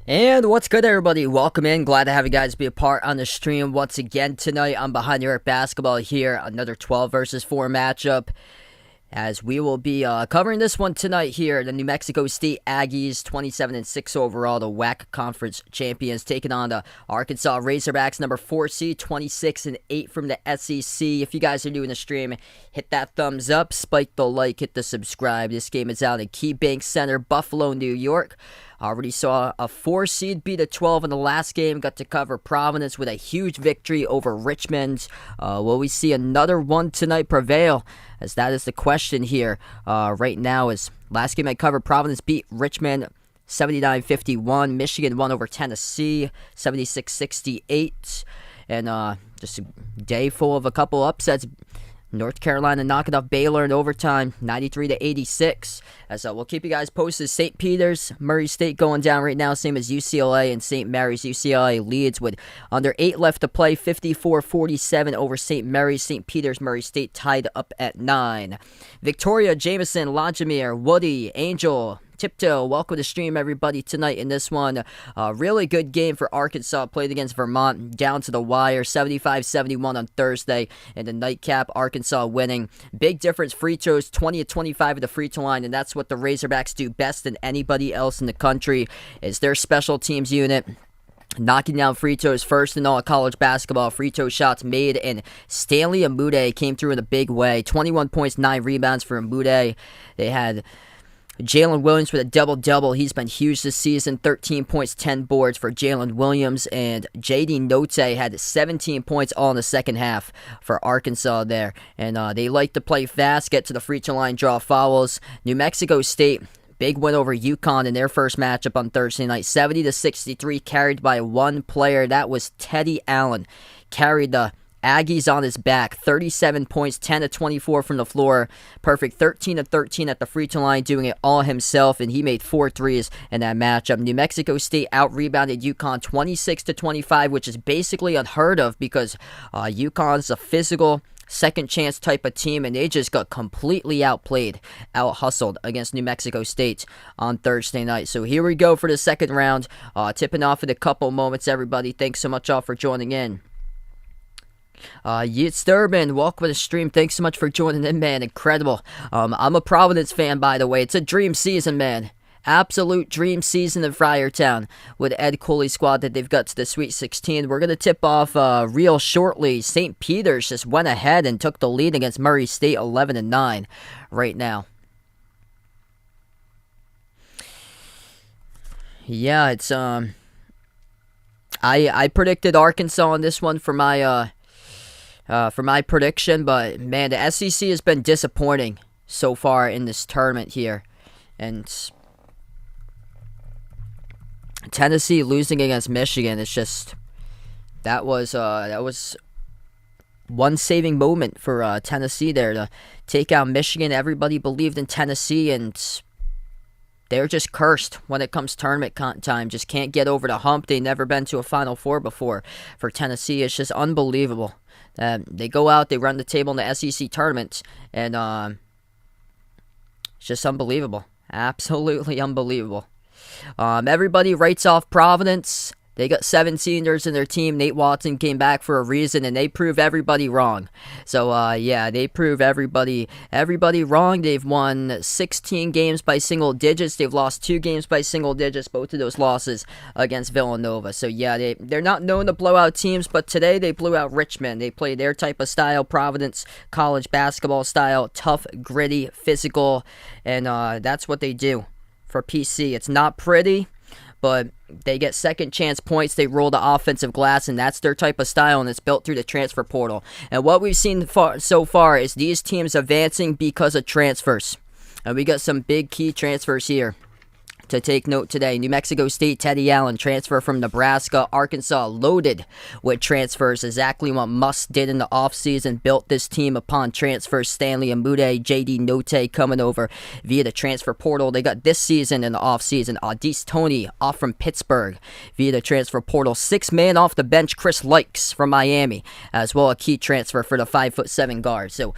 And what's good, everybody? Welcome in. Glad to have you guys be a part on the stream once again tonight. I'm Behind Your Basketball here. Another 12 versus 4 matchup. As we will be covering this one tonight here. The New Mexico State Aggies, 27-6 overall, the WAC Conference champions, taking on the Arkansas Razorbacks, number 4 seed, 26-8 from the SEC. If you guys are new in the stream, hit that thumbs up, spike the like, hit the subscribe. This game is out in KeyBank Center, Buffalo, New York. Already saw a 4 seed beat a 12 in the last game. Got to cover Providence with a huge victory over Richmond. Will we see another one tonight prevail? As that is the question here right now. As last game I covered, Providence beat Richmond 79-51. Michigan won over Tennessee 76-68. And just a day full of a couple upsets. North Carolina knocking off Baylor in overtime, 93-86. As we'll keep you guys posted. St. Peter's, Murray State going down right now, same as UCLA and St. Mary's. UCLA leads with under 8 left to play, 54-47 over St. Mary's. St. Peter's, Murray State tied up at 9. Victoria, Jameson, Longimere, Woody, Angel, Tiptoe, welcome to stream, everybody, tonight in this one. Really good game for Arkansas, played against Vermont, down to the wire, 75-71 on Thursday. In the nightcap, Arkansas winning. Big difference, free throws, 20-25 at the free throw line, and that's what the Razorbacks do best than anybody else in the country, is their special teams unit. Knocking down free throws, first in all college basketball. Free throw shots made, and Stanley Amude came through in a big way. 21 points, 9 rebounds for Amude. They had Jalen Williams with a double-double. He's been huge this season. 13 points, 10 boards for Jalen Williams. And J.D. Notae had 17 points all in the second half for Arkansas there. And they like to play fast, get to the free throw line, draw fouls. New Mexico State, big win over UConn in their first matchup on Thursday night. 70-63, carried by one player. That was Teddy Allen. Carried the Aggies on his back, 37 points, 10-24 from the floor. Perfect 13-13 at the free throw line, doing it all himself, and he made 4 threes in that matchup. New Mexico State out-rebounded UConn 26-25, which is basically unheard of because UConn's a physical second chance type of team, and they just got completely outplayed, out-hustled against New Mexico State on Thursday night. So here we go for the second round, tipping off in a couple moments, everybody. Thanks so much all for joining in. Yitz Durbin, welcome to the stream. Thanks so much for joining in, man. Incredible. I'm a Providence fan, by the way. It's a dream season, man. Absolute dream season in Friartown with Ed Cooley's squad that they've got to the Sweet 16. We're going to tip off real shortly. St. Peter's just went ahead and took the lead against Murray State 11-9 right now. Yeah, it's I predicted Arkansas on this one for my prediction, but man, the SEC has been disappointing so far in this tournament here, and Tennessee losing against Michigan, it's just that was one saving moment for Tennessee there to take out Michigan. Everybody believed in Tennessee, and they're just cursed when it comes tournament time. Just can't get over the hump. They've never been to a Final Four before for Tennessee. It's just unbelievable. They go out, they run the table in the SEC tournament, and it's just unbelievable. Absolutely unbelievable. Everybody writes off Providence. They got 7 seniors in their team. Nate Watson came back for a reason, and they prove everybody wrong. So, yeah, they prove everybody wrong. They've won 16 games by single digits. They've lost 2 games by single digits, both of those losses against Villanova. So, yeah, they're not known to blow out teams, but today they blew out Richmond. They play their type of style, Providence college basketball style, tough, gritty, physical, and that's what they do for PC. It's not pretty, but they get second chance points. They roll the offensive glass, and that's their type of style, and it's built through the transfer portal. And what we've seen so far is these teams advancing because of transfers. And we got some big key transfers here to take note today. New Mexico State, Teddy Allen, transfer from Nebraska. Arkansas loaded with transfers, exactly what Muss did in the offseason. Built this team upon transfers. Stanley Amude, J.D. Notae coming over via the transfer portal. They got this season in the offseason. Audis Toney off from Pittsburgh via the transfer portal. 6 man off the bench, Chris Likes from Miami, as well a key transfer for the 5'7" guard. So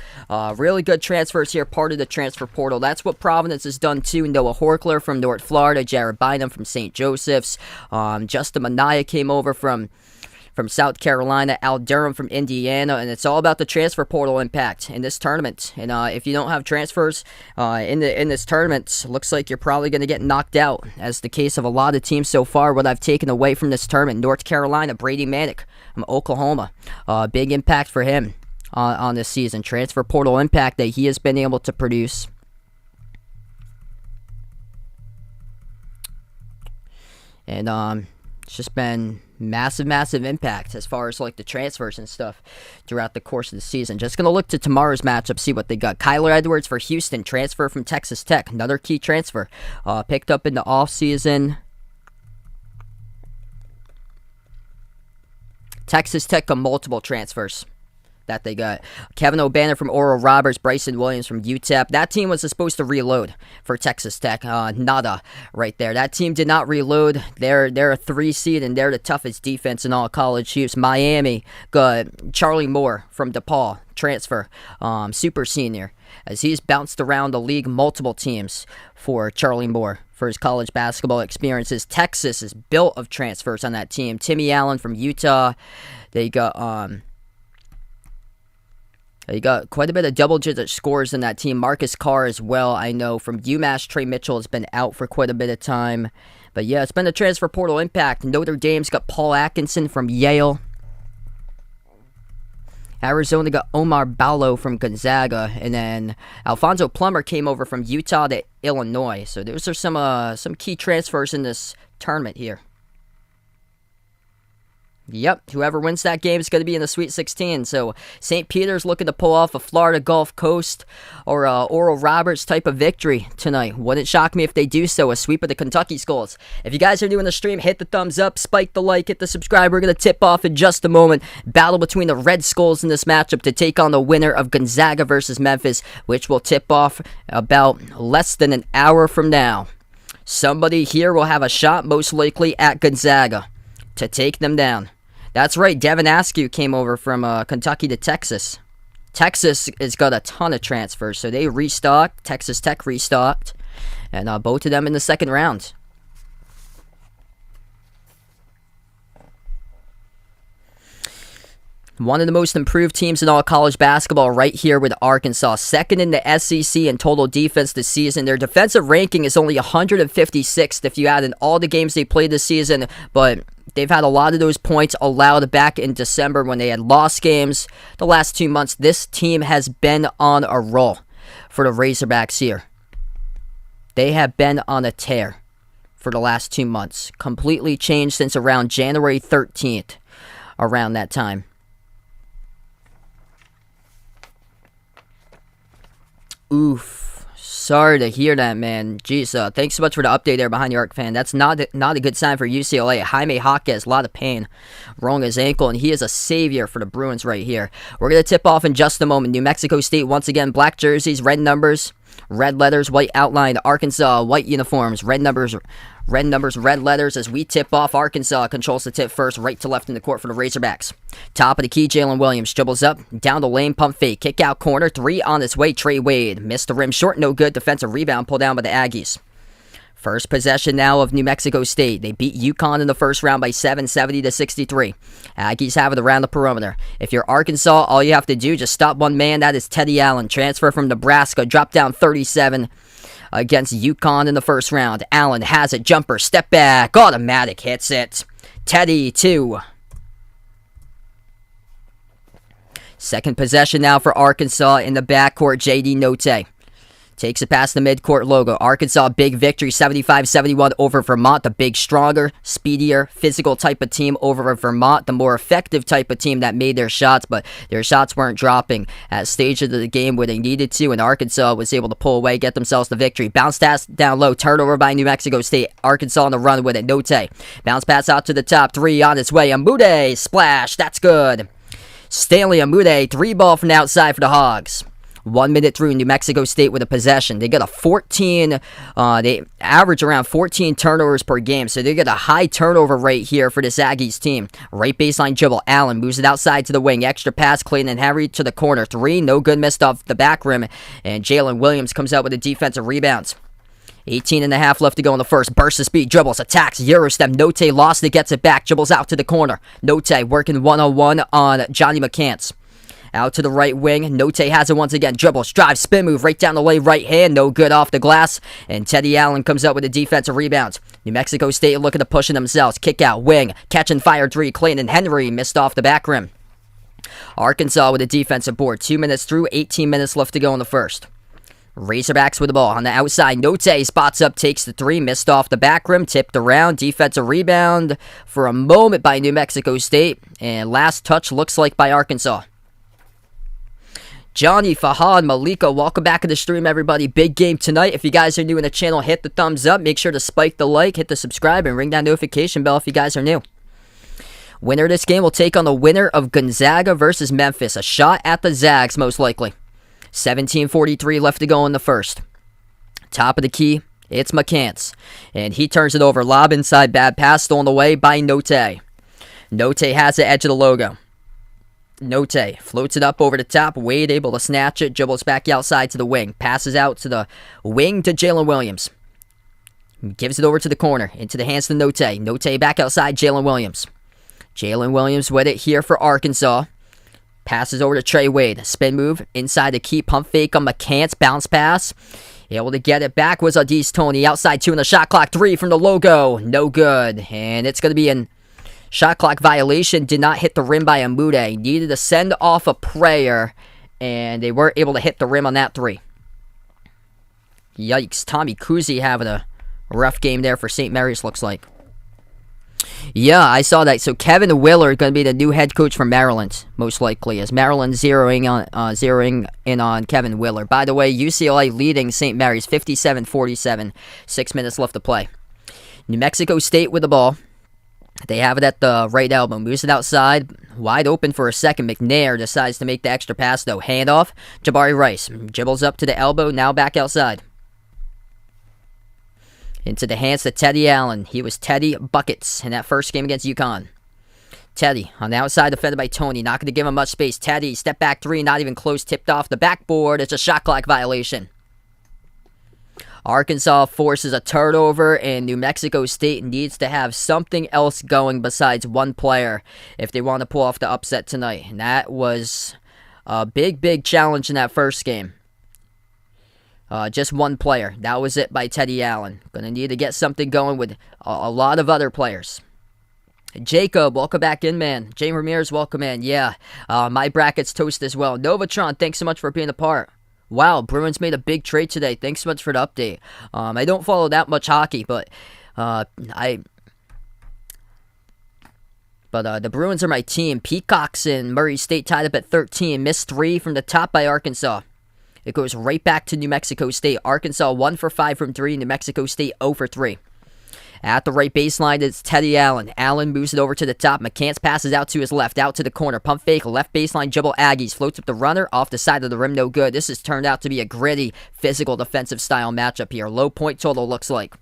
really good transfers here, part of the transfer portal. That's what Providence has done too. Noah Horkler from North Florida Florida, Jared Bynum from St. Joseph's, Justin Minaya came over from South Carolina, Al Durham from Indiana, and it's all about the transfer portal impact in this tournament. And if you don't have transfers in this tournament, looks like you're probably going to get knocked out, as the case of a lot of teams so far. What I've taken away from this tournament: North Carolina, Brady Manick from Oklahoma, big impact for him on this season. Transfer portal impact that he has been able to produce. And it's just been massive impact as far as like the transfers and stuff throughout the course of the season. Just going to look to tomorrow's matchup, see what they got. Kyler Edwards for Houston, transfer from Texas Tech. Another key transfer. Picked up in the offseason. Texas Tech got multiple transfers that they got. Kevin O'Bannon from Oral Roberts, Bryson Williams from UTEP. That team was supposed to reload for Texas Tech. Nada right there. That team did not reload. They're a 3 seed, and they're the toughest defense in all college hoops. Miami got Charlie Moore from DePaul, transfer, super senior, as he's bounced around the league, multiple teams for Charlie Moore for his college basketball experiences. Texas is built of transfers on that team. Timmy Allen from Utah. They got quite a bit of double-digit scores in that team. Marcus Carr as well, I know, from UMass. Trey Mitchell has been out for quite a bit of time. But yeah, it's been a transfer portal impact. Notre Dame's got Paul Atkinson from Yale. Arizona got Omar Ballo from Gonzaga. And then Alfonso Plummer came over from Utah to Illinois. So those are some key transfers in this tournament here. Yep, whoever wins that game is going to be in the Sweet 16. So St. Peter's looking to pull off a Florida Gulf Coast or Oral Roberts type of victory tonight. Wouldn't shock me if they do so, a sweep of the Kentucky Skulls. If you guys are new in the stream, hit the thumbs up, spike the like, hit the subscribe. We're going to tip off in just a moment. Battle between the Red Skulls in this matchup to take on the winner of Gonzaga versus Memphis, which will tip off about less than an hour from now. Somebody here will have a shot, most likely at Gonzaga, to take them down. That's right, Devin Askew came over from Kentucky to Texas. Texas has got a ton of transfers, so they restocked. Texas Tech restocked, and both of them in the second round. One of the most improved teams in all college basketball right here with Arkansas. Second in the SEC in total defense this season. Their defensive ranking is only 156th if you add in all the games they played this season, but they've had a lot of those points allowed back in December when they had lost games. The last 2 months, this team has been on a roll for the Razorbacks here. They have been on a tear for the last 2 months. Completely changed since around January 13th, around that time. Oof. Sorry to hear that, man. Jeez, thanks so much for the update there behind the arc, fan. That's not a good sign for UCLA. Jaime Jaquez, a lot of pain wrong his ankle, and he is a savior for the Bruins right here. We're going to tip off in just a moment. New Mexico State, once again, black jerseys, red numbers, red letters, white outline. Arkansas, white uniforms, red numbers, red letters. As we tip off, Arkansas controls the tip first, right to left in the court for the Razorbacks. Top of the key, Jalen Williams dribbles up, down the lane, pump fake, kick out corner, 3 on its way, Trey Wade. Missed the rim, short, no good, defensive rebound, pulled down by the Aggies. First possession now of New Mexico State. They beat UConn in the first round by 7, 70-63. Aggies have it around the perimeter. If you're Arkansas, all you have to do, just stop one man, that is Teddy Allen. Transfer from Nebraska, dropped down 37 against UConn in the first round. Allen has it, jumper, step back, automatic, hits it. Teddy, 2. Second possession now for Arkansas in the backcourt. J.D. Notae takes it past the midcourt logo. Arkansas, big victory, 75-71 over Vermont. The big, stronger, speedier, physical type of team over Vermont. The more effective type of team that made their shots, but their shots weren't dropping at stages of the game where they needed to, and Arkansas was able to pull away, get themselves the victory. Bounce pass down low, turnover by New Mexico State. Arkansas on the run with it. Notae. Bounce pass out to the top, 3 on its way. Amude, splash, that's good. Stanley Amude, 3 ball from the outside for the Hogs. 1 minute through, New Mexico State with a possession. They got they average around 14 turnovers per game, so they got a high turnover rate here for this Aggies team. Right baseline dribble, Allen moves it outside to the wing. Extra pass, Clayton Henry to the corner. 3, no good, missed off the back rim, and Jalen Williams comes out with a defensive rebound. 18.5 left to go in the first. Burst of speed, dribbles, attacks, Eurostep. Notae lost it, gets it back, dribbles out to the corner. Notae working one-on-one on Johnny McCants. Out to the right wing. Notae has it once again. Dribbles, drives, spin move right down the lane, right hand. No good off the glass. And Teddy Allen comes up with a defensive rebound. New Mexico State looking to push it themselves. Kick out, wing, catch and fire three. Clayton Henry missed off the back rim. Arkansas with a defensive board. 2 minutes through, 18 minutes left to go in the first. Razorbacks with the ball on the outside. Notae spots up, takes the three, missed off the back rim, tipped around. Defensive rebound for a moment by New Mexico State. And last touch looks like by Arkansas. Johnny, Fahad, Malika, welcome back to the stream, everybody. Big game tonight. If you guys are new in the channel, hit the thumbs up. Make sure to spike the like, hit the subscribe, and ring that notification bell if you guys are new. Winner of this game will take on the winner of Gonzaga versus Memphis. A shot at the Zags, most likely. 17:43 left to go in the first. Top of the key, it's McCants. And he turns it over. Lob inside, bad pass, stolen away by Notae. Notae has the edge of the logo. Notae floats it up over the top. Wade able to snatch it. Dribbles back outside to the wing. Passes out to the wing to Jalen Williams. Gives it over to the corner. Into the hands of Notae. Notae back outside. Jalen Williams. Jalen Williams with it here for Arkansas. Passes over to Trey Wade. Spin move inside the key. Pump fake on McCants. Bounce pass. Able to get it back was Aggies Tony. Outside two in the shot clock. Three from the logo. No good. And it's going to be an shot clock violation. Did not hit the rim by Amude. Needed to send off a prayer, and they weren't able to hit the rim on that three. Yikes. Tommy Kuzi having a rough game there for St. Mary's, looks like. Yeah, I saw that. So Kevin Willard going to be the new head coach for Maryland, most likely, as Maryland zeroing in on Kevin Willard. By the way, UCLA leading St. Mary's 57-47. 6 minutes left to play. New Mexico State with the ball. They have it at the right elbow. Moves it outside. Wide open for a second. McNair decides to make the extra pass, though. Handoff. Jabari Rice. Dribbles up to the elbow. Now back outside. Into the hands of Teddy Allen. He was Teddy Buckets in that first game against UConn. Teddy on the outside, defended by Tony. Not going to give him much space. Teddy, step back three. Not even close. Tipped off the backboard. It's a shot clock violation. Arkansas forces a turnover, and New Mexico State needs to have something else going besides one player if they want to pull off the upset tonight. And that was a big challenge in that first game. Just one player. That was it by Teddy Allen. Going to need to get something going with a lot of other players. Jacob, welcome back in, man. Jay Ramirez, welcome in. Yeah, my bracket's toast as well. Novatron, thanks so much for being a part. Wow, Bruins made a big trade today. Thanks so much for the update. I don't follow that much hockey, but the Bruins are my team. Peacocks and Murray State tied up at 13. Missed three from the top by Arkansas. It goes right back to New Mexico State. Arkansas 1 for 5 from 3. New Mexico State 0 for 3. At the right baseline, it's Teddy Allen. Allen moves it over to the top. McCants passes out to his left, out to the corner. Pump fake, left baseline, dribble Aggies. Floats up the runner, off the side of the rim, no good. This has turned out to be a gritty, physical, defensive style matchup here. Low point total looks like.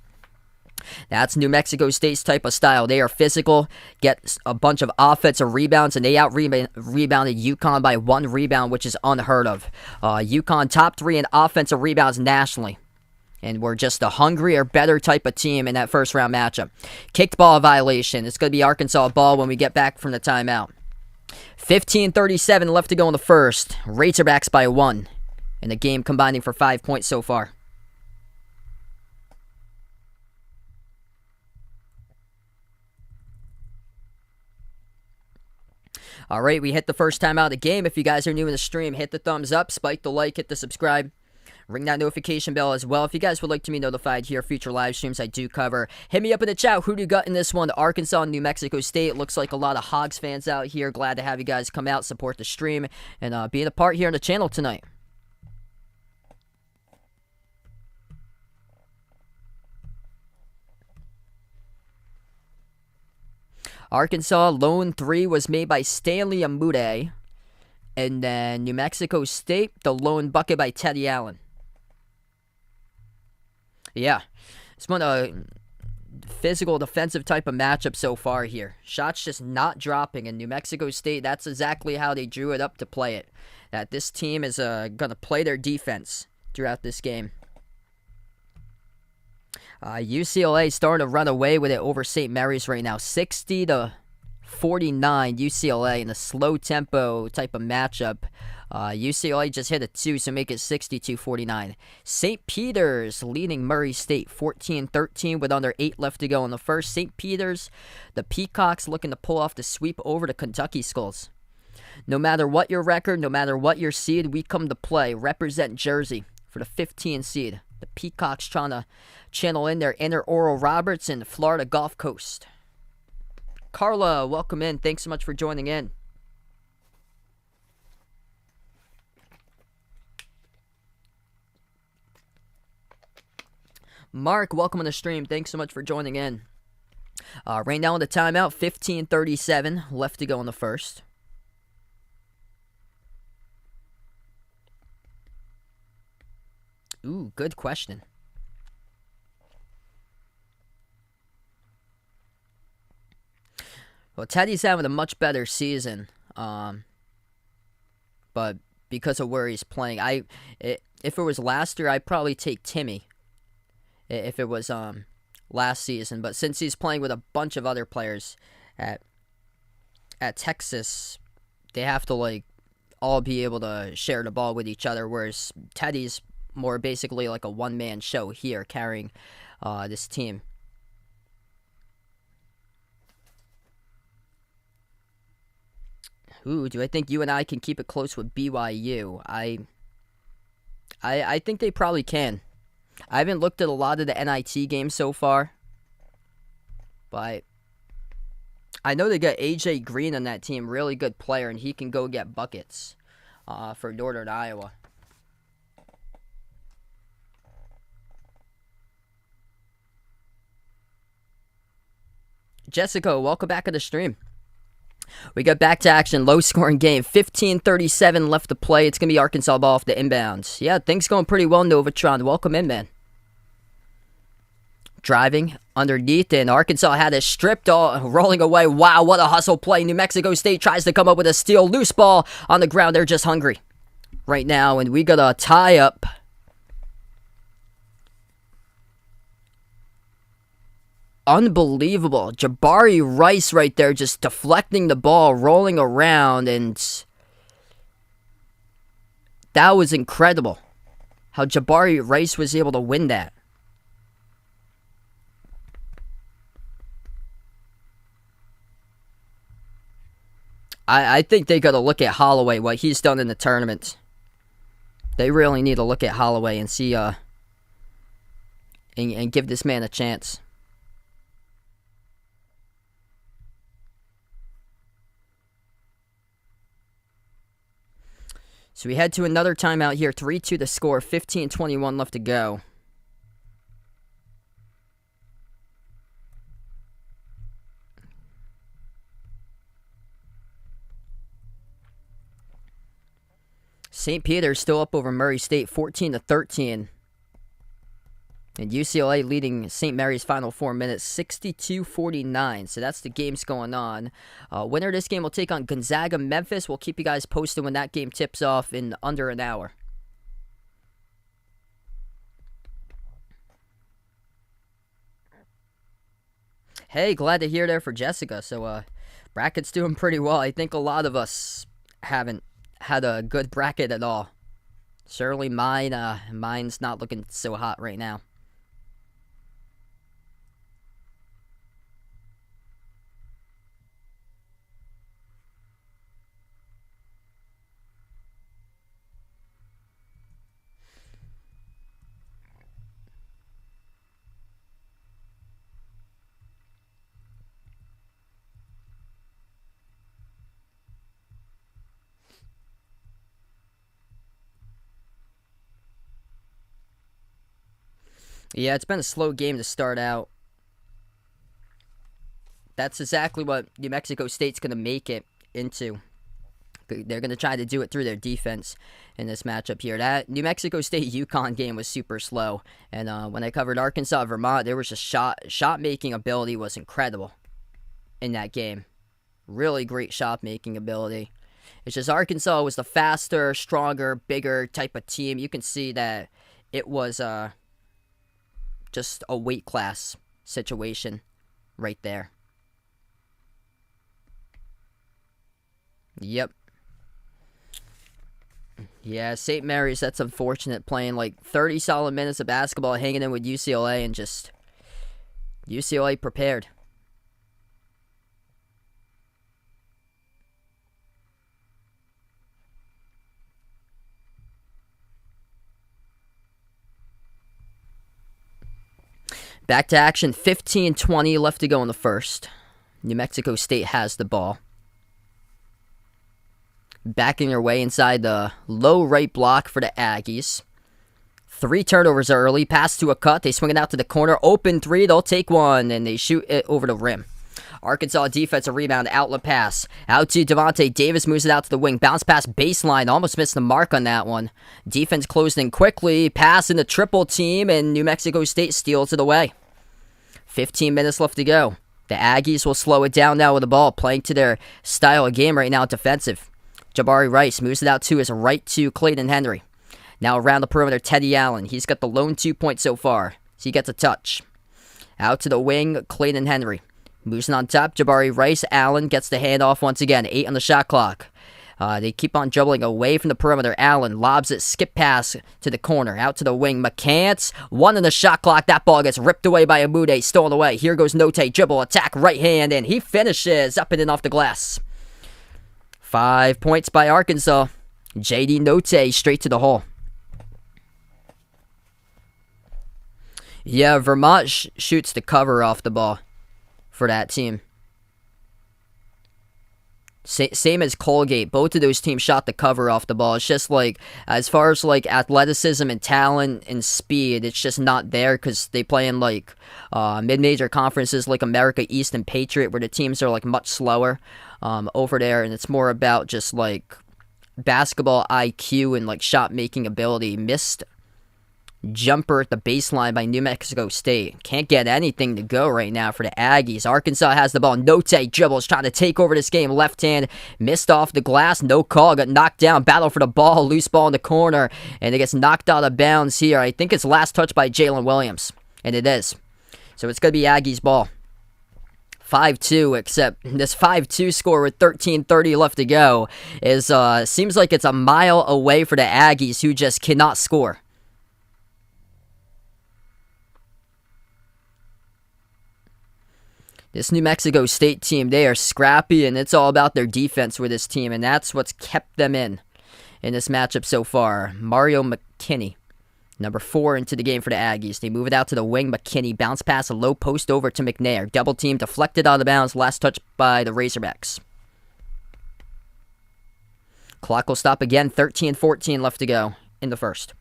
That's New Mexico State's type of style. They are physical, get a bunch of offensive rebounds, and they out-rebounded UConn by 1 rebound, which is unheard of. UConn top 3 in offensive rebounds nationally. And we're just a hungrier, better type of team in that first-round matchup. Kicked ball violation. It's going to be Arkansas ball when we get back from the timeout. 15:37 left to go in the first. Razorbacks by 1. And the game combining for 5 points so far. All right, we hit the first time out of the game. If you guys are new in the stream, hit the thumbs up, spike the like, hit the subscribe. Ring that notification bell as well. If you guys would like to be notified here, future live streams I do cover. Hit me up in the chat. Who do you got in this one? Arkansas and New Mexico State. Looks like a lot of Hogs fans out here. Glad to have you guys come out, support the stream, and being a part here on the channel tonight. Arkansas, lone 3 was made by Stanley Amude. And then New Mexico State, the lone bucket by Teddy Allen. Yeah, it's been a physical defensive type of matchup so far here. Shots just not dropping, and New Mexico State, that's exactly how they drew it up to play it. That this team is going to play their defense throughout this game. UCLA starting to run away with it over St. Mary's right now. 60-49 UCLA in a slow tempo type of matchup. UCLA just hit a 2, so make it 62-49. St. Peter's leading Murray State 14-13 with under 8 left to go in the first. St. Peter's, the Peacocks looking to pull off the sweep over the Kentucky Skulls. No matter what your record, no matter what your seed, we come to play. Represent Jersey for the 15 seed. The Peacocks trying to channel in their inner Oral Roberts in the Florida Gulf Coast. Carla, welcome in. Thanks so much for joining in. Mark, welcome on the stream. Thanks so much for joining in. Right now in the timeout, 15:37 left to go in the first. Ooh, good question. Well, Teddy's having a much better season, but because of where he's playing, if it was last year, I'd probably take Timmy. If it was last season, but since he's playing with a bunch of other players at Texas, they have to like all be able to share the ball with each other, whereas Teddy's more basically like a one-man show here carrying this team. Ooh, do I think you and I can keep it close with BYU? I think they probably can. I haven't looked at a lot of the NIT games so far, but I know they got AJ Green on that team, really good player, and he can go get buckets for Northern Iowa. Jessica, welcome back to the stream. We got back to action, low-scoring game, 15:37 left to play. It's going to be Arkansas ball off the inbounds. Yeah, things going pretty well, Novatron. Welcome in, man. Driving underneath, and Arkansas had it stripped, all rolling away. Wow, what a hustle play. New Mexico State tries to come up with a steal. Loose ball on the ground. They're just hungry right now, and we got a tie-up. Unbelievable. Jabari Rice right there just deflecting the ball, rolling around, and that was incredible how Jabari Rice was able to win that. I think they got to look at Holloway, what he's done in the tournament. They really need to look at Holloway and see and give this man a chance. So we head to another timeout here. 3-2 the score. 15:21 left to go. St. Peter's still up over Murray State, 14-13. And UCLA leading St. Mary's final 4 minutes, 62-49. So that's the games going on. Winner of this game will take on Gonzaga Memphis. We'll keep you guys posted when that game tips off in under an hour. Hey, glad to hear there for Jessica. So bracket's doing pretty well. I think a lot of us haven't had a good bracket at all. Certainly mine's not looking so hot right now. Yeah, it's been a slow game to start out. That's exactly what New Mexico State's going to make it into. They're going to try to do it through their defense in this matchup here. That New Mexico State-UConn game was super slow. And when I covered Arkansas-Vermont, there was just shot-making ability was incredible in that game. Really great shot-making ability. It's just Arkansas was the faster, stronger, bigger type of team. You can see that it was just a weight class situation right there. Yep. Yeah, St. Mary's, that's unfortunate, playing like 30 solid minutes of basketball, hanging in with UCLA, and just UCLA prepared. Back to action, 15-20 left to go in the first. New Mexico State has the ball. Backing their way inside the low right block for the Aggies. 3 turnovers early, pass to a cut, they swing it out to the corner, open 3, they'll take one, and they shoot it over the rim. Arkansas defensive rebound, outlet pass. Out to Devontae Davis, moves it out to the wing. Bounce pass baseline, almost missed the mark on that one. Defense closed in quickly, pass in the triple team, and New Mexico State steals it away. 15 minutes left to go. The Aggies will slow it down now with the ball, playing to their style of game right now, defensive. Jabari Rice moves it out to his right to Clayton Henry. Now around the perimeter, Teddy Allen. He's got the lone 2 point so far, so he gets a touch. Out to the wing, Clayton Henry. Moves it on top, Jabari Rice. Allen gets the handoff once again. 8 on the shot clock. They keep on dribbling away from the perimeter. Allen lobs it, skip pass to the corner. Out to the wing, McCants. 1 on the shot clock. That ball gets ripped away by Amude, stolen away. Here goes Notae, dribble, attack, right hand, and he finishes up and in off the glass. 5 points by Arkansas. J.D. Notae straight to the hole. Yeah, Vermont shoots the cover off the ball for that team. Same as Colgate. Both of those teams shot the cover off the ball. It's just like, as far as like athleticism and talent and speed, it's just not there because they play in like mid-major conferences like America East and Patriot, where the teams are like much slower over there, and it's more about just like basketball IQ and like shot making ability. Missed jumper at the baseline by New Mexico State. Can't get anything to go right now for the Aggies. Arkansas has the ball. Notae dribbles, trying to take over this game. Left hand, missed off the glass. No call. Got knocked down. Battle for the ball. Loose ball in the corner. And it gets knocked out of bounds here. I think it's last touch by Jalen Williams. And it is. So it's going to be Aggies ball. 5-2, except this 5-2 score with 13:30 left to go is seems like it's a mile away for the Aggies, who just cannot score. This New Mexico State team, they are scrappy, and it's all about their defense with this team, and that's what's kept them in this matchup so far. Mario McKinney, number 4 into the game for the Aggies. They move it out to the wing. McKinney, bounce pass, a low post over to McNair. Double team, deflected out of bounds, last touch by the Razorbacks. Clock will stop again, 13-14 left to go in the first.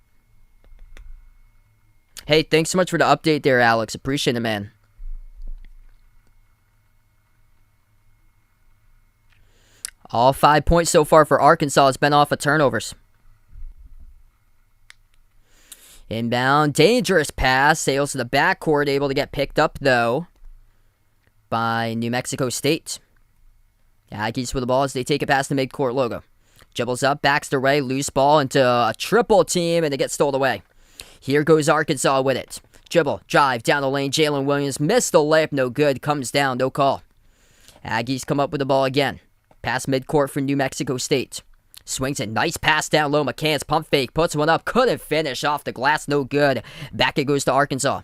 Hey, thanks so much for the update there, Alex. Appreciate it, man. All 5 points so far for Arkansas has been off of turnovers. Inbound, dangerous pass. Sails to the backcourt, able to get picked up, though, by New Mexico State. Aggies with the ball as they take it past the midcourt logo. Dribbles up, backs their way, loose ball into a triple team, and it gets stolen away. Here goes Arkansas with it. Dribble, drive, down the lane. Jalen Williams missed the layup, no good. Comes down, no call. Aggies come up with the ball again. Pass midcourt for New Mexico State. Swings a nice pass down low. McCann's pump fake. Puts one up. Couldn't finish off the glass. No good. Back it goes to Arkansas.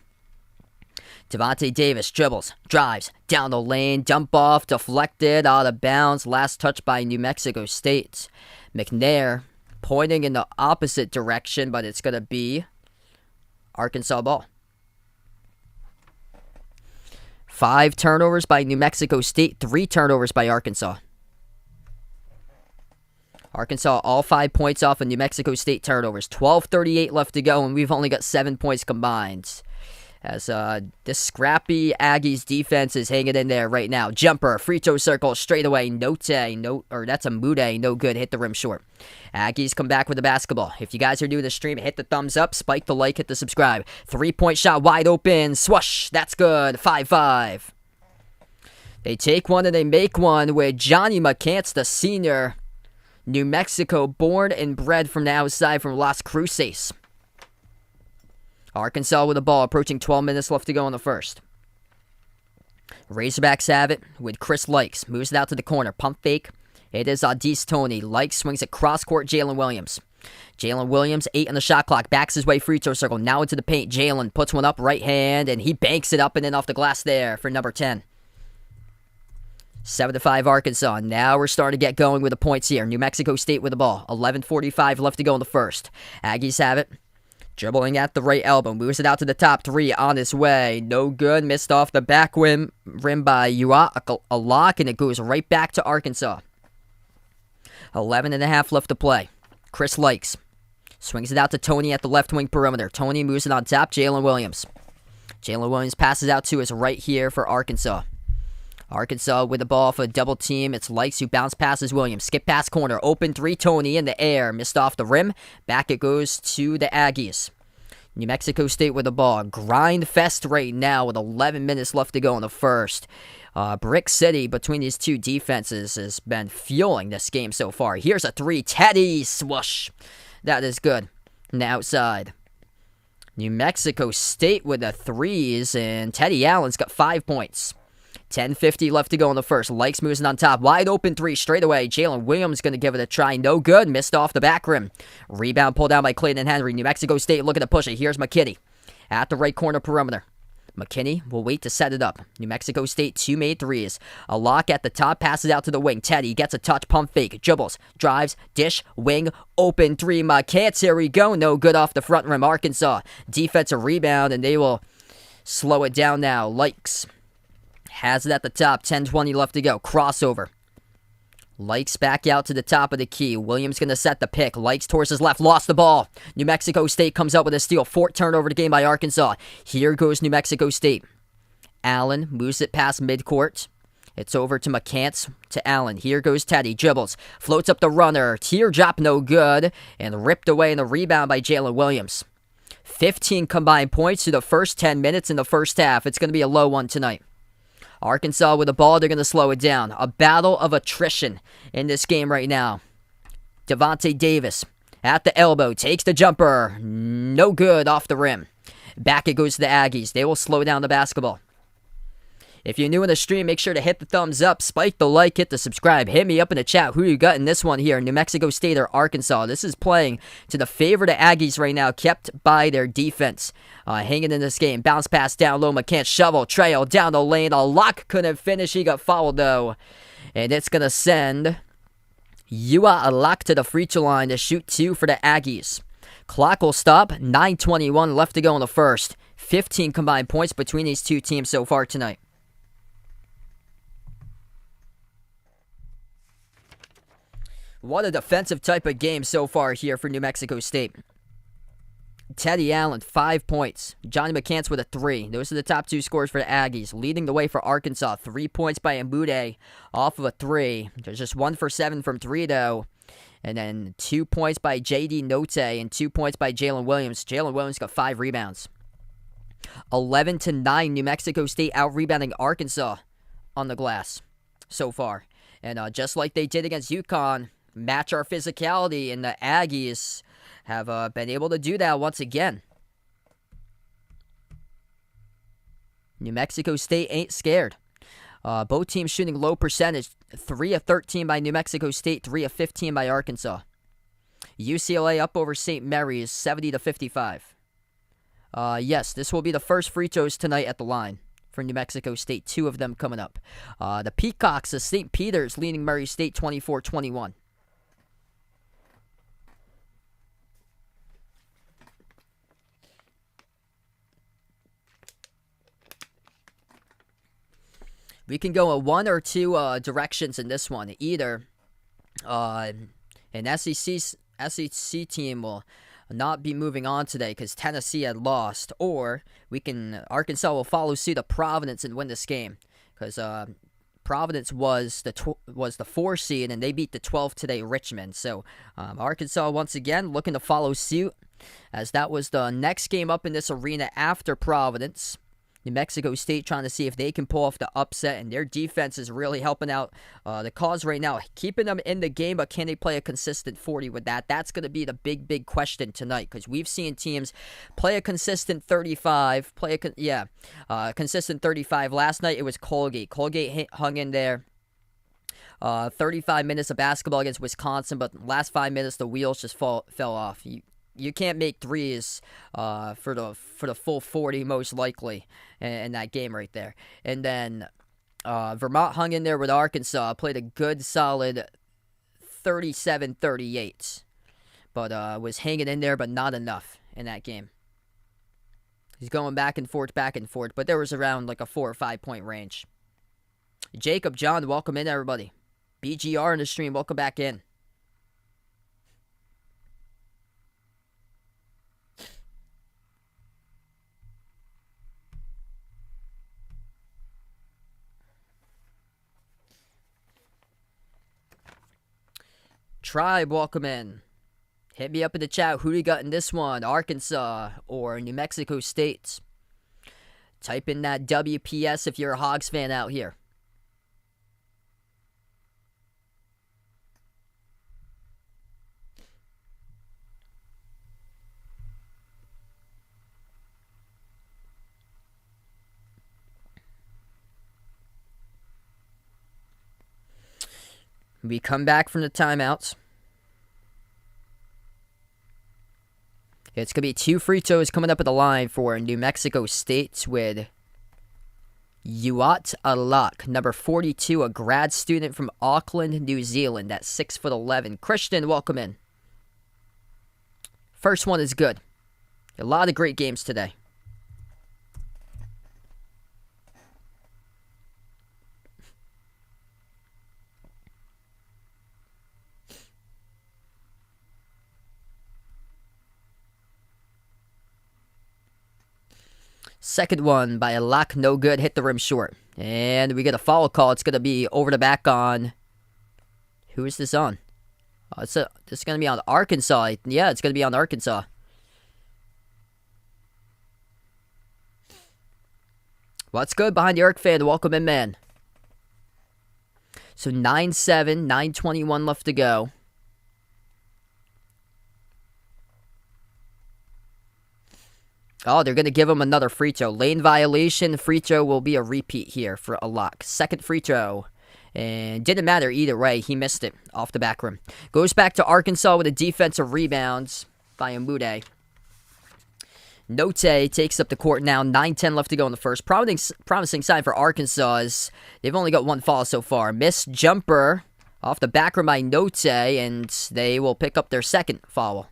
Devontae Davis dribbles. Drives. Down the lane. Dump off. Deflected. Out of bounds. Last touch by New Mexico State. McNair pointing in the opposite direction, but it's going to be Arkansas ball. 5 turnovers by New Mexico State. 3 turnovers by Arkansas. Arkansas, all 5 points off of New Mexico State turnovers. 12:38 left to go, and we've only got 7 points combined. As this scrappy Aggies defense is hanging in there right now. Jumper, free throw circle, straight away. Notae, that's a Mude, no good. Hit the rim short. Aggies come back with the basketball. If you guys are new to the stream, hit the thumbs up, spike the like, hit the subscribe. 3-point shot wide open. Swoosh, that's good. 5-5. They take one and they make one with Johnny McCants, the senior. New Mexico, born and bred from the outside from Las Cruces. Arkansas with the ball, approaching 12 minutes left to go in the first. Razorbacks have it with Chris Likes. Moves it out to the corner. Pump fake. It is Aggies Tony. Likes swings it cross court. Jalen Williams. Jalen Williams, 8 on the shot clock. Backs his way free throw circle. Now into the paint. Jalen puts one up right hand, and he banks it up and in off the glass there for number 10. 7-5 Arkansas. Now we're starting to get going with the points here. New Mexico State with the ball. 11:45 left to go in the first. Aggies have it. Dribbling at the right elbow. Moves it out to the top 3 on his way. No good. Missed off the back rim by a lock, and it goes right back to Arkansas. 11.5 left to play. Chris Likes. Swings it out to Tony at the left wing perimeter. Tony moves it on top. Jalen Williams. Jalen Williams passes out to his right here for Arkansas. Arkansas with the ball for a double team. It's Likes who bounce passes Williams. Skip pass corner. Open 3. Tony in the air. Missed off the rim. Back it goes to the Aggies. New Mexico State with the ball. Grind fest right now with 11 minutes left to go in the first. Brick City between these two defenses has been fueling this game so far. Here's a 3. Teddy swoosh. That is good. On the outside. New Mexico State with the threes, and Teddy Allen's got 5 points. 10:50 left to go in the first. Likes moves it on top. Wide open 3 straight away. Jalen Williams going to give it a try. No good. Missed off the back rim. Rebound pulled down by Clayton Henry. New Mexico State looking to push it. Here's McKinney at the right corner perimeter. McKinney will wait to set it up. New Mexico State 2 made threes. A lock at the top. Passes out to the wing. Teddy gets a touch. Pump fake. Dribbles. Drives. Dish. Wing. Open 3. McCants. Here we go. No good off the front rim. Arkansas. Defensive rebound, and they will slow it down now. Likes has it at the top. 10:20 left to go. Crossover. Likes back out to the top of the key. Williams going to set the pick. Likes towards his left. Lost the ball. New Mexico State comes up with a steal. 4th turnover to game by Arkansas. Here goes New Mexico State. Allen moves it past midcourt. It's over to McCants to Allen. Here goes Teddy. Dribbles. Floats up the runner. Teardrop no good. And ripped away in the rebound by Jalen Williams. 15 combined points through the first 10 minutes in the first half. It's going to be a low one tonight. Arkansas with the ball, they're going to slow it down. A battle of attrition in this game right now. Devontae Davis at the elbow, takes the jumper. No good off the rim. Back it goes to the Aggies. They will slow down the basketball. If you're new in the stream, make sure to hit the thumbs up, spike the like, hit the subscribe. Hit me up in the chat. Who you got in this one here? New Mexico State or Arkansas? This is playing to the favor of the Aggies right now, kept by their defense. Hanging in this game. Bounce pass down low. McCants shovel. Trail down the lane. A lock couldn't finish. He got fouled though. And it's going to send Yua Alak to the free throw line to shoot 2 for the Aggies. Clock will stop. 9:21 left to go in the first. 15 combined points between these two teams so far tonight. What a defensive type of game so far here for New Mexico State. Teddy Allen, 5 points. Johnny McCants with a 3. Those are the top 2 scores for the Aggies. Leading the way for Arkansas. 3 points by Notae off of a 3. There's just 1 for 7 from 3, though. And then 2 points by J.D. Notae and 2 points by Jalen Williams. Jalen Williams got 5 rebounds. 11-9, New Mexico State out-rebounding Arkansas on the glass so far. And just like they did against UConn, match our physicality, and the Aggies have been able to do that once again. New Mexico State ain't scared. Both teams shooting low percentage. 3 of 13 by New Mexico State, 3 of 15 by Arkansas. UCLA up over St. Mary's, 70-55. Yes, this will be the first free throws tonight at the line for New Mexico State. 2 of them coming up. The Peacocks of St. Peter's leading Murray State 24-21. We can go in one or two directions in this one. Either an SEC team will not be moving on today because Tennessee had lost, or Arkansas will follow suit of Providence and win this game because Providence was the 4 seed and they beat the 12 today Richmond. So Arkansas once again looking to follow suit, as that was the next game up in this arena after Providence. New Mexico State trying to see if they can pull off the upset, and their defense is really helping out the cause right now, keeping them in the game, but can they play a consistent 40 with that? That's going to be the big question tonight, because we've seen teams play a consistent 35, consistent 35. Last night it was Colgate. Colgate hung in there. 35 minutes of basketball against Wisconsin, but last 5 minutes the wheels just fell off. You can't make threes for the full 40 most likely in that game right there. And then Vermont hung in there with Arkansas, played a good solid 37-38, but was hanging in there, but not enough in that game. He's going back and forth, but there was around like a 4 or 5 point range. Jacob, John, welcome in, everybody. BGR in the stream, welcome back in. Tribe, welcome in. Hit me up in the chat. Who do you got in this one? Arkansas or New Mexico State? Type in that WPS if you're a Hogs fan out here. We come back from the timeouts. It's going to be 2 free throws coming up at the line for New Mexico State with Yuat Alak, number 42, a grad student from Auckland, New Zealand, at 6'11". Christian, welcome in. First one is good. A lot of great games today. Second one by Alak, no good, hit the rim short. And we get a foul call. It's going to be over the back on... Who is this on? This is going to be on Arkansas. Yeah, it's going to be on Arkansas. What's good behind the Ark fan? Welcome in, man. So 9-7, 9:21 left to go. Oh, they're going to give him another free throw. Lane violation. Free throw will be a repeat here for Alak. Second free throw. And didn't matter either way. He missed it off the back rim. Goes back to Arkansas with a defensive rebound by Notae. Notae takes up the court now. 9:10 left to go in the first. Promising sign for Arkansas is they've only got one foul so far. Missed jumper off the back rim by Notae, and they will pick up their second foul.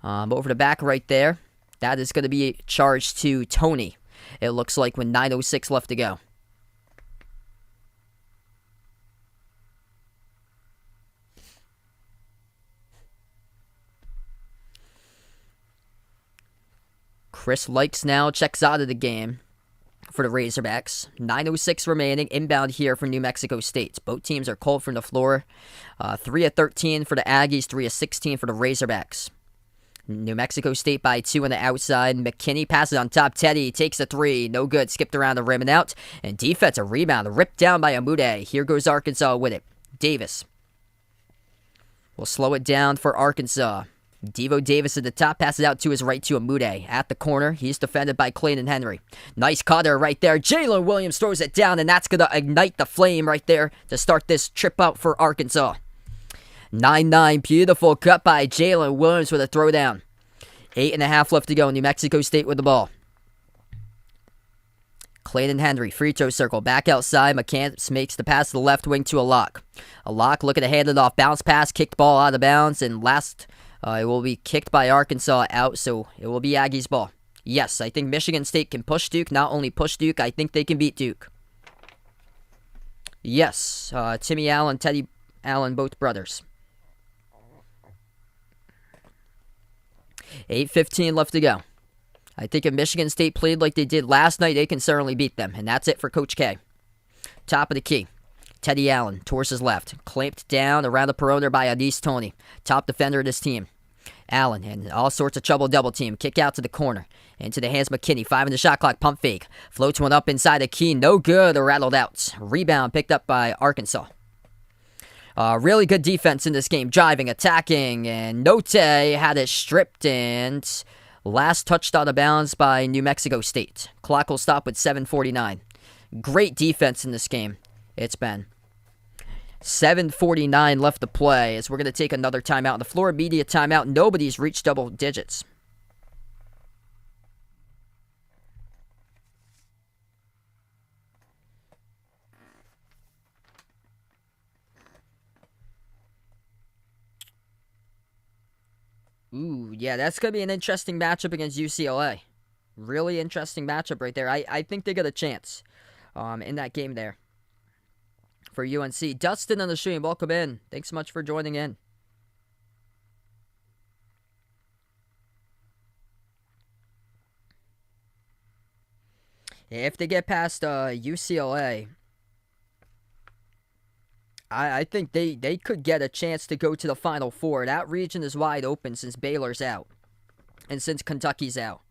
Over the back right there. That is going to be charged to Tony. It looks like with 9:06 left to go. Chris Likes now checks out of the game for the Razorbacks. 9:06 remaining. Inbound here for New Mexico State. Both teams are cold from the floor. 3 of 13 for the Aggies. 3 of 16 for the Razorbacks. New Mexico State by 2 on the outside. McKinney passes on top. Teddy takes a 3. No good. Skipped around the rim and out. And defensive rebound. Ripped down by Notae. Here goes Arkansas with it. Davis will slow it down for Arkansas. Devo Davis at the top. Passes out to his right to Notae. At the corner. He's defended by Clayton Henry. Nice cutter right there. Jalen Williams throws it down. And that's going to ignite the flame right there to start this trip out for Arkansas. 9-9, beautiful cut by Jalen Williams with a throwdown. 8.5 left to go. New Mexico State with the ball. Clayton Henry, free throw circle, back outside. McCants makes the pass to the left wing to Alak. Alak looking to hand it off. Bounce pass, kicked ball out of bounds, and last, it will be kicked by Arkansas out, so it will be Aggies ball. Yes, I think Michigan State can push Duke. Not only push Duke, I think they can beat Duke. Yes, Timmy Allen, Teddy Allen, both brothers. 8:15 left to go. I think if Michigan State played like they did last night, they can certainly beat them. And that's it for Coach K. Top of the key. Teddy Allen towards his left. Clamped down around the perimeter by Adise Tony. Top defender of this team. Allen and all sorts of trouble double team. Kick out to the corner. Into the hands of McKinney. 5 in the shot clock. Pump fake. Floats one up inside the key. No good. Rattled out. Rebound picked up by Arkansas. Really good defense in this game. Driving, attacking, and Notae had it stripped, and last touched out of bounds by New Mexico State. Clock will stop with 7:49. Great defense in this game. It's been 7:49 left to play as we're going to take another timeout. The Florida media timeout. Nobody's reached double digits. Ooh, yeah, that's going to be an interesting matchup against UCLA. Really interesting matchup right there. I think they got a chance in that game there for UNC. Dustin on the stream, welcome in. Thanks so much for joining in. If they get past UCLA, I think they could get a chance to go to the Final Four. That region is wide open since Baylor's out and since Kentucky's out.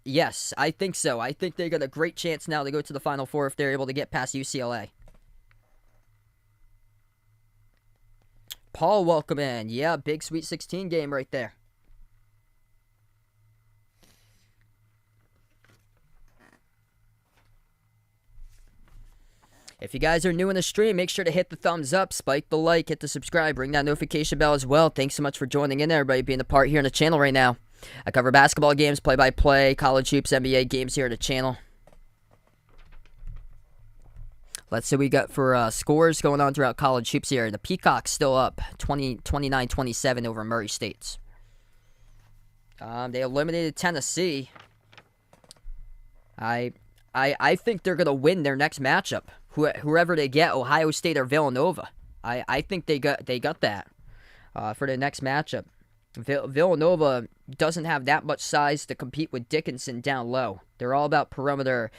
Yes, I think so. I think they got a great chance now to go to the Final Four if they're able to get past UCLA. Paul, welcome in. Yeah, big Sweet 16 game right there. If you guys are new in the stream, make sure to hit the thumbs up, spike the like, hit the subscribe, ring that notification bell as well. Thanks so much for joining in, everybody, being a part here on the channel right now. I cover basketball games, play-by-play, college hoops, NBA games here on the channel. Let's see what we got for scores going on throughout college hoops here. The Peacocks still up 29-27 over Murray State. They eliminated Tennessee. I think they're going to win their next matchup. Whoever they get, Ohio State or Villanova. I think they got that for the next matchup. Villanova doesn't have that much size to compete with Dickinson down low. They're all about perimeter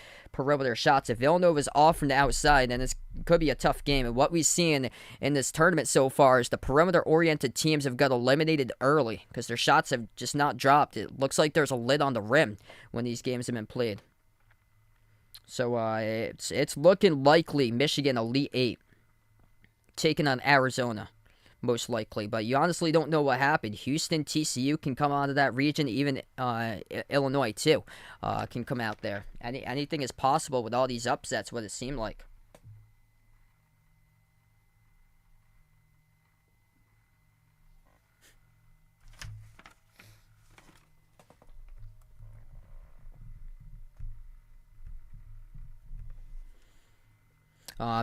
shots. If Villanova's off from the outside, then it could be a tough game. And what we've seen in this tournament so far is the perimeter-oriented teams have got eliminated early because their shots have just not dropped. It looks like there's a lid on the rim when these games have been played. So it's looking likely Michigan Elite 8 taking on Arizona, most likely. But you honestly don't know what happened. Houston, TCU can come out of that region. Even Illinois, too, can come out there. Anything is possible with all these upsets, what it seemed like.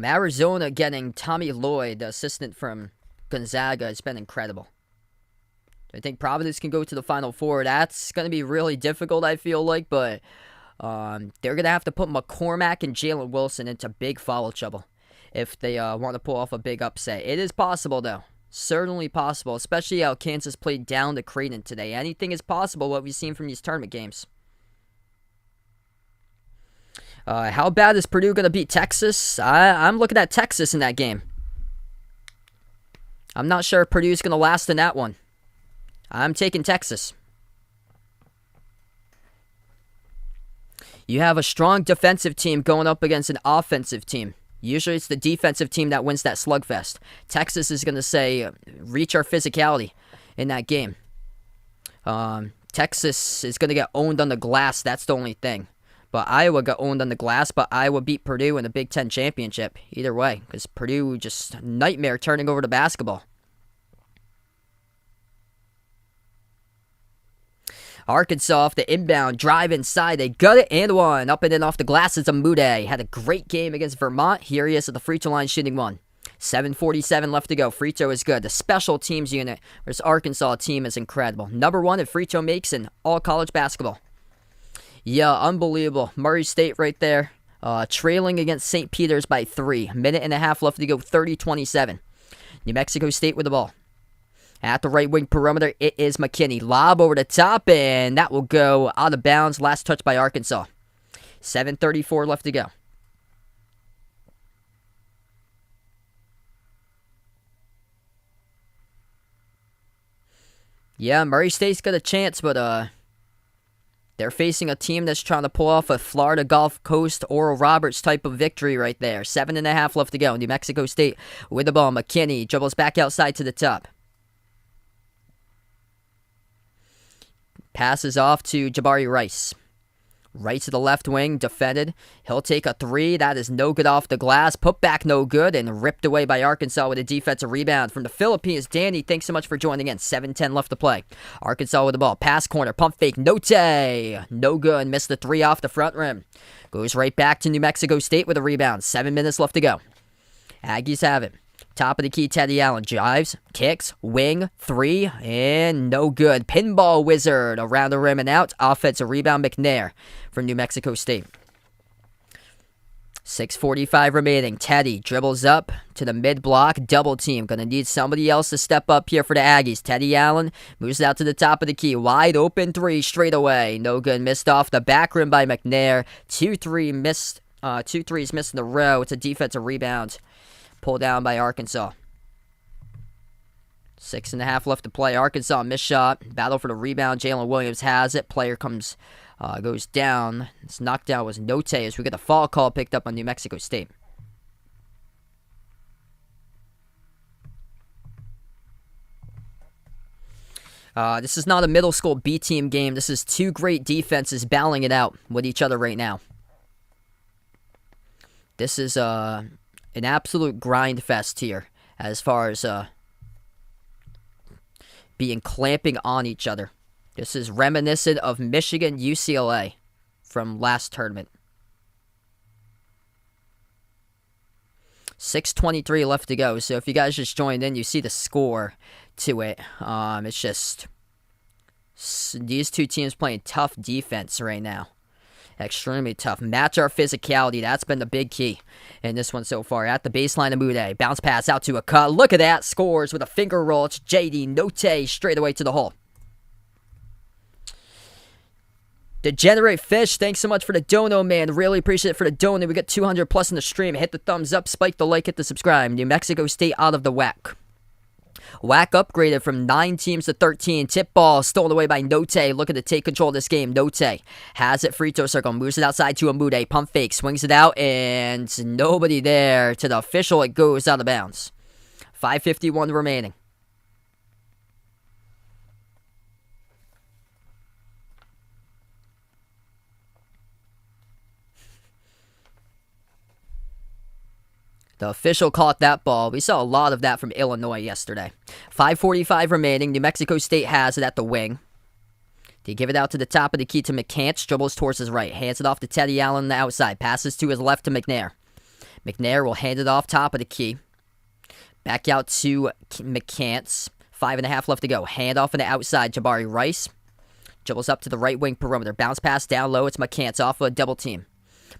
Arizona getting Tommy Lloyd, the assistant from Gonzaga, has been incredible. I think Providence can go to the Final Four. That's going to be really difficult, I feel like, but they're going to have to put McCormack and Jalen Wilson into big foul trouble if they want to pull off a big upset. It is possible, though. Certainly possible, especially how Kansas played down to Creighton today. Anything is possible, what we've seen from these tournament games. How bad is Purdue going to beat Texas? I'm looking at Texas in that game. I'm not sure if Purdue's going to last in that one. I'm taking Texas. You have a strong defensive team going up against an offensive team. Usually it's the defensive team that wins that slugfest. Texas is going to say, reach our physicality in that game. Texas is going to get owned on the glass. That's the only thing. But Iowa got owned on the glass, but Iowa beat Purdue in the Big Ten championship. Either way, because Purdue just nightmare turning over to basketball. Arkansas off the inbound, drive inside. They got it and one. Up and in off the glasses of Notae. Had a great game against Vermont. Here he is at the free throw line shooting one. 7:47 left to go. Free throw is good. The special teams unit, this Arkansas team is incredible. Number one in free throw makes in all college basketball. Yeah, unbelievable. Murray State right there. Trailing against St. Peter's by 3. Minute and a half left to go. 30-27. New Mexico State with the ball. At the right wing perimeter, it is McKinney. Lob over the top, and that will go out of bounds. Last touch by Arkansas. 7:34 left to go. Yeah, Murray State's got a chance, but they're facing a team that's trying to pull off a Florida Gulf Coast Oral Roberts type of victory right there. 7.5 left to go. New Mexico State with the ball. McKinney dribbles back outside to the top. Passes off to Jabari Rice. Right to the left wing, defended. He'll take a three. That is no good off the glass. Put back no good and ripped away by Arkansas with a defensive rebound from the Philippines. Danny, thanks so much for joining in. 7:10 left to play. Arkansas with the ball. Pass corner. Pump fake. Notae. No good. Missed the three off the front rim. Goes right back to New Mexico State with a rebound. 7 minutes left to go. Aggies have it. Top of the key, Teddy Allen drives, kicks, wing, three, and no good. Pinball wizard around the rim and out. Offensive rebound, McNair from New Mexico State. 6:45 remaining. Teddy dribbles up to the mid-block. Double team. Going to need somebody else to step up here for the Aggies. Teddy Allen moves out to the top of the key. Wide open three straight away. No good. Missed off the back rim by McNair. 2-3 missed. 2 threes missed in the row. It's a defensive rebound. Pulled down by Arkansas. 6.5 left to play. Arkansas missed shot. Battle for the rebound. Jalen Williams has it. Player goes down. This knockdown was Notae as we get a foul call picked up on New Mexico State. This is not a middle school B team game. This is two great defenses battling it out with each other right now. This is an absolute grind fest here as far as being clamping on each other. This is reminiscent of Michigan UCLA from last tournament. 6:23 left to go. So if you guys just joined in, you see the score to it. It's just these two teams playing tough defense right now. Extremely tough. Match our physicality. That's been the big key in this one so far. At the baseline of Notae. Bounce pass out to a cut. Look at that. Scores with a finger roll. It's JD Notae straight away to the hole. Degenerate Fish, thanks so much for the dono, man. Really appreciate it for the dono. We got 200 plus in the stream. Hit the thumbs up, spike the like, hit the subscribe. New Mexico State out of the WAC. WAC upgraded from 9 teams to 13. Tip ball stolen away by Notae. Looking to take control of this game. Notae has it. Free throw circle. Moves it outside to Amude. Pump fake. Swings it out. And nobody there. To the official, it goes out of bounds. 5:51 remaining. The official caught that ball. We saw a lot of that from Illinois yesterday. 5:45 remaining. New Mexico State has it at the wing. They give it out to the top of the key to McCants. Dribbles towards his right. Hands it off to Teddy Allen on the outside. Passes to his left to McNair. McNair will hand it off top of the key. Back out to McCants. 5.5 left to go. Hand off on the outside. Jabari Rice. Dribbles up to the right wing perimeter. Bounce pass down low. It's McCants off of a double team.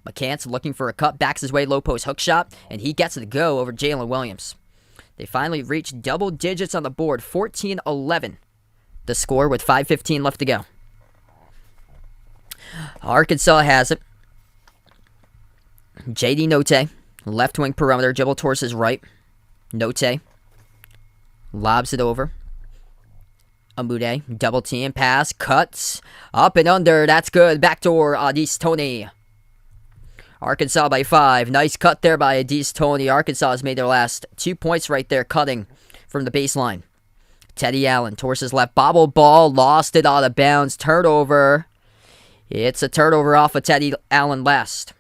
McCants looking for a cut, backs his way, low post hook shot, and he gets it to go over Jalen Williams. They finally reach double digits on the board, 14-11. The score with 5:15 left to go. Arkansas has it. JD Notae, left wing perimeter, dribble towards his right. Notae lobs it over. Amude, double team, pass, cuts, up and under, that's good. Backdoor, Adis Tony. Arkansas by 5. Nice cut there by Adis Tony. Arkansas has made their last 2 points right there, cutting from the baseline. Teddy Allen towards his left. Bobble ball. Lost it out of bounds. Turnover. It's a turnover off of Teddy Allen last.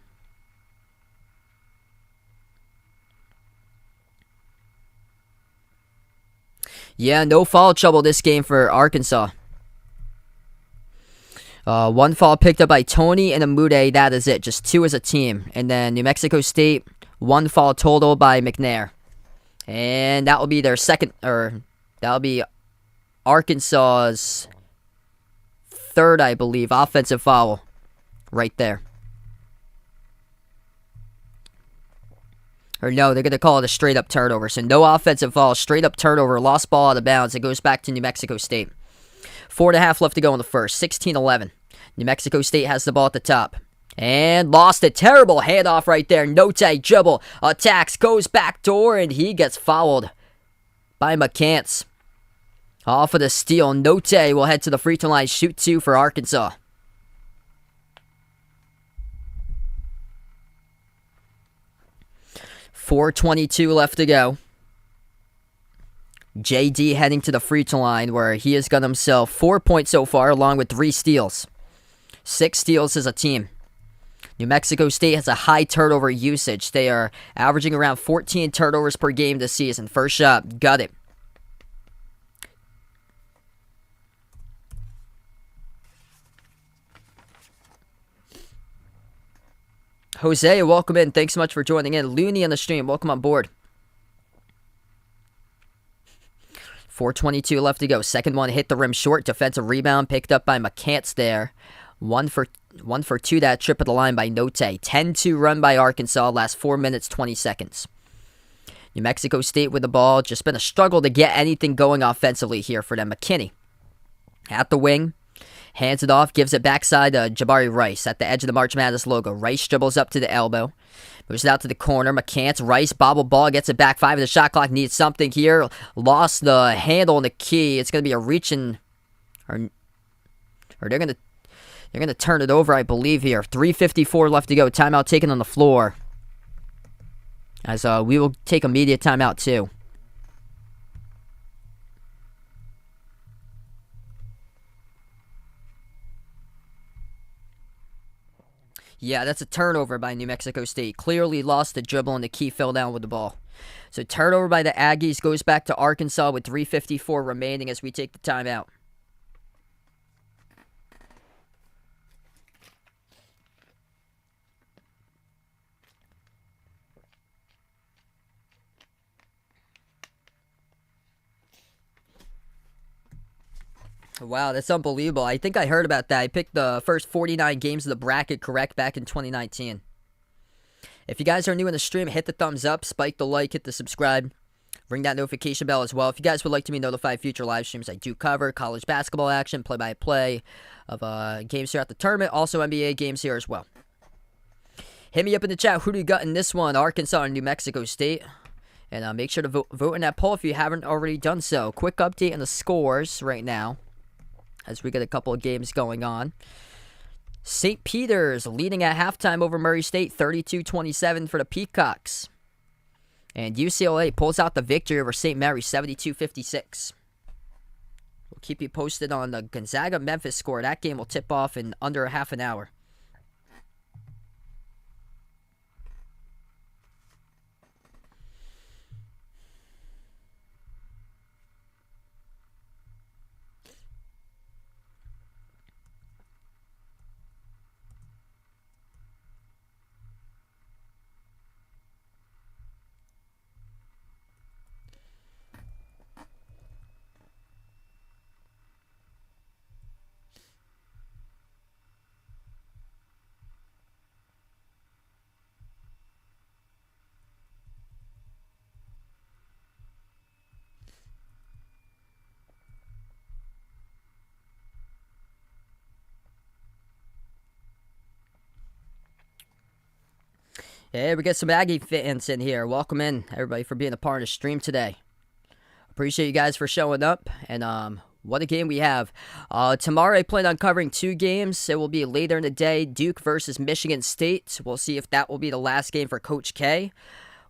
Yeah, no foul trouble this game for Arkansas. 1 foul picked up by Tony and Amude. That is it. Just 2 as a team. And then New Mexico State, 1 foul total by McNair. And that will be their second, or that will be Arkansas's third, I believe, offensive foul right there. Or no, they're going to call it a straight-up turnover. So no offensive foul, straight-up turnover, lost ball out of bounds. It goes back to New Mexico State. 4.5 left to go in the first. 16-11. New Mexico State has the ball at the top. And lost it. Terrible handoff right there. Notae dribble. Attacks. Goes back door. And he gets fouled by McCants. Off of the steal, Notae will head to the free throw line, shoot 2 for Arkansas. .422 left to go. JD heading to the free throw line where he has got himself 4 points so far along with 3 steals. 6 steals as a team. New Mexico State has a high turnover usage. They are averaging around 14 turnovers per game this season. First shot, got it. Jose, welcome in. Thanks so much for joining in. Looney on the stream, welcome on board. 4:22 left to go. Second one hit the rim short. Defensive rebound picked up by McCants there. One for 2 that trip at the line by Notae. 10-2 run by Arkansas. Last 4 minutes, 20 seconds. New Mexico State with the ball. Just been a struggle to get anything going offensively here for them. McKinney at the wing. Hands it off, gives it backside to Jabari Rice at the edge of the March Madness logo. Rice dribbles up to the elbow. Moves it out to the corner. McCants, Rice, bobble ball, gets it back 5 of the shot clock. Needs something here. Lost the handle and the key. It's going to be a reaching. Or they're going to turn it over, I believe, here. 3:54 left to go. Timeout taken on the floor. As we will take immediate timeout, too. Yeah, that's a turnover by New Mexico State. Clearly lost the dribble and the key fell down with the ball. So turnover by the Aggies goes back to Arkansas with 3:54 remaining as we take the timeout. Wow, that's unbelievable. I think I heard about that. I picked the first 49 games of the bracket correct back in 2019. If you guys are new in the stream, hit the thumbs up, spike the like, hit the subscribe, ring that notification bell as well. If you guys would like to be notified future live streams, I do cover college basketball action, play-by-play of games here at the tournament, also NBA games here as well. Hit me up in the chat. Who do you got in this one? Arkansas and New Mexico State. And make sure to vote in that poll if you haven't already done so. Quick update on the scores right now, as we get a couple of games going on. St. Peter's leading at halftime over Murray State, 32-27 for the Peacocks. And UCLA pulls out the victory over St. Mary's, 72-56. We'll keep you posted on the Gonzaga-Memphis score. That game will tip off in under a half an hour. Hey, we got some Aggie fans in here. Welcome in, everybody, for being a part of the stream today. Appreciate you guys for showing up. And what a game we have. Tomorrow I plan on covering 2 games. It will be later in the day, Duke versus Michigan State. We'll see if that will be the last game for Coach K,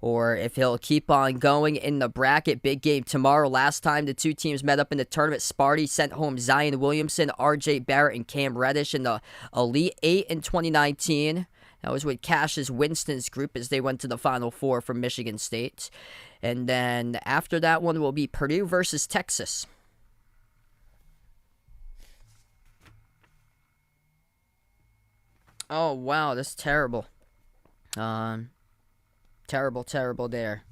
or if he'll keep on going in the bracket. Big game tomorrow. Last time the 2 teams met up in the tournament, Sparty sent home Zion Williamson, RJ Barrett, and Cam Reddish in the Elite 8 in 2019. That was with Cassius Winston's group as they went to the Final Four from Michigan State. And then after that one will be Purdue versus Texas. Oh, wow, that's terrible. Terrible there.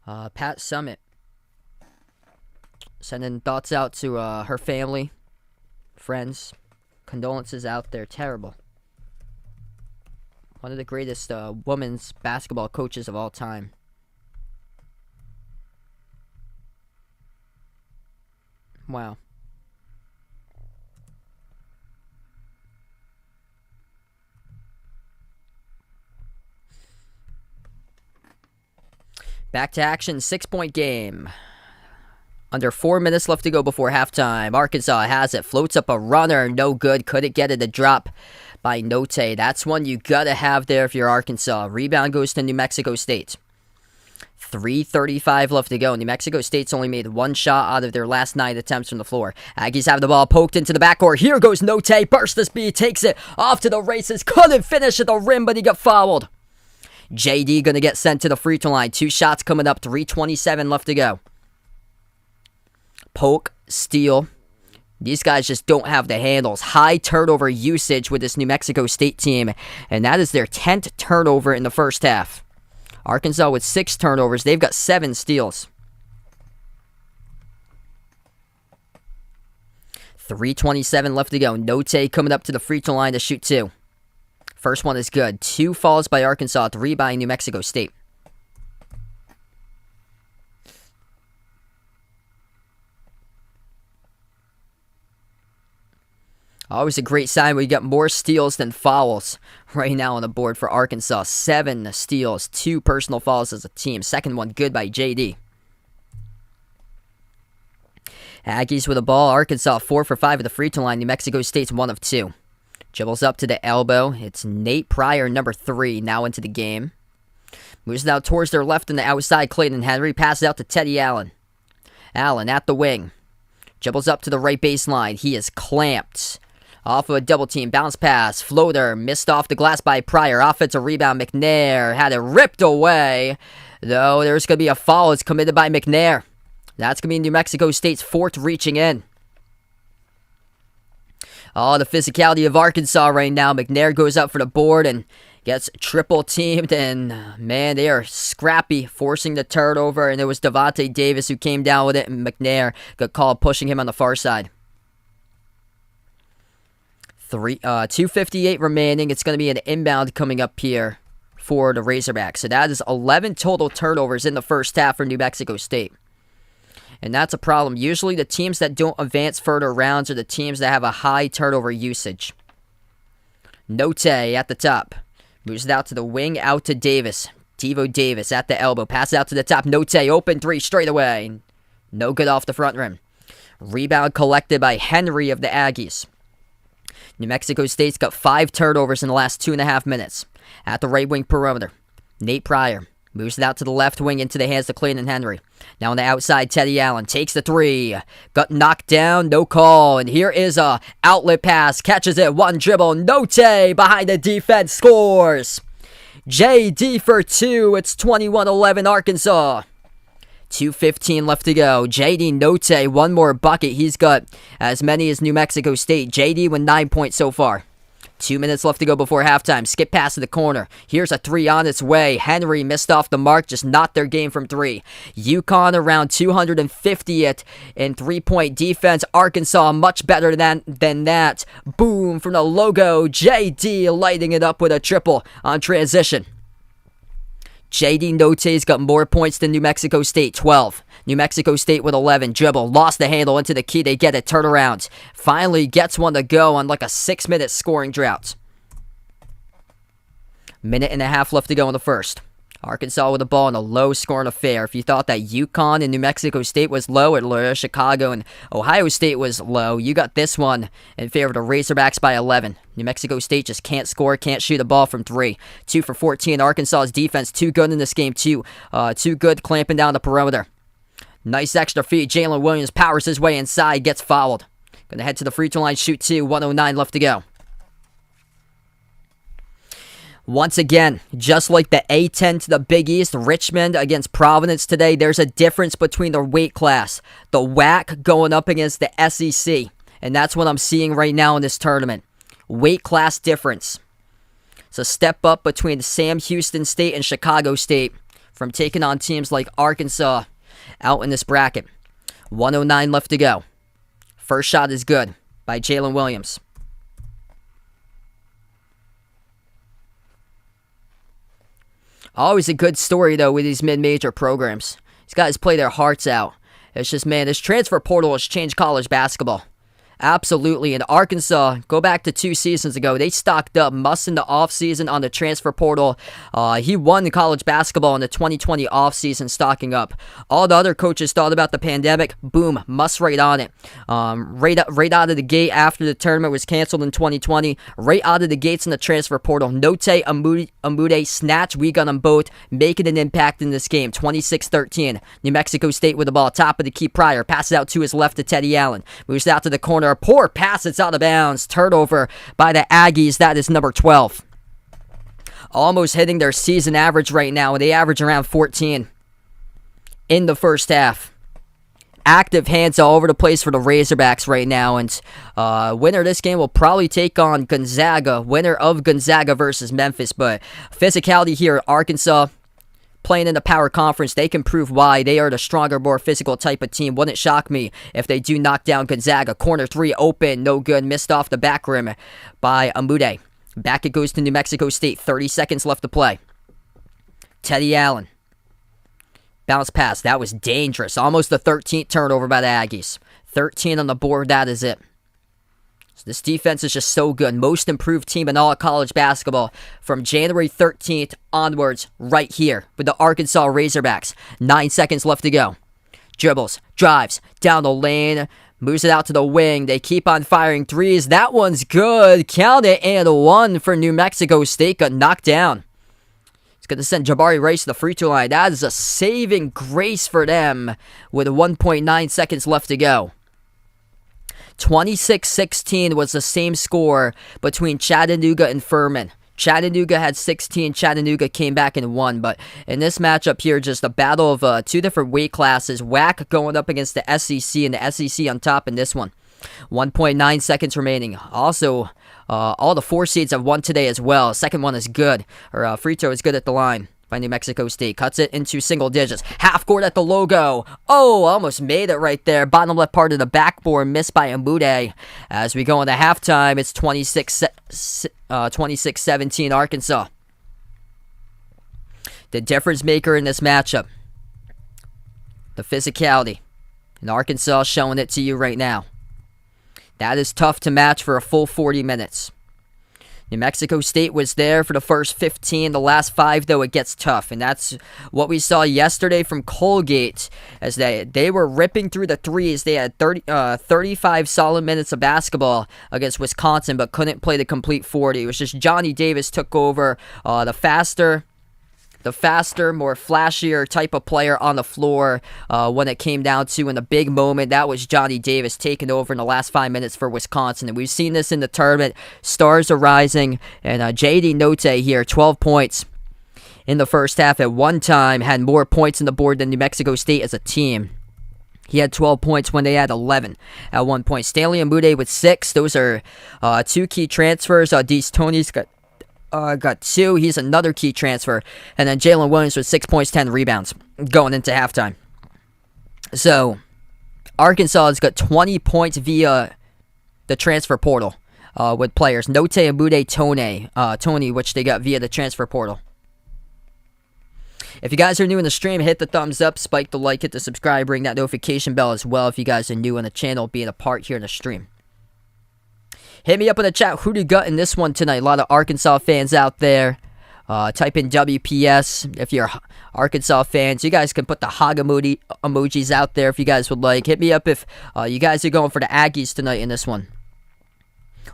Pat Summit sending thoughts out to her family, friends. Condolences out there. Terrible. One of the greatest women's basketball coaches of all time. Wow. Back to action, 6-point game. Under 4 minutes left to go before halftime. Arkansas has it. Floats up a runner. No good. Couldn't get it. A drop by Notae. That's one you gotta have there if you're Arkansas. Rebound goes to New Mexico State. 3:35 left to go. New Mexico State's only made one shot out of their last 9 attempts from the floor. Aggies have the ball poked into the backcourt. Here goes Notae. Burst the speed. Takes it off to the races. Couldn't finish at the rim, but he got fouled. JD gonna get sent to the free throw line. 2 shots coming up. 3:27 left to go. Poke, steal. These guys just don't have the handles. High turnover usage with this New Mexico State team, and that is their 10th turnover in the first half. Arkansas with 6 turnovers. They've got 7 steals. 3:27 left to go. Notae coming up to the free throw line to shoot 2. First one is good. 2 falls by Arkansas, 3 by New Mexico State. Always a great sign when you get more steals than fouls right now on the board for Arkansas. 7 steals, 2 personal fouls as a team. Second one good by JD. Aggies with the ball. Arkansas 4 for 5 at the free throw line. New Mexico State's 1 of 2. Dribbles up to the elbow. It's Nate Pryor, number 3, now into the game. Moves it out towards their left on the outside. Clayton Henry passes out to Teddy Allen. Allen at the wing. Dribbles up to the right baseline. He is clamped. Off of a double team, bounce pass, floater, missed off the glass by Pryor. Offensive rebound, McNair had it ripped away. Though there's going to be a foul. It's committed by McNair. That's going to be New Mexico State's 4th reaching in. Oh, the physicality of Arkansas right now. McNair goes up for the board and gets triple teamed. And man, they are scrappy, forcing the turnover. And it was Devontae Davis who came down with it. And McNair got called pushing him on the far side. 2:58 remaining. It's going to be an inbound coming up here for the Razorbacks. So that is 11 total turnovers in the first half for New Mexico State. And that's a problem. Usually the teams that don't advance further rounds are the teams that have a high turnover usage. Notae at the top. Moves it out to the wing, out to Davis. Devo Davis at the elbow. Pass out to the top. Notae open 3 straight away. No good off the front rim. Rebound collected by Henry of the Aggies. New Mexico State's got 5 turnovers in the last 2.5 minutes. At the right wing perimeter, Nate Pryor moves it out to the left wing into the hands of Clayton Henry. Now on the outside, Teddy Allen takes the 3. Got knocked down, no call. And here is a outlet pass. Catches it, 1 dribble. Notae behind the defense scores. JD for 2. It's 21-11 Arkansas. 2:15 left to go. JD Notae, 1 more bucket. He's got as many as New Mexico State. JD with 9 points so far. 2 minutes left to go before halftime. Skip pass to the corner. Here's a 3 on its way. Henry missed off the mark, just not their game from 3. UConn around 250th in 3-point defense. Arkansas much better than that. Boom from the logo. JD lighting it up with a triple on transition. JD Notae's got more points than New Mexico State, 12. New Mexico State with 11. Dribble, lost the handle into the key. They get it, turnaround. Finally gets one to go on like a 6-minute scoring drought. 1.5 left to go in the first. Arkansas with the ball in a low-scoring affair. If you thought that UConn and New Mexico State was low, or Chicago and Ohio State was low, you got this one in favor of the Razorbacks by 11. New Mexico State just can't score, can't shoot a ball from 3. 2 for 14. Arkansas's defense too good in this game, too good clamping down the perimeter. Nice extra feed. Jalen Williams powers his way inside, gets fouled. Gonna head to the free throw line, shoot 2. 1:09 left to go. Once again, just like the A-10 to the Big East, Richmond against Providence today, there's a difference between the weight class. The WAC going up against the SEC. And that's what I'm seeing right now in this tournament. Weight class difference. It's a step up between Sam Houston State and Chicago State from taking on teams like Arkansas out in this bracket. 1:09 left to go. First shot is good by Jalen Williams. Always a good story, though, with these mid-major programs. These guys play their hearts out. It's just, man, this transfer portal has changed college basketball. Absolutely. And Arkansas, go back to 2 seasons ago, they stocked up Muss in the offseason on the transfer portal. He won the college basketball in the 2020 offseason, stocking up. All the other coaches thought about the pandemic. Boom, Muss right on it. Right out of the gate after the tournament was canceled in 2020. Right out of the gates in the transfer portal. Notae, Amude, snatch, we got them both, making an impact in this game. 26-13. New Mexico State with the ball, top of the key. Pryor passes out to his left to Teddy Allen. Moves out to the corner. A poor pass, it's out of bounds. Turnover by the Aggies. That is number 12. Almost hitting their season average right now. They average around 14 in the first half. Active hands all over the place for the Razorbacks right now. And winner of this game will probably take on Gonzaga. Winner of Gonzaga versus Memphis. But physicality here at Arkansas, playing in the power conference, they can prove why they are the stronger, more physical type of team. Wouldn't shock me if they do knock down Gonzaga. Corner 3 open, no good, missed off the back rim by Amude. Back it goes to New Mexico State, 30 seconds left to play. Teddy Allen. Bounce pass, that was dangerous. Almost the 13th turnover by the Aggies. 13 on the board, that is it. This defense is just so good. Most improved team in all of college basketball from January 13th onwards right here with the Arkansas Razorbacks. 9 seconds left to go. Dribbles, drives, down the lane, moves it out to the wing. They keep on firing threes. That one's good. Count it, and 1 for New Mexico State. Got knocked down. It's going to send Jabari Rice to the free throw line. That is a saving grace for them with 1.9 seconds left to go. 26-16 was the same score between Chattanooga and Furman. Chattanooga had 16. Chattanooga came back and won. But in this matchup here, just a battle of 2 different weight classes. WAC going up against the SEC, and the SEC on top in this one. 1.9 seconds remaining. Also, all the 4 seeds have won today as well. Second one is good. Or free throw is good at the line by New Mexico State. Cuts it into single digits. Half court at the logo. Oh, almost made it right there. Bottom left part of the backboard. Missed by Amude. As we go into halftime, it's 26-17 Arkansas. The difference maker in this matchup. The physicality. And Arkansas showing it to you right now. That is tough to match for a full 40 minutes. New Mexico State was there for the first 15. The last 5, though, it gets tough. And that's what we saw yesterday from Colgate, as they were ripping through the threes. They had 35 solid minutes of basketball against Wisconsin, but couldn't play the complete 40. It was just Johnny Davis took over. The faster, more flashier type of player on the floor when it came down to in the big moment. That was Johnny Davis taking over in the last 5 minutes for Wisconsin. And we've seen this in the tournament. Stars are rising. And J.D. Notae here, 12 points in the first half. At one time, had more points on the board than New Mexico State as a team. He had 12 points when they had 11 at one point. Stanley Amude with 6. Those are 2 key transfers. Dees Tony's got 2. He's another key transfer. And then Jalen Williams with 6 points, 10 rebounds going into halftime. So, Arkansas has got 20 points via the transfer portal with players. Notae, Amude, Tony, which they got via the transfer portal. If you guys are new in the stream, hit the thumbs up, spike the like, hit the subscribe, ring that notification bell as well if you guys are new on the channel, being a part here in the stream. Hit me up in the chat. Who do you got in this one tonight? A lot of Arkansas fans out there. Type in WPS if you're Arkansas fans. You guys can put the hog emojis out there if you guys would like. Hit me up if you guys are going for the Aggies tonight in this one.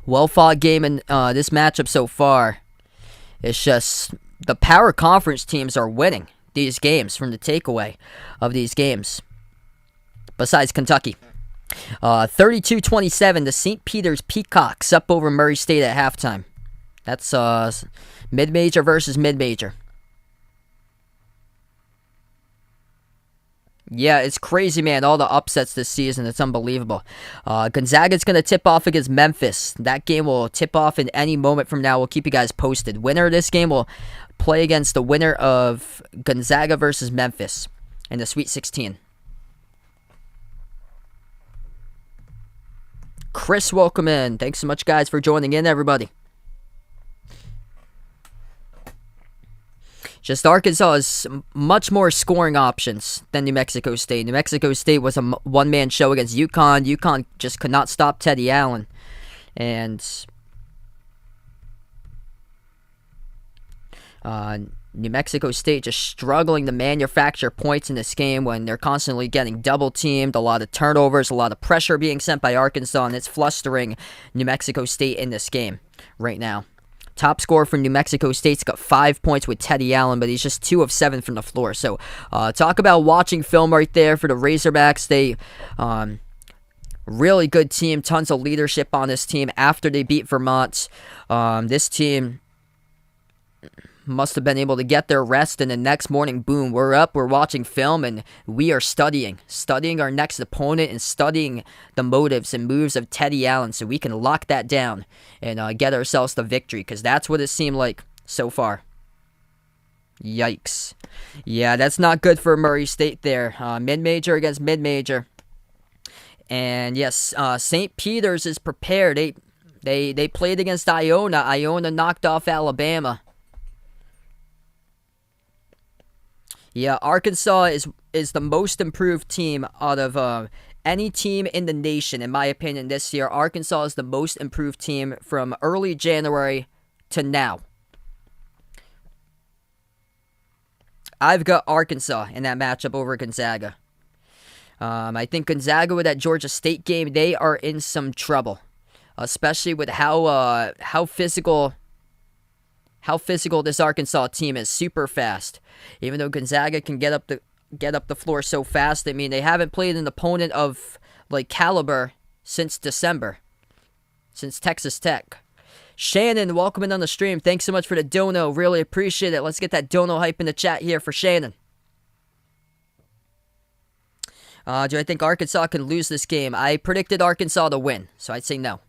Well-fought game in this matchup so far. It's just the power conference teams are winning these games from the takeaway of these games. Besides Kentucky. 32-27, the St. Peter's Peacocks up over Murray State at halftime. That's mid-major versus mid-major. Yeah, it's crazy, man. All the upsets this season. It's unbelievable. Gonzaga's going to tip off against Memphis. That game will tip off in any moment from now. We'll keep you guys posted. Winner of this game will play against the winner of Gonzaga versus Memphis in the Sweet 16. Chris, welcome in. Thanks so much, guys, for joining in, everybody. Just Arkansas has much more scoring options than New Mexico State. New Mexico State was a one-man show against UConn. UConn just could not stop Teddy Allen. And New Mexico State just struggling to manufacture points in this game when they're constantly getting double-teamed, a lot of turnovers, a lot of pressure being sent by Arkansas, and it's flustering New Mexico State in this game right now. Top scorer for New Mexico State's got 5 points with Teddy Allen, but he's just 2 of 7 from the floor. So, talk about watching film right there for the Razorbacks. They, really good team, tons of leadership on this team after they beat Vermont. This team must have been able to get their rest, and the next morning, boom, we're up, we're watching film, and we are studying our next opponent and studying the motives and moves of Teddy Allen so we can lock that down and get ourselves the victory, because that's what it seemed like so far. Yikes. Yeah, that's not good for Murray State there. Mid-major against mid-major. And yes, St. Peter's is prepared. They played against Iona. Iona knocked off Alabama. Yeah, Arkansas is the most improved team out of any team in the nation, in my opinion, this year. Arkansas is the most improved team from early January to now. I've got Arkansas in that matchup over Gonzaga. I think Gonzaga with that Georgia State game, they are in some trouble, especially with how physical this Arkansas team is. Super fast. Even though Gonzaga can get up the floor so fast, I mean, they haven't played an opponent of like caliber since December, since Texas Tech. Shannon, welcome in on the stream. Thanks so much for the dono. Really appreciate it. Let's get that dono hype in the chat here for Shannon. Do I think Arkansas can lose this game? I predicted Arkansas to win, so I'd say no.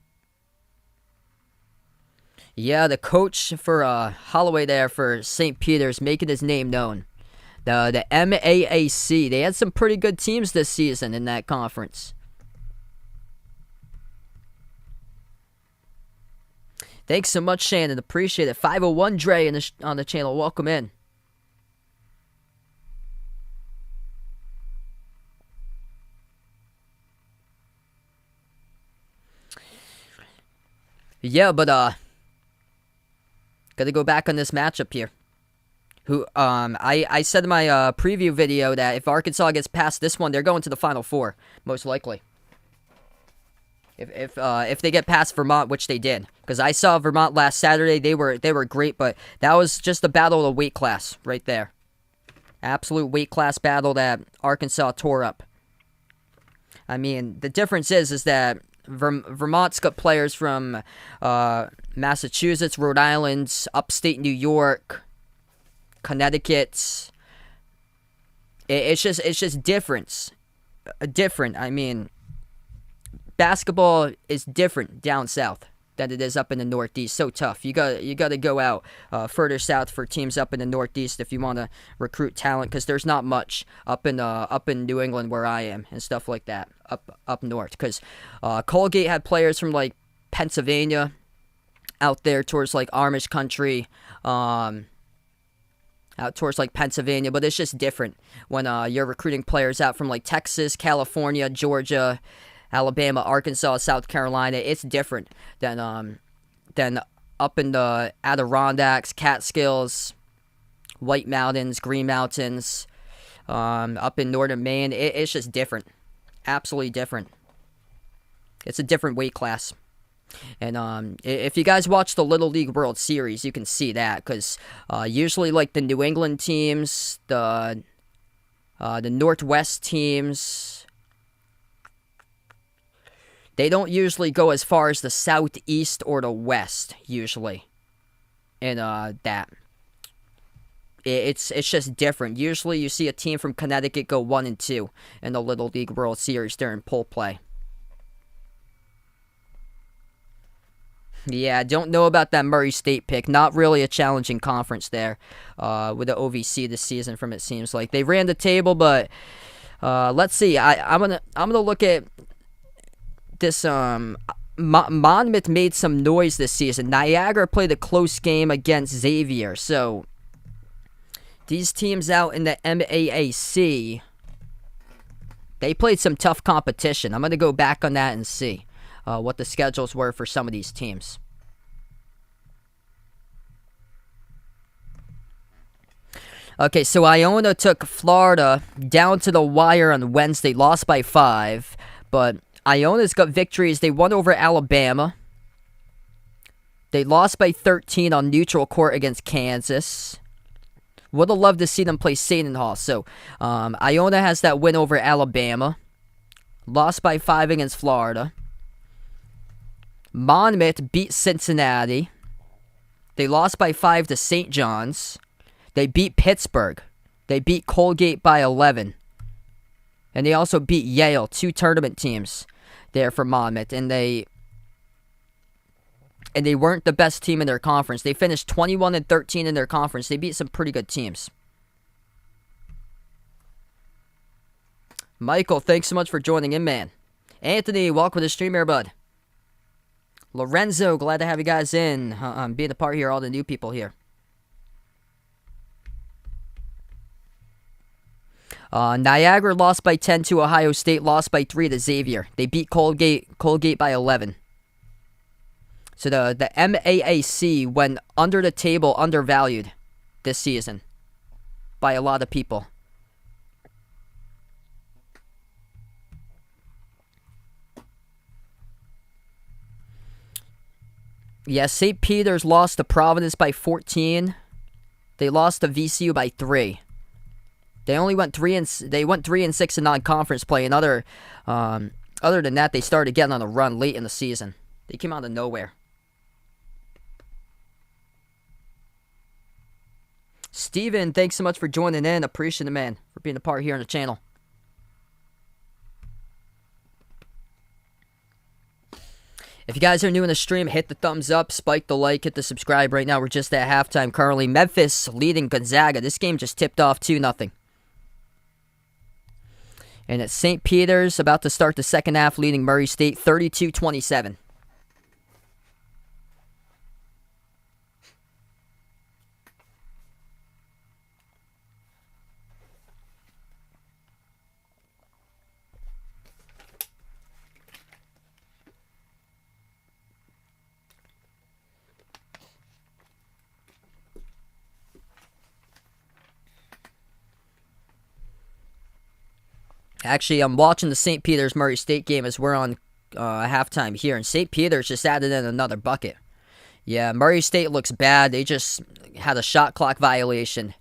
Yeah, the coach for Holloway there for St. Peter's making his name known. The MAAC, they had some pretty good teams this season in that conference. Thanks so much, Shannon. Appreciate it. 501 Dre on the channel. Welcome in. Yeah, but gotta go back on this matchup here. I said in my preview video that if Arkansas gets past this one, they're going to the Final Four, most likely. If they get past Vermont, which they did, because I saw Vermont last Saturday, they were great, but that was just a battle of weight class right there. Absolute weight class battle that Arkansas tore up. I mean, the difference is that Vermont's got players from Massachusetts, Rhode Island, upstate New York, Connecticut. It's just different. I mean, basketball is different down south than it is up in the Northeast. So tough. You got to go out further south for teams up in the Northeast if you want to recruit talent, because there's not much up in New England where I am and stuff like that up north. Because Colgate had players from like Pennsylvania out there towards like Amish country, out towards like Pennsylvania, but it's just different when you're recruiting players out from like Texas, California, Georgia, Alabama, Arkansas, South Carolina. It's different than up in the Adirondacks, Catskills, White Mountains, Green Mountains, up in northern Maine. It's just different. Absolutely different. It's a different weight class. And if you guys watch the Little League World Series, you can see that, because usually like the New England teams, the Northwest teams, they don't usually go as far as the Southeast or the West, usually. And that. It's just different. Usually you see a team from Connecticut go 1-2 in the Little League World Series during poll play. Yeah, don't know about that Murray State pick. Not really a challenging conference there with the OVC this season, from it seems like. They ran the table, but let's see. I'm gonna look at this. Monmouth made some noise this season. Niagara played a close game against Xavier, so these teams out in the NCAA, they played some tough competition. I'm going to go back on that and see what the schedules were for some of these teams. Okay, so Iona took Florida down to the wire on Wednesday, lost by 5. But Iona's got victories. They won over Alabama. They lost by 13 on neutral court against Kansas. Would have loved to see them play Seton Hall. So, Iona has that win over Alabama. Lost by 5 against Florida. Monmouth beat Cincinnati. They lost by 5 to St. John's. They beat Pittsburgh. They beat Colgate by 11. And they also beat Yale, 2 tournament teams there for Monmouth. And they weren't the best team in their conference. They finished 21-13 in their conference. They beat some pretty good teams. Michael, thanks so much for joining in, man. Anthony, welcome to the stream here, bud. Lorenzo, glad to have you guys in. Being a part here, all the new people here. Niagara lost by 10 to Ohio State, lost by 3 to Xavier. They beat Colgate by 11. So the MAAC went under the table, undervalued this season by a lot of people. Yes, St. Peter's lost to Providence by 14. They lost to VCU by 3. They only went 3-6 in non-conference play, and other than that, they started getting on a run late in the season. They came out of nowhere. Steven, thanks so much for joining in. Appreciate it, man, for being a part here on the channel. If you guys are new in the stream, hit the thumbs up, spike the like, hit the subscribe. Right now, we're just at halftime currently. Memphis leading Gonzaga. This game just tipped off 2-0. And it's St. Peter's about to start the second half, leading Murray State 32-27. Actually, I'm watching the St. Peter's Murray State game as we're on halftime here, and St. Peter's just added in another bucket. Yeah, Murray State looks bad. They just had a shot clock violation.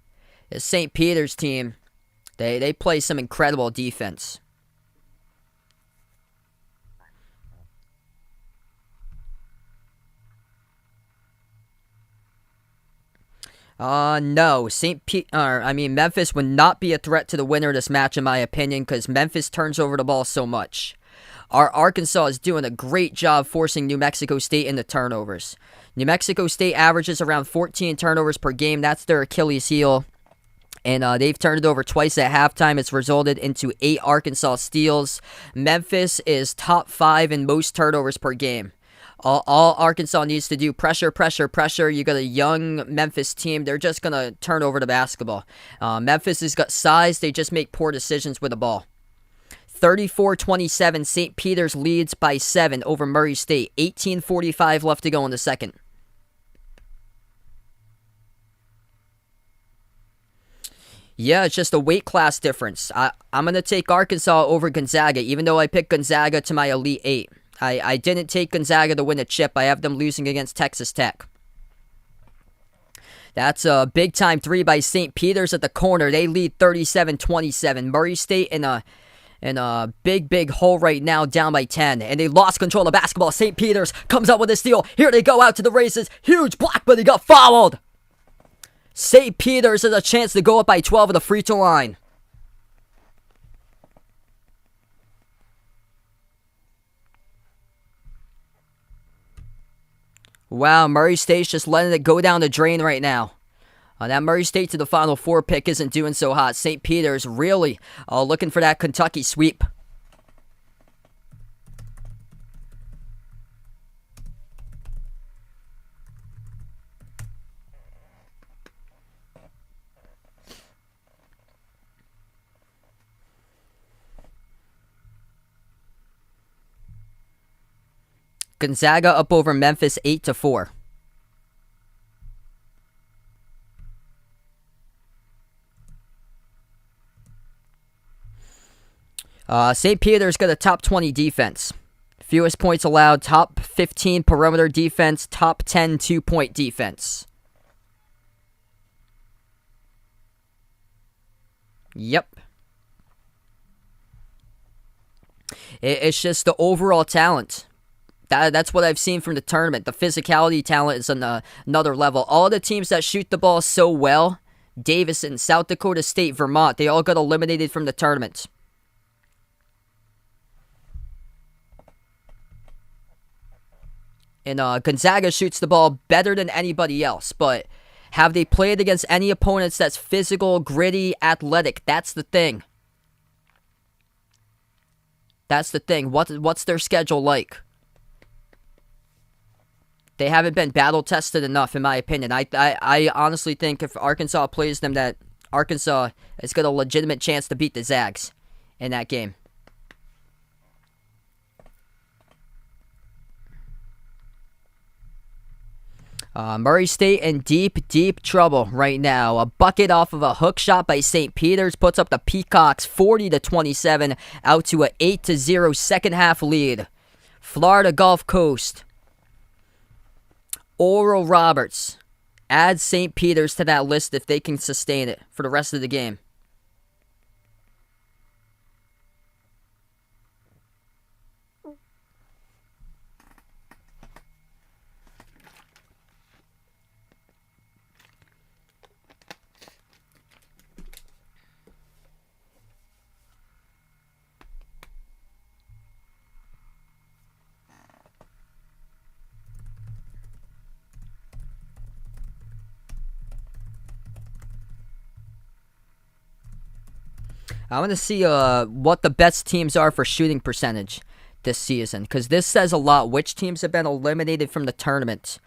The St. Peter's team, they play some incredible defense. No. Memphis would not be a threat to the winner of this match, in my opinion, because Memphis turns over the ball so much. Our Arkansas is doing a great job forcing New Mexico State into turnovers. New Mexico State averages around 14 turnovers per game. That's their Achilles heel. And they've turned it over twice at halftime. It's resulted into 8 Arkansas steals. Memphis is top 5 in most turnovers per game. All Arkansas needs to do, pressure, pressure, pressure. You got a young Memphis team. They're just going to turn over the basketball. Memphis has got size. They just make poor decisions with the ball. 34-27, St. Peter's leads by 7 over Murray State. 18:45 left to go in the second. Yeah, it's just a weight class difference. I'm going to take Arkansas over Gonzaga, even though I picked Gonzaga to my Elite 8. I didn't take Gonzaga to win a chip. I have them losing against Texas Tech. That's a big-time 3 by St. Peter's at the corner. They lead 37-27. Murray State in a big hole right now, down by 10. And they lost control of the basketball. St. Peter's comes up with a steal. Here they go out to the races. Huge block, but he got fouled. St. Peter's has a chance to go up by 12 at the free throw line. Wow, Murray State's just letting it go down the drain right now. That Murray State to the Final Four pick isn't doing so hot. St. Peter's really looking for that Kentucky sweep. Gonzaga up over Memphis 8-4. St. Peter's got a top 20 defense. Fewest points allowed, top 15 perimeter defense, top 10 two-point defense. Yep. It's just the overall talent. That's what I've seen from the tournament. The physicality talent is on another level. All the teams that shoot the ball so well, Davidson, South Dakota State, Vermont, they all got eliminated from the tournament. And Gonzaga shoots the ball better than anybody else, but have they played against any opponents that's physical, gritty, athletic? That's the thing. That's the thing. What's their schedule like? They haven't been battle-tested enough, in my opinion. I honestly think if Arkansas plays them, that Arkansas has got a legitimate chance to beat the Zags in that game. Murray State in deep, deep trouble right now. A bucket off of a hook shot by St. Peter's puts up the Peacocks 40-27 out to an 8-0 second half lead. Florida Gulf Coast. Oral Roberts. Add St. Peter's to that list if they can sustain it for the rest of the game. I want to see what the best teams are for shooting percentage this season, because this says a lot which teams have been eliminated from the tournament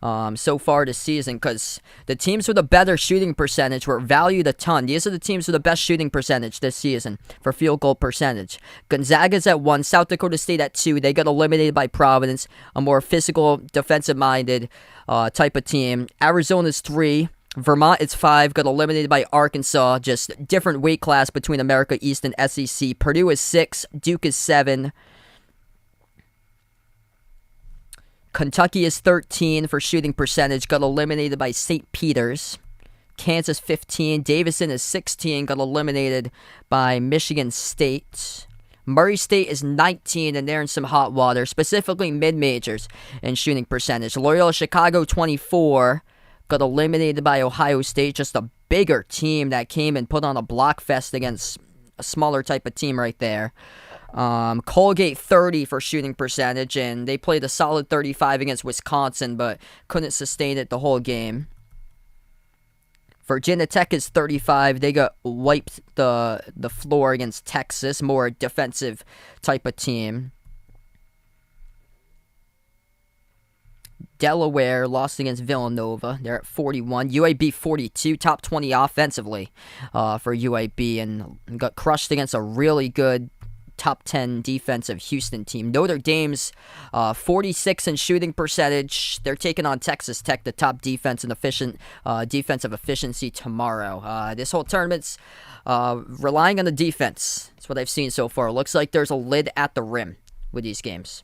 so far this season, because the teams with a better shooting percentage were valued a ton. These are the teams with the best shooting percentage this season for field goal percentage. Gonzaga's at 1, South Dakota State at 2. They got eliminated by Providence, a more physical, defensive-minded type of team. Arizona's 3. Vermont is 5, got eliminated by Arkansas. Just different weight class between America East and SEC. Purdue is 6, Duke is 7. Kentucky is 13 for shooting percentage, got eliminated by St. Peter's. Kansas 15, Davidson is 16, got eliminated by Michigan State. Murray State is 19, and they're in some hot water, specifically mid-majors in shooting percentage. Loyola Chicago 24. Got eliminated by Ohio State, just a bigger team that came and put on a block fest against a smaller type of team right there. Colgate 30 for shooting percentage, and they played a solid 35 against Wisconsin, but couldn't sustain it the whole game. Virginia Tech is 35. They got wiped the floor against Texas, more defensive type of team. Delaware lost against Villanova. They're at 41. UAB 42, top 20 offensively for UAB, and got crushed against a really good top 10 defensive Houston team. Notre Dame's 46 in shooting percentage. They're taking on Texas Tech, the top defense and defensive efficiency tomorrow. This whole tournament's relying on the defense. That's what I've seen so far. It looks like there's a lid at the rim with these games.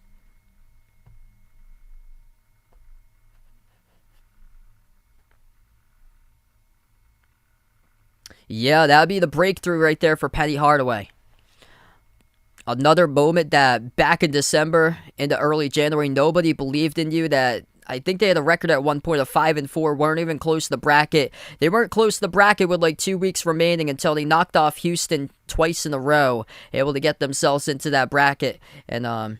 Yeah, that would be the breakthrough right there for Penny Hardaway. Another moment that back in December into early January, nobody believed in you. That I think they had a record at one point of 5-4, weren't even close to the bracket. They weren't close to the bracket with like 2 weeks remaining until they knocked off Houston twice in a row, able to get themselves into that bracket. And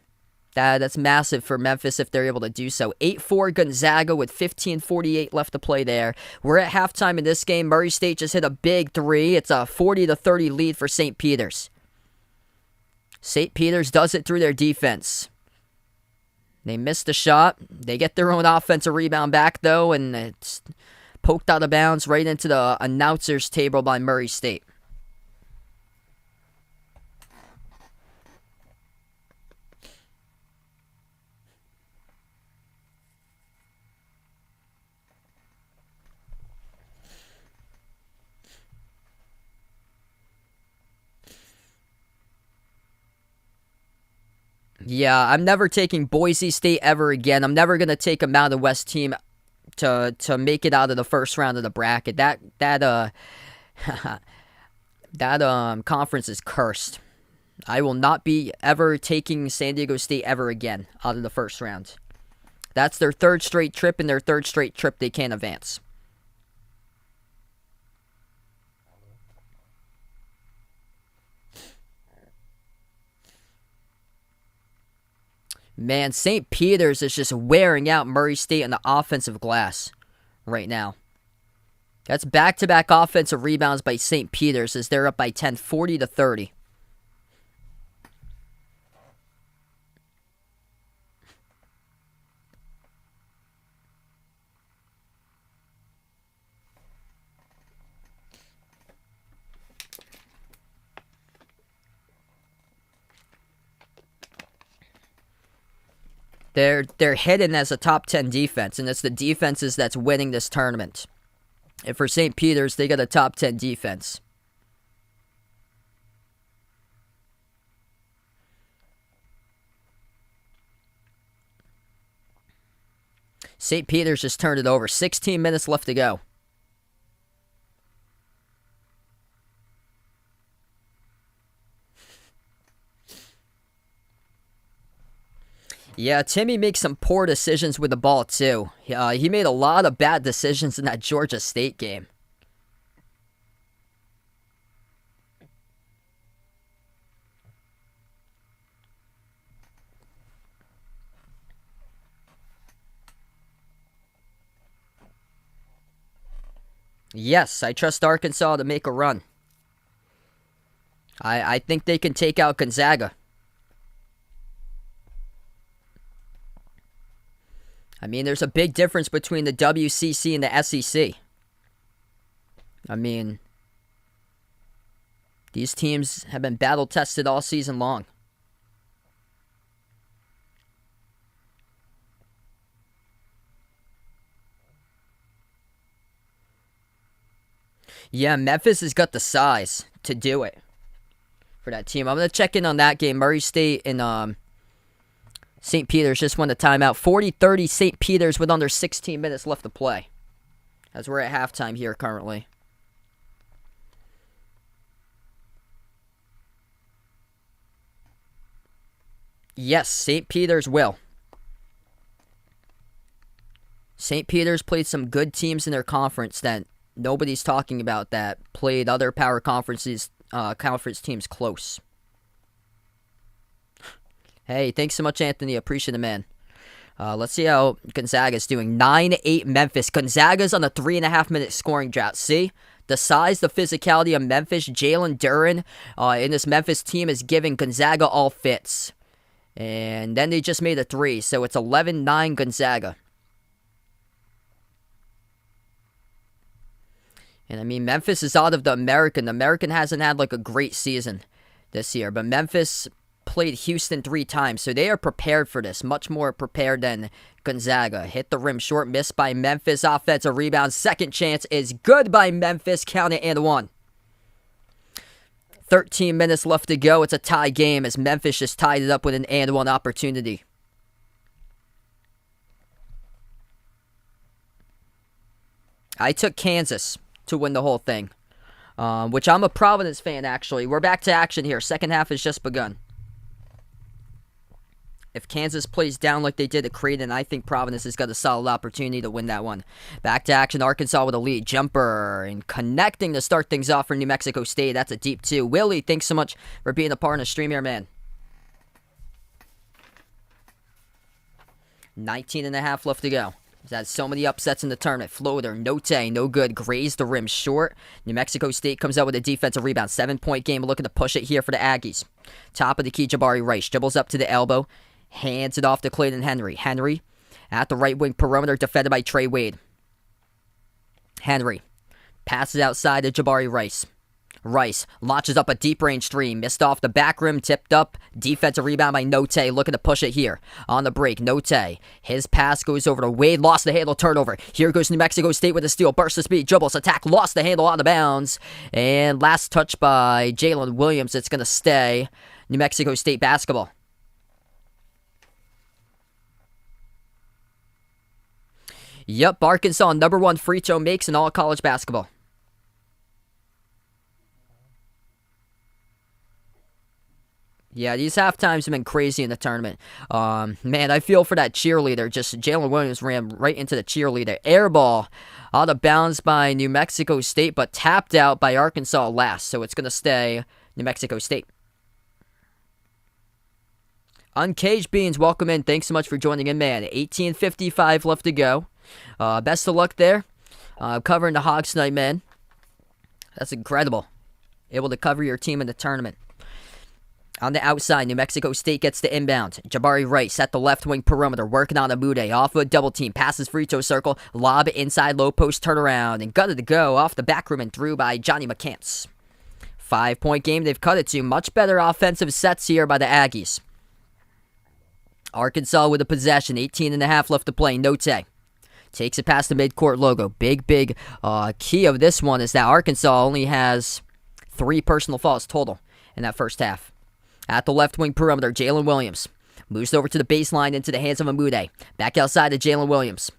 that's massive for Memphis if they're able to do so. 8-4 Gonzaga with 15:48 left to play there. We're at halftime in this game. Murray State just hit a big 3. It's a 40-30 lead for St. Peter's. St. Peter's does it through their defense. They missed the shot. They get their own offensive rebound back, though, and it's poked out of bounds right into the announcer's table by Murray State. Yeah, I'm never taking Boise State ever again. I'm never going to take a Mountain West team to make it out of the first round of the bracket. That conference is cursed. I will not be ever taking San Diego State ever again out of the first round. That's their third straight trip, and their third straight trip they can't advance. Man, St. Peter's is just wearing out Murray State on the offensive glass right now. That's back-to-back offensive rebounds by St. Peter's as they're up by 10, 40-30. They're hidden as a top 10 defense, and it's the defenses that's winning this tournament. And for St. Peter's, they got a top 10 defense. St. Peter's just turned it over. 16 minutes left to go. Yeah, Timmy makes some poor decisions with the ball, too. He made a lot of bad decisions in that Georgia State game. Yes, I trust Arkansas to make a run. I think they can take out Gonzaga. I mean, there's a big difference between the WCC and the SEC. I mean, these teams have been battle-tested all season long. Yeah, Memphis has got the size to do it for that team. I'm going to check in on that game. Murray State and St. Peter's just won the timeout. 40-30 St. Peter's with under 16 minutes left to play. As we're at halftime here currently. Yes, St. Peter's will. St. Peter's played some good teams in their conference that nobody's talking about that played other power conference teams close. Hey, thanks so much, Anthony. Appreciate it, man. Let's see how Gonzaga's doing. 9-8 Memphis. Gonzaga's on a 3.5-minute scoring drought. See? The size, the physicality of Memphis. Jalen Duren in this Memphis team is giving Gonzaga all fits. And then they just made a 3, so it's 11-9 Gonzaga. And I mean, Memphis is out of the American. The American hasn't had like a great season this year, but Memphis played Houston 3 times, so they are prepared for this. Much more prepared than Gonzaga. Hit the rim short, missed by Memphis. Offensive rebound, second chance is good by Memphis. Count it and 1. 13 minutes left to go. It's a tie game as Memphis just tied it up with an and 1 opportunity. I took Kansas to win the whole thing, which I'm a Providence fan, actually. We're back to action here. Second half has just begun. If Kansas plays down like they did at Creighton, I think Providence has got a solid opportunity to win that one. Back to action, Arkansas with a lead. Jumper and connecting to start things off for New Mexico State. That's a deep 2. Willie, thanks so much for being a part of the stream here, man. 19.5 left to go. He's had so many upsets in the tournament. Floater, Notae, no good. Grazed the rim short. New Mexico State comes out with a defensive rebound. 7-point game. Looking to push it here for the Aggies. Top of the key, Jabari Rice. Dribbles up to the elbow. Hands it off to Clayton Henry. Henry at the right wing perimeter, defended by Trey Wade. Henry passes outside to Jabari Rice. Rice launches up a deep range three. Missed off the back rim, tipped up. Defensive rebound by Notae, looking to push it here. On the break, Notae. His pass goes over to Wade. Lost the handle, turnover. Here goes New Mexico State with a steal. Burst of speed, dribbles, attack. Lost the handle out of bounds. And last touch by Jalen Williams. It's going to stay New Mexico State basketball. Yep, Arkansas, #1 free throw makes in all college basketball. Yeah, these halftimes have been crazy in the tournament. Man, I feel for that cheerleader. Just Jalen Williams ran right into the cheerleader. Air ball out of bounds by New Mexico State, but tapped out by Arkansas last. So it's going to stay New Mexico State. Uncaged Beans, welcome in. Thanks so much for joining in, man. 18:55 left to go. Best of luck there. Covering the Hogs tonight, man. That's incredible. Able to cover your team in the tournament. On the outside, New Mexico State gets the inbound. Jabari Rice at the left wing perimeter, working on a Notae. Off a double team, passes free throw circle, lob inside low post turnaround, and gutted to go off the back rim and through by Johnny McCants. 5-point game they've cut it to. Much better offensive sets here by the Aggies. Arkansas with a possession, 18.5 left to play. Notae takes it past the midcourt logo. Big key of this one is that Arkansas only has 3 personal fouls total in that first half. At the left wing perimeter, Jalen Williams moves over to the baseline into the hands of Notae. Back outside to Jalen Williams.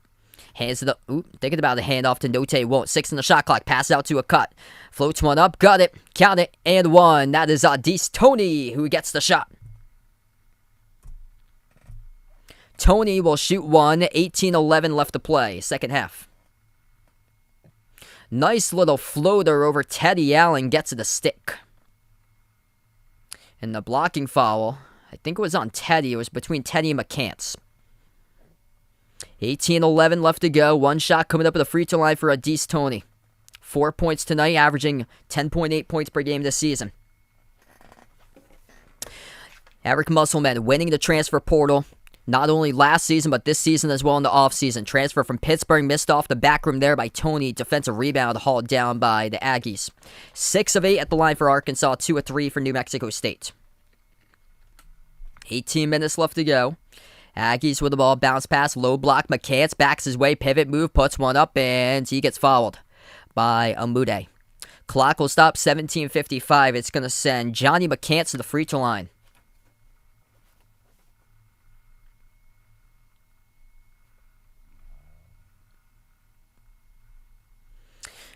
Hands to the... thinking about the handoff to Notae. Won't. 6 in the shot clock. Pass out to a cut. Floats one up. Got it. Count it. And 1. That is Aggies Tony who gets the shot. Tony will shoot one. 18-11 left to play. Second half. Nice little floater over Teddy Allen. Gets to the stick. And the blocking foul, I think it was on Teddy. It was between Teddy and McCants. 18-11 left to go. One shot coming up at the free throw line for Aggies Tony. 4 points tonight, averaging 10.8 points per game this season. Eric Musselman winning the transfer portal. Not only last season, but this season as well in the offseason. Transfer from Pittsburgh, missed off the back rim there by Tony. Defensive rebound hauled down by the Aggies. 6 of 8 at the line for Arkansas. 2 of 3 for New Mexico State. 18 minutes left to go. Aggies with the ball. Bounce pass. Low block. McCants backs his way. Pivot move. Puts one up. And he gets fouled by Notae. Clock will stop. 17:55. It's going to send Johnny McCants to the free throw line.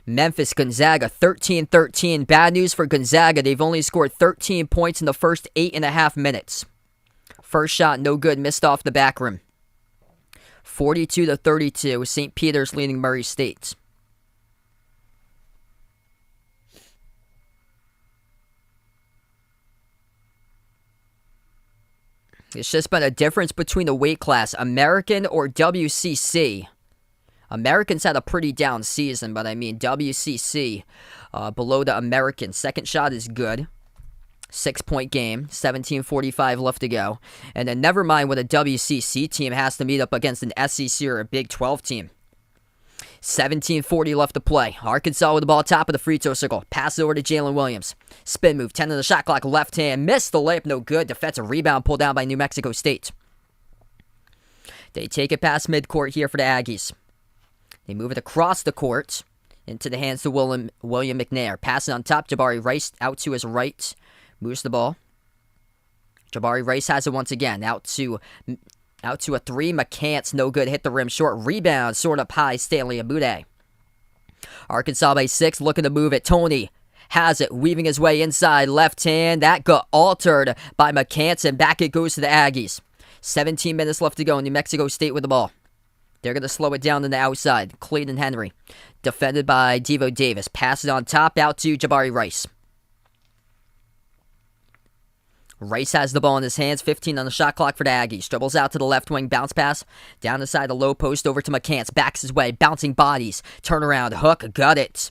Memphis, Gonzaga, 13-13. Bad news for Gonzaga. They've only scored 13 points in the first 8.5 minutes. First shot, no good. Missed off the back rim. 42-32. St. Peter's leading Murray State. It's just been a difference between the weight class. American or WCC. Americans had a pretty down season, but I mean WCC below the American. Second shot is good. 6-point game. 17:45 left to go. And then never mind when a WCC team has to meet up against an SEC or a Big 12 team. 17:40 left to play. Arkansas with the ball top of the free throw circle. Pass it over to Jalen Williams. Spin move. 10 on the shot clock. Left hand. Missed the layup. No good. Defensive rebound pulled down by New Mexico State. They take it past midcourt here for the Aggies. They move it across the court into the hands of William McNair. Passing on top. Jabari Rice out to his right. Moves the ball. Jabari Rice has it once again. Out to a 3. McCants, no good. Hit the rim short. Rebound, sort of high. Stanley Notae. Arkansas by 6. Looking to move it. Tony has it. Weaving his way inside. Left hand. That got altered by McCants. And back it goes to the Aggies. 17 minutes left to go. New Mexico State with the ball. They're going to slow it down on the outside. Clayton Henry. Defended by Devo Davis. Pass it on top. Out to Jabari Rice. Rice has the ball in his hands. 15 on the shot clock for the Aggies. Dribbles out to the left wing. Bounce pass. Down the side of the low post over to McCants. Backs his way. Bouncing bodies. Turnaround. Hook. Got it.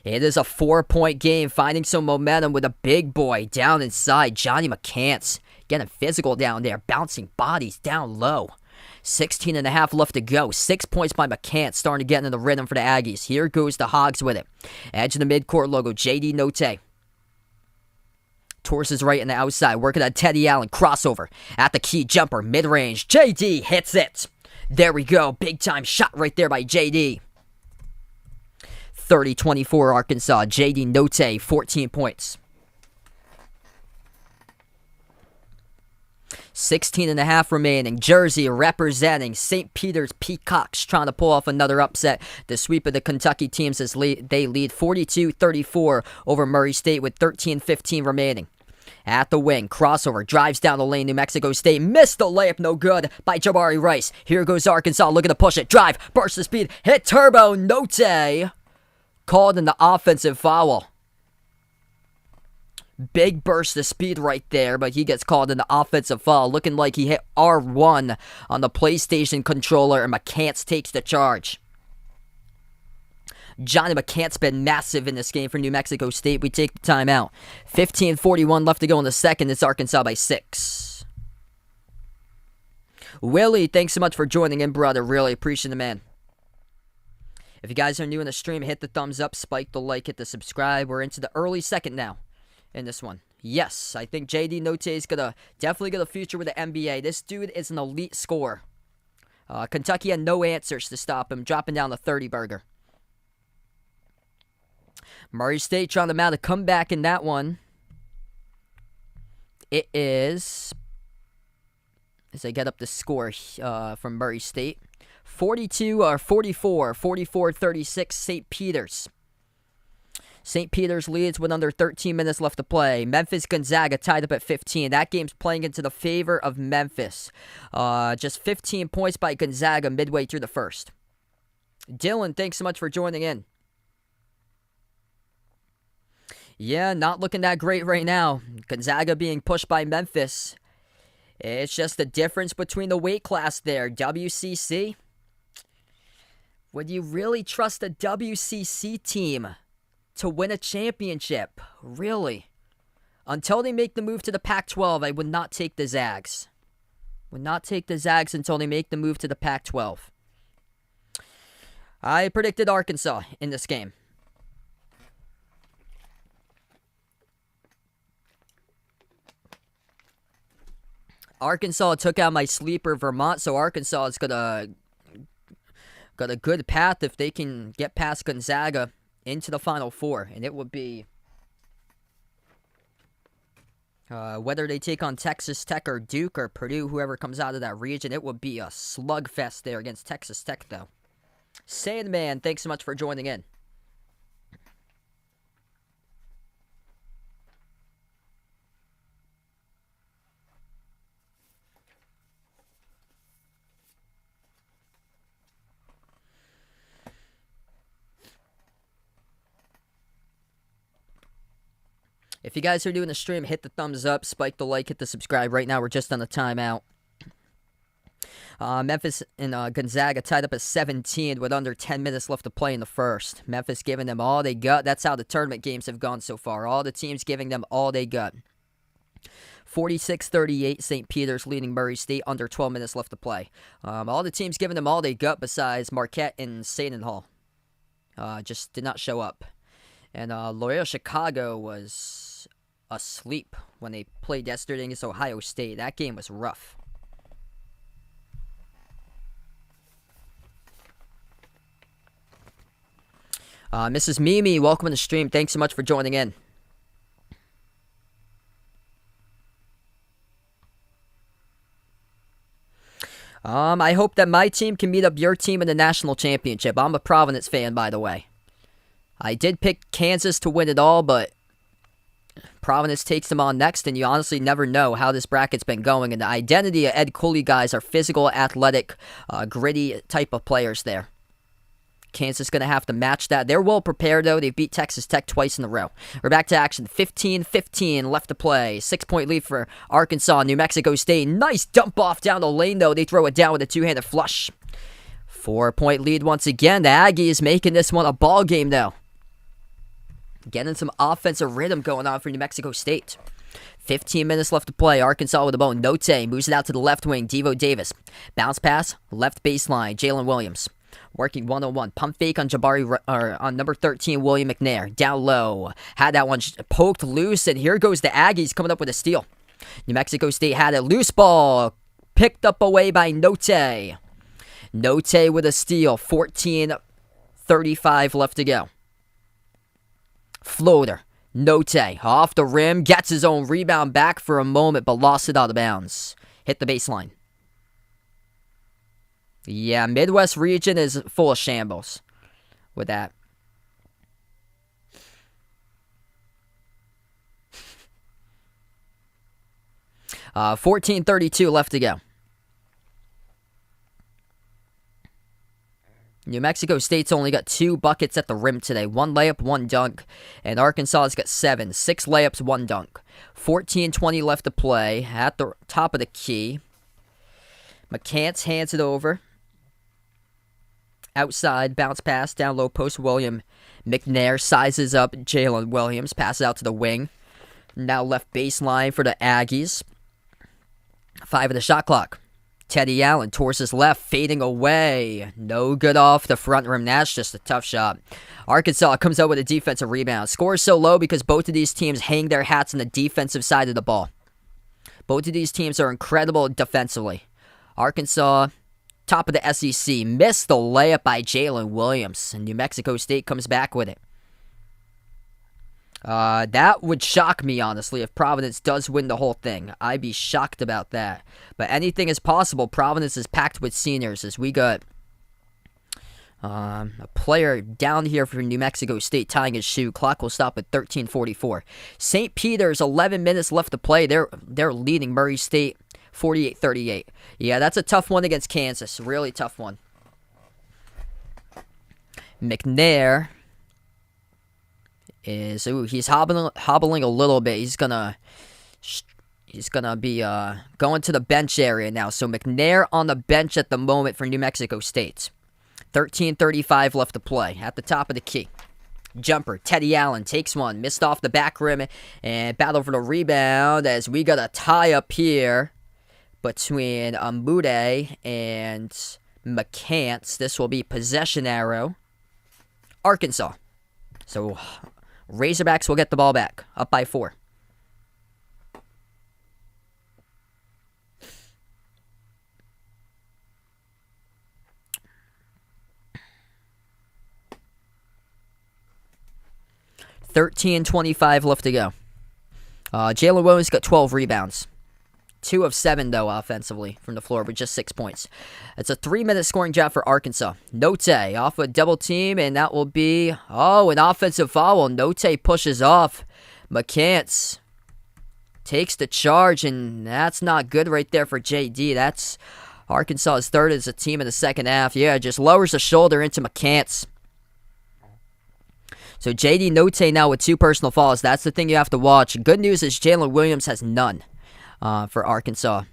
It is a 4-point game. Finding some momentum with a big boy down inside. Johnny McCants. Getting physical down there. Bouncing bodies down low. 16.5 left to go. 6 points by McCants. Starting to get into the rhythm for the Aggies. Here goes the Hogs with it. Edge of the midcourt logo. J.D. Notae. Towards his right and the outside. Working on Teddy Allen. Crossover. At the key jumper. Mid-range. J.D. hits it. There we go. Big time shot right there by J.D. 30-24 Arkansas. J.D. Notae. 14 points. 16.5 remaining. Jersey representing St. Peter's Peacocks trying to pull off another upset. The sweep of the Kentucky teams as they lead 42-34 over Murray State with 13:15 remaining. At the wing, crossover, drives down the lane, New Mexico State, missed the layup, no good, by Jabari Rice. Here goes Arkansas, looking to push it, drive, burst of speed, hit turbo, Notae, called in the offensive foul. Big burst of speed right there, but he gets called in the offensive foul, looking like he hit R1 on the PlayStation controller, and McCants takes the charge. Johnny McCants been massive in this game for New Mexico State. We take the timeout. 15:41 left to go in the second. It's Arkansas by 6. Willie, thanks so much for joining in, brother. Really appreciate it, man. If you guys are new in the stream, hit the thumbs up, spike the like, hit the subscribe. We're into the early second now in this one. Yes, I think JD Notae is definitely get a future with the NBA. This dude is an elite scorer. Kentucky had no answers to stop him, dropping down the 30 burger. Murray State trying to mount a comeback in that one. It is, as I get up the score from Murray State, 44-36 St. Peter's. St. Peter's leads with under 13 minutes left to play. Memphis Gonzaga tied up at 15. That game's playing into the favor of Memphis. Just 15 points by Gonzaga midway through the first. Dylan, thanks so much for joining in. Yeah, not looking that great right now. Gonzaga being pushed by Memphis. It's just the difference between the weight class there. WCC. Would you really trust a WCC team to win a championship? Really? Until they make the move to the Pac-12, I would not take the Zags. Would not take the Zags until they make the move to the Pac-12. I predicted Arkansas in this game. Arkansas took out my sleeper Vermont, so Arkansas is got a good path if they can get past Gonzaga into the Final Four, and it would be whether they take on Texas Tech or Duke or Purdue, whoever comes out of that region, it would be a slugfest there against Texas Tech, though. Sandman, thanks so much for joining in. If you guys are doing the stream, hit the thumbs up, spike the like, hit the subscribe. Right now, we're just on the timeout. Memphis and Gonzaga tied up at 17 with under 10 minutes left to play in the first. Memphis giving them all they got. That's how the tournament games have gone so far. All the teams giving them all they got. 46-38, St. Peter's leading Murray State, under 12 minutes left to play. All the teams giving them all they got besides Marquette and Seton Hall. Just did not show up. And Loyola Chicago was asleep when they played yesterday against Ohio State. That game was rough. Mrs. Mimi, welcome to the stream. Thanks so much for joining in. I hope that my team can meet up your team in the national championship. I'm a Providence fan, by the way. I did pick Kansas to win it all, but Providence takes them on next, and you honestly never know how this bracket's been going. And the identity of Ed Cooley guys are physical, athletic, gritty type of players there. Kansas going to have to match that. They're well prepared, though. They've beat Texas Tech twice in a row. We're back to action. 15-15 left to play. 6-point lead for Arkansas. New Mexico State. Nice dump off down the lane, though. They throw it down with a two-handed flush. 4-point lead once again. The Aggies making this one a ball game, though. Getting some offensive rhythm going on for New Mexico State. 15 minutes left to play. Arkansas with the ball. Notae moves it out to the left wing. Devo Davis. Bounce pass. Left baseline. Jalen Williams. Working one-on-one. Pump fake on on number 13, William McNair. Down low. Had that one poked loose, and here goes the Aggies coming up with a steal. New Mexico State had a loose ball. Picked up away by Notae. Notae with a steal. 14:35 left to go. Floater. Notae off the rim. Gets his own rebound back for a moment, but lost it out of bounds. Hit the baseline. Yeah, Midwest region is full of shambles with that. Uh, 14:32 left to go. New Mexico State's only got 2 buckets at the rim today. 1 layup, 1 dunk. And Arkansas's got 7. 6 layups, 1 dunk. 14:20 left to play at the top of the key. McCants hands it over. Outside, bounce pass, down low post. William McNair sizes up Jalen Williams. Passes out to the wing. Now left baseline for the Aggies. 5 of the shot clock. Teddy Allen towards his left, fading away. No good off the front rim. That's just a tough shot. Arkansas comes out with a defensive rebound. Score is so low because both of these teams hang their hats on the defensive side of the ball. Both of these teams are incredible defensively. Arkansas, top of the SEC, missed the layup by Jalen Williams, and New Mexico State comes back with it. That would shock me, honestly, if Providence does win the whole thing. I'd be shocked about that. But anything is possible. Providence is packed with seniors as we got a player down here for New Mexico State tying his shoe. Clock will stop at 13:44. St. Peter's, 11 minutes left to play. They're leading Murray State 48-38. Yeah, that's a tough one against Kansas. Really tough one. McNair he's hobbling a little bit. He's gonna be going to the bench area now. So McNair on the bench at the moment for New Mexico State. 13:35 left to play at the top of the key. Jumper, Teddy Allen takes one, missed off the back rim, and battle for the rebound as we got a tie up here between Notae and McCants. This will be possession arrow. Arkansas. So Razorbacks will get the ball back, up by 4. $13:25 left to go. Jalen Williams got 12 rebounds. 2 of 7, though, offensively from the floor with just 6 points. It's a 3-minute scoring drought for Arkansas. Notae off a double team, and that will be, an offensive foul. Notae pushes off. McCants takes the charge, and that's not good right there for JD. That's Arkansas's third as a team in the second half. Yeah, just lowers the shoulder into McCants. So JD Notae now with 2 personal fouls. That's the thing you have to watch. Good news is Jalen Williams has none. For Arkansas.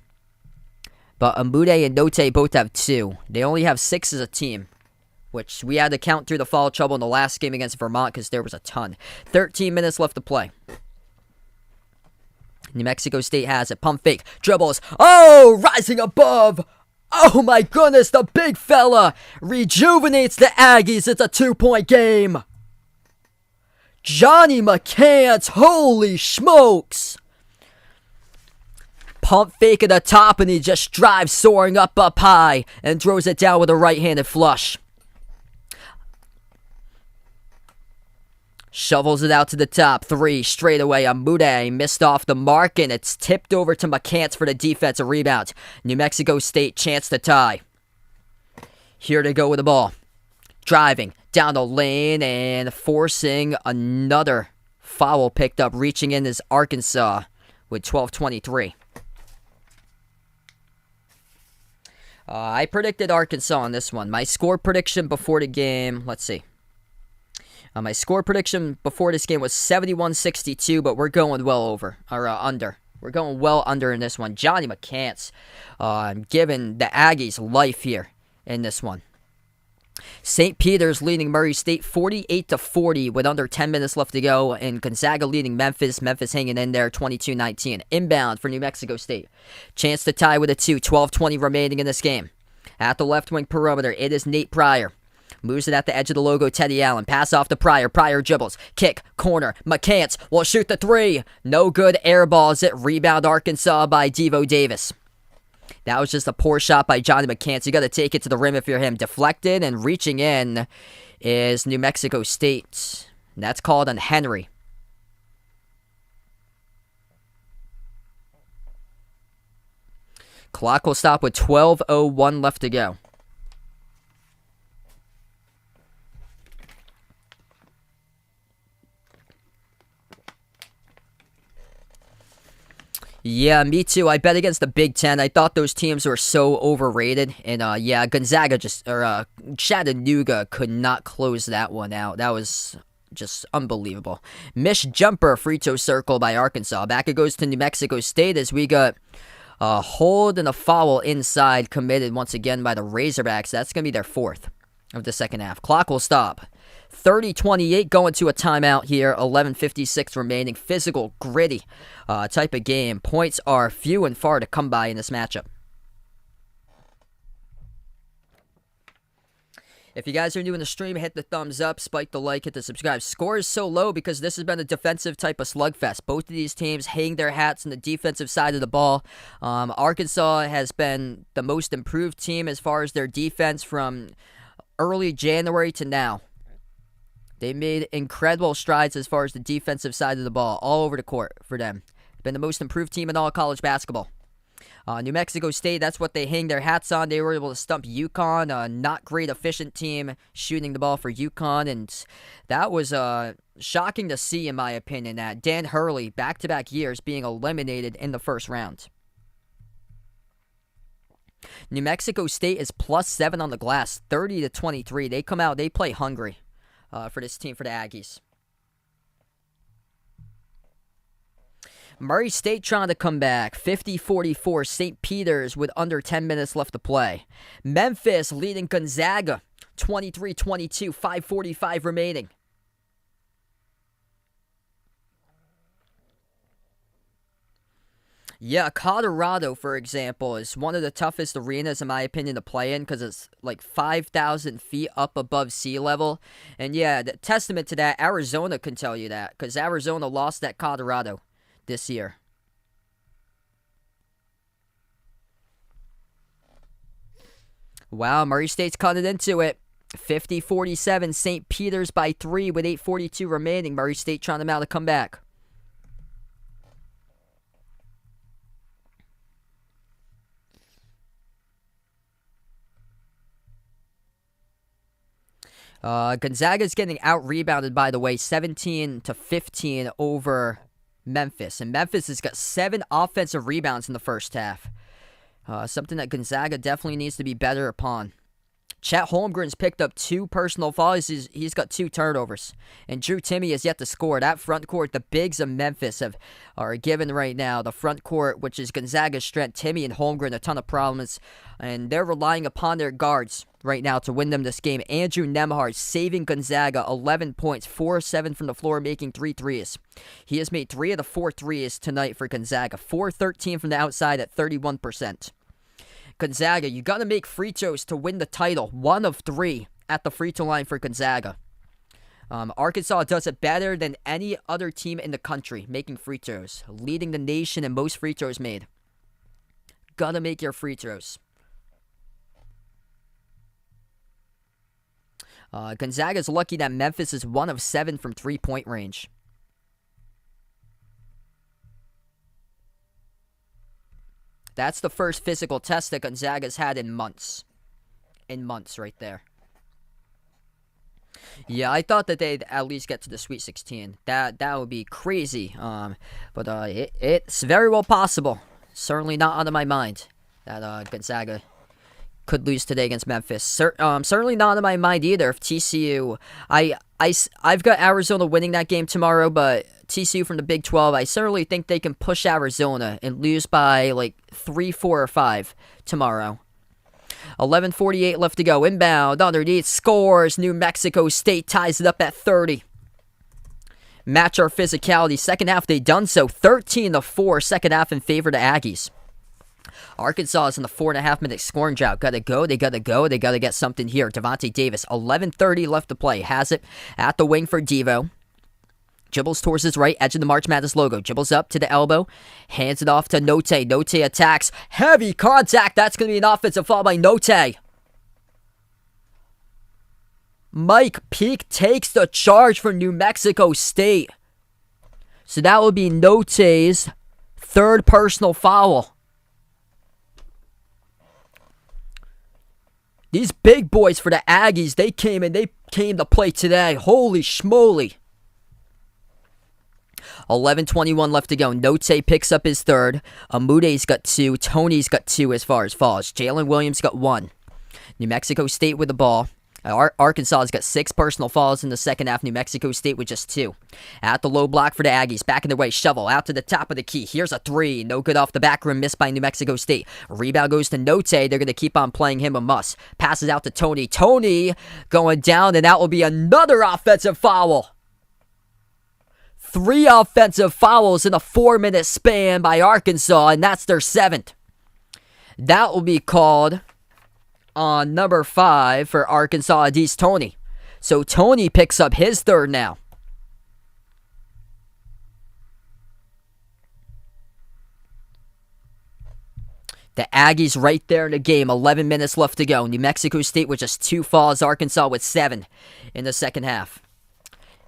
But Amude and Notae both have 2. They only have 6 as a team, which we had to count through the foul trouble in the last game against Vermont because there was a ton. 13 minutes left to play. New Mexico State has it. Pump fake. Dribbles. Oh, rising above. Oh my goodness, the big fella rejuvenates the Aggies. It's a 2-point game. Johnny McCants. Holy smokes. Pump fake at the top, and he just drives soaring up high and throws it down with a right-handed flush. Shovels it out to the top. 3 straight away. Amude missed off the mark, and it's tipped over to McCants for the defensive rebound. New Mexico State chance to tie. Here they go with the ball. Driving down the lane and forcing another foul picked up. Reaching in is Arkansas with 12:23. I predicted Arkansas on this one. My score prediction before the game, let's see. My score prediction before this game was 71-62, but we're going well over, or under. We're going well under in this one. Johnny McCants giving the Aggies life here in this one. St. Peter's leading Murray State 48-40 with under 10 minutes left to go, and Gonzaga leading Memphis. Memphis hanging in there 22-19. Inbound for New Mexico State. Chance to tie with a 2. 12:20 remaining in this game. At the left wing perimeter, it is Nate Pryor. Moves it at the edge of the logo, Teddy Allen. Pass off to Pryor. Pryor dribbles. Kick. Corner. McCants will shoot the 3. No good. Air balls it. Rebound Arkansas by Devo Davis. That was just a poor shot by Johnny McCants. You got to take it to the rim if you're him. Deflected, and reaching in is New Mexico State. That's called on Henry. Clock will stop with 12:01 left to go. Yeah, me too. I bet against the Big Ten. I thought those teams were so overrated. And, yeah, Gonzaga Chattanooga could not close that one out. That was just unbelievable. Missed jumper, free throw circle by Arkansas. Back it goes to New Mexico State as we got a hold and a foul inside committed once again by the Razorbacks. That's going to be their fourth of the second half. Clock will stop. 30-28 going to a timeout here. 11:56 remaining. Physical, gritty type of game. Points are few and far to come by in this matchup. If you guys are new in the stream, hit the thumbs up, spike the like, hit the subscribe. Score is so low because this has been a defensive type of slugfest. Both of these teams hang their hats on the defensive side of the ball. Arkansas has been the most improved team as far as their defense from early January to now. They made incredible strides as far as the defensive side of the ball, all over the court for them. Been the most improved team in all college basketball. New Mexico State, that's what they hang their hats on. They were able to stump UConn, a not great efficient team shooting the ball for UConn, and that was shocking to see, in my opinion, that Dan Hurley, back-to-back years, being eliminated in the first round. New Mexico State is +7 on the glass, 30-23. They come out, they play hungry. For this team, for the Aggies. Murray State trying to come back. 50-44. St. Peter's with under 10 minutes left to play. Memphis leading Gonzaga. 23-22. 5:45 remaining. Yeah, Colorado, for example, is one of the toughest arenas, in my opinion, to play in because it's like 5,000 feet up above sea level. And yeah, the testament to that, Arizona can tell you that because Arizona lost at Colorado this year. Wow, Murray State's cutting into it. 50-47, St. Peter's by 3 with 8:42 remaining. Murray State trying them out to come back. Gonzaga's getting out-rebounded, by the way, 17-15 over Memphis. And Memphis has got 7 offensive rebounds in the first half. Something that Gonzaga definitely needs to be better upon. Chet Holmgren's picked up 2 personal fouls. He's got 2 turnovers. And Drew Timme has yet to score. That front court, the bigs of Memphis are given right now. The front court, which is Gonzaga's strength, Timme and Holmgren, a ton of problems. And they're relying upon their guards right now to win them this game. Andrew Nembhard saving Gonzaga 11 points, 4-7 from the floor, making 3 threes. He has made 3 of the 4 threes tonight for Gonzaga. 4-13 from the outside at 31%. Gonzaga, you got to make free throws to win the title. 1 of 3 at the free throw line for Gonzaga. Arkansas does it better than any other team in the country, making free throws, leading the nation in most free throws made. Got to make your free throws. Gonzaga's lucky that Memphis is 1 of 7 from 3-point range. That's the first physical test that Gonzaga's had in months. In months, right there. Yeah, I thought that they'd at least get to the Sweet 16. That would be crazy. But it's very well possible. Certainly not out of my mind that Gonzaga could lose today against Memphis. Certainly not in my mind either. If TCU, I've got Arizona winning that game tomorrow, but TCU from the Big 12, I certainly think they can push Arizona and lose by like 3, 4, or 5 tomorrow. 11:48 left to go. Inbound, underneath, scores. New Mexico State ties it up at 30. Match our physicality. Second half, they done so. 13-4, second half in favor of the Aggies. Arkansas is in the 4.5-minute scoring drought. Gotta go. They gotta get something here. Devontae Davis, 11:30 left to play. Has it at the wing for Devo. Dribbles towards his right, edge of the March Madness logo. Dribbles up to the elbow. Hands it off to Notae. Notae attacks. Heavy contact. That's going to be an offensive foul by Notae. Mike Peake takes the charge for New Mexico State. So that will be Notae's 3rd personal foul. These big boys for the Aggies, they came to play today. Holy schmoly. 11:21 left to go. Notae picks up his third. Amude's got 2. Tony's got 2 as far as falls. Jalen Williams got 1. New Mexico State with the ball. Arkansas has got 6 personal fouls in the second half. New Mexico State with just 2. At the low block for the Aggies. Back in the way. Shovel out to the top of the key. Here's a 3. No good off the back rim. Missed by New Mexico State. Rebound goes to Notae. They're going to keep on playing him a must. Passes out to Tony. Tony going down, and that will be another offensive foul. 3 offensive fouls in a 4-minute span by Arkansas, and that's their 7th. That will be called on number 5 for Arkansas, Aggies Tony. So Tony picks up his third now. The Aggies right there in the game. 11 minutes left to go. New Mexico State with just 2 fouls. Arkansas with 7 in the second half.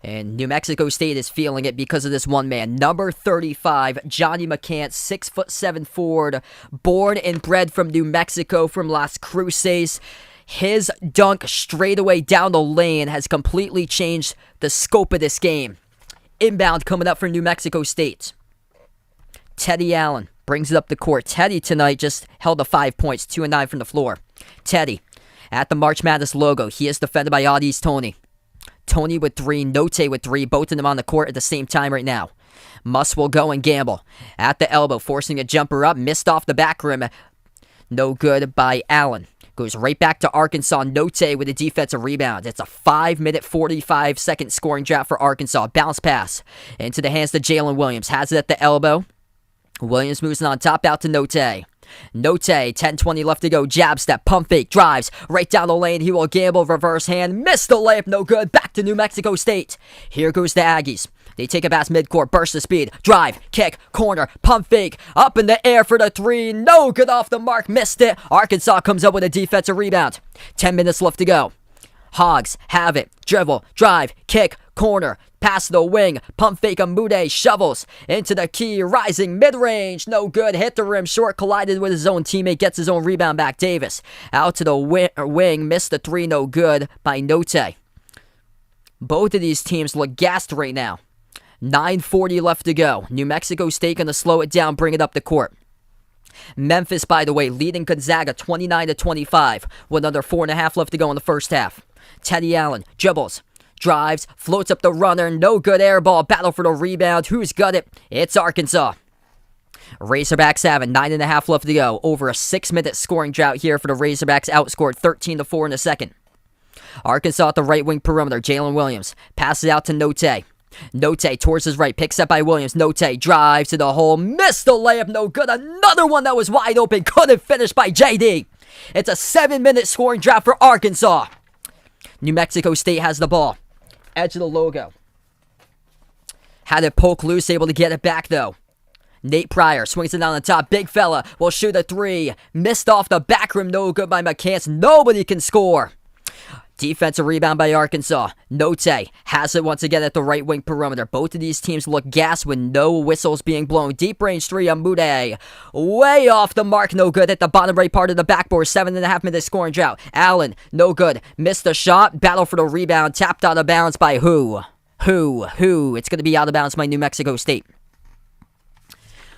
And New Mexico State is feeling it because of this one man. Number 35, Johnny McCants, 6'7" forward, born and bred from New Mexico, from Las Cruces. His dunk straight away down the lane has completely changed the scope of this game. Inbound coming up for New Mexico State. Teddy Allen brings it up the court. Teddy tonight just held the 5 points, 2 and 9 from the floor. Teddy at the March Madness logo. He is defended by Aggies Tony. Tony with 3, Notae with 3, both of them on the court at the same time right now. Muss will go and gamble. At the elbow, forcing a jumper up, missed off the back rim. No good by Allen. Goes right back to Arkansas. Notae with a defensive rebound. It's a 5-minute, 45-second scoring drought for Arkansas. Bounce pass into the hands of Jalen Williams. Has it at the elbow. Williams moves on top out to Notae. Notae, 10:20 left to go. Jab step, pump fake, drives right down the lane. He will gamble, reverse hand, missed the layup, no good. Back to New Mexico State. Here goes the Aggies. They take a pass midcourt, burst of speed, drive, kick, corner, pump fake, up in the air for the 3. No good off the mark, missed it. Arkansas comes up with a defensive rebound. 10 minutes left to go. Hogs have it. Dribble, drive, kick, corner, pass the wing, pump fake. Amude shovels into the key, rising mid-range, no good. Hit the rim short, collided with his own teammate, gets his own rebound back. Davis out to the wing, missed the 3, no good by Notae. Both of these teams look gassed right now. 9:40 left to go. New Mexico State going to slow it down, bring it up the court. Memphis, by the way, leading Gonzaga 29-25 with under 4.5 left to go in the first half. Teddy Allen dribbles, drives, floats up the runner, no good air ball, battle for the rebound. Who's got it? It's Arkansas. Razorbacks have it, 9.5 left to go. Over a 6-minute scoring drought here for the Razorbacks, outscored 13-4 in the second. Arkansas at the right wing perimeter. Jalen Williams passes out to Notae. Notae towards his right, picks up by Williams. Notae drives to the hole, missed the layup, no good. Another one that was wide open, couldn't finish by JD. It's a 7-minute scoring drought for Arkansas. New Mexico State has the ball. Edge of the logo. Had it poke loose, able to get it back though. Nate Pryor swings it down the top. Big fella will shoot a 3. Missed off the back rim, no good by McCants. Nobody can score. Defensive rebound by Arkansas. Notae has it once again at the right wing perimeter. Both of these teams look gassed with no whistles being blown. Deep range 3 on Amude. Way off the mark, no good at the bottom right part of the backboard. 7.5-minute scoring drought. Allen, no good. Missed the shot. Battle for the rebound. Tapped out of bounds by who? It's going to be out of bounds by New Mexico State.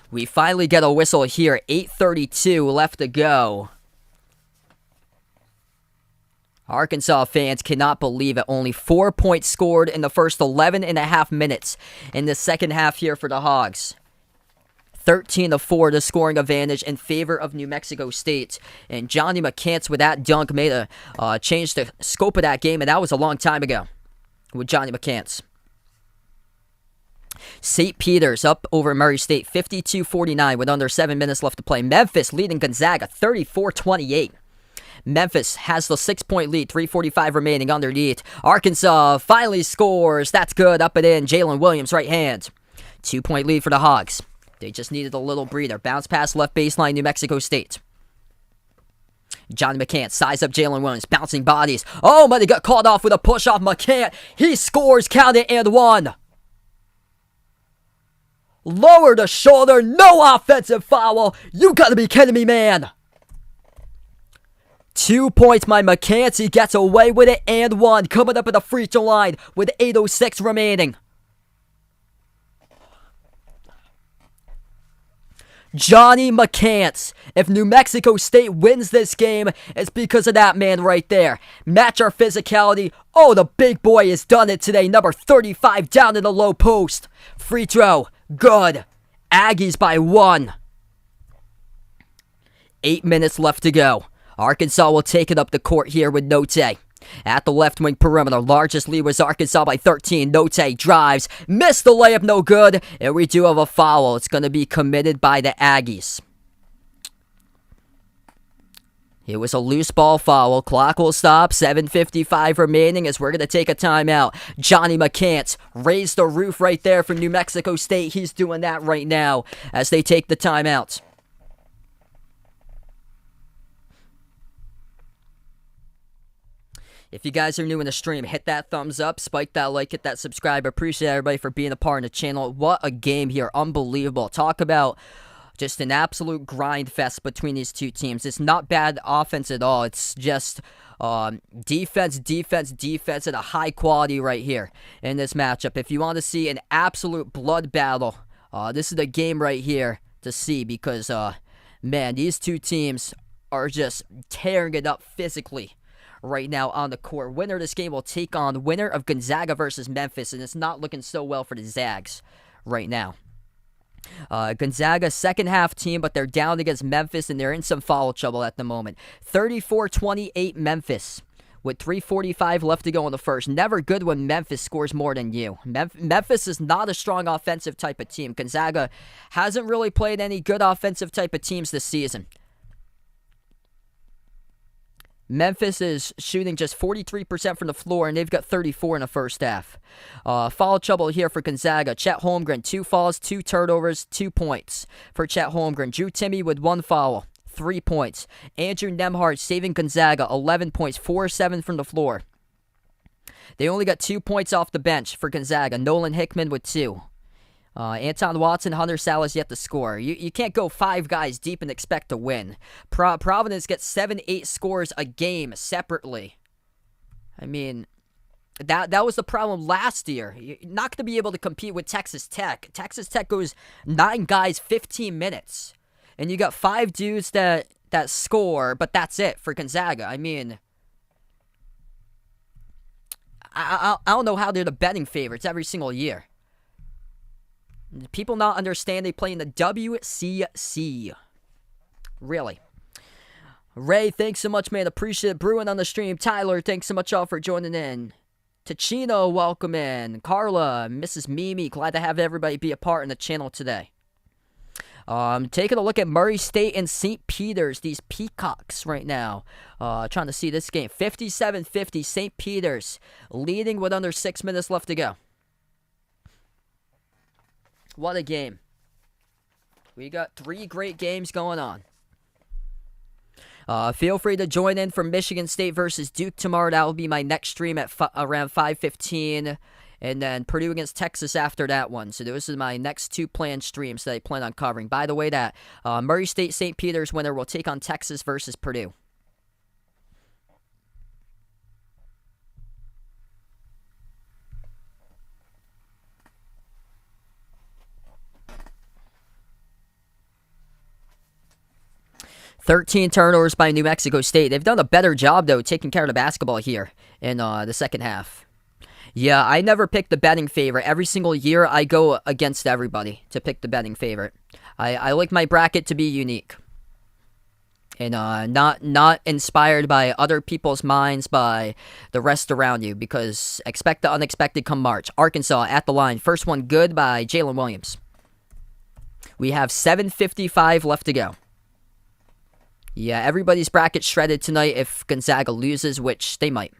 We finally get a whistle here. 8:32 left to go. Arkansas fans cannot believe it. Only 4 points scored in the first 11.5 minutes in the second half here for the Hogs. 13-4, the scoring advantage in favor of New Mexico State. And Johnny McCants with that dunk made a change the scope of that game, and that was a long time ago with Johnny McCants. St. Peter's up over Murray State, 52-49 with under 7 minutes left to play. Memphis leading Gonzaga, 34-28. Memphis has the 6-point lead, 3:45 remaining underneath. Arkansas finally scores. That's good. Up and in. Jalen Williams, right hand. 2-point lead for the Hogs. They just needed a little breather. Bounce pass left baseline, New Mexico State. Johnny McCants size up Jalen Williams. Bouncing bodies. Oh, but he got called off with a push off. McCants. He scores. Count it and 1. Lower the shoulder. No offensive foul. You gotta be kidding me, man. 2 points, my McCants. He gets away with it, and one. Coming up at the free throw line with 8:06 remaining. Johnny McCants. If New Mexico State wins this game, it's because of that man right there. Match our physicality. Oh, the big boy has done it today. Number 35 down in the low post. Free throw. Good. Aggies by 1. 8 minutes left to go. Arkansas will take it up the court here with Notae. At the left wing perimeter, largest lead was Arkansas by 13. Notae drives, missed the layup, no good, and we do have a foul. It's going to be committed by the Aggies. It was a loose ball foul. Clock will stop. 7:55 remaining as we're going to take a timeout. Johnny McCants raised the roof right there for New Mexico State. He's doing that right now as they take the timeout. If you guys are new in the stream, hit that thumbs up, spike that like, hit that subscribe. I appreciate everybody for being a part of the channel. What a game here. Unbelievable. Talk about just an absolute grind fest between these two teams. It's not bad offense at all. It's just defense at a high quality right here in this matchup. If you want to see an absolute blood battle, this is the game right here to see because, man, these two teams are just tearing it up physically right now on the court. Winner of this game will take on winner of Gonzaga versus Memphis, and it's not looking so well for the Zags right now. Gonzaga second half team, but they're down against Memphis, and they're in some foul trouble at the moment. 34-28 Memphis with 3:45 left to go in the first. Never good when Memphis scores more than you. Memphis is not a strong offensive type of team. Gonzaga hasn't really played any good offensive type of teams this season. Memphis is shooting just 43% from the floor, and they've got 34 in the first half. Foul trouble here for Gonzaga. Chet Holmgren, 2 fouls, 2 turnovers, 2 points for Chet Holmgren. Drew Timme with 1 foul, 3 points. Andrew Nembhard saving Gonzaga, 11 points, 4-7 from the floor. They only got 2 points off the bench for Gonzaga. Nolan Hickman with 2. Anton Watson, Hunter Salas yet to score. You can't go 5 guys deep and expect to win. Providence gets 7-8 scores a game separately. I mean, that was the problem last year. You're not going to be able to compete with Texas Tech. Texas Tech goes 9 guys, 15 minutes. And you got 5 dudes that score, but that's it for Gonzaga. I mean, I don't know how they're the betting favorites every single year. People not understand they play in the WCC. Really. Ray, thanks so much, man. Appreciate it. Bruin on the stream. Tyler, thanks so much all for joining in. Ticino, welcome in. Carla, Mrs. Mimi, glad to have everybody be a part in the channel today. Taking a look at Murray State and St. Peter's. These Peacocks right now. Trying to see this game. 57-50, St. Peter's leading with under 6 minutes left to go. What a game. We got 3 great games going on. Feel free to join in for Michigan State versus Duke tomorrow. That will be my next stream at around 5:15. And then Purdue against Texas after that one. So those are my next 2 planned streams that I plan on covering. By the way, that Murray State St. Peter's winner will take on Texas versus Purdue. $13 turnovers by New Mexico State. They've done a better job, though, taking care of the basketball here in the second half. Yeah, I never pick the betting favorite. Every single year, I go against everybody to pick the betting favorite. I like my bracket to be unique. And not inspired by other people's minds, by the rest around you. Because expect the unexpected come March. Arkansas at the line. First one good by Jalen Williams. We have 7:55 left to go. Yeah, everybody's bracket shredded tonight if Gonzaga loses, which they might.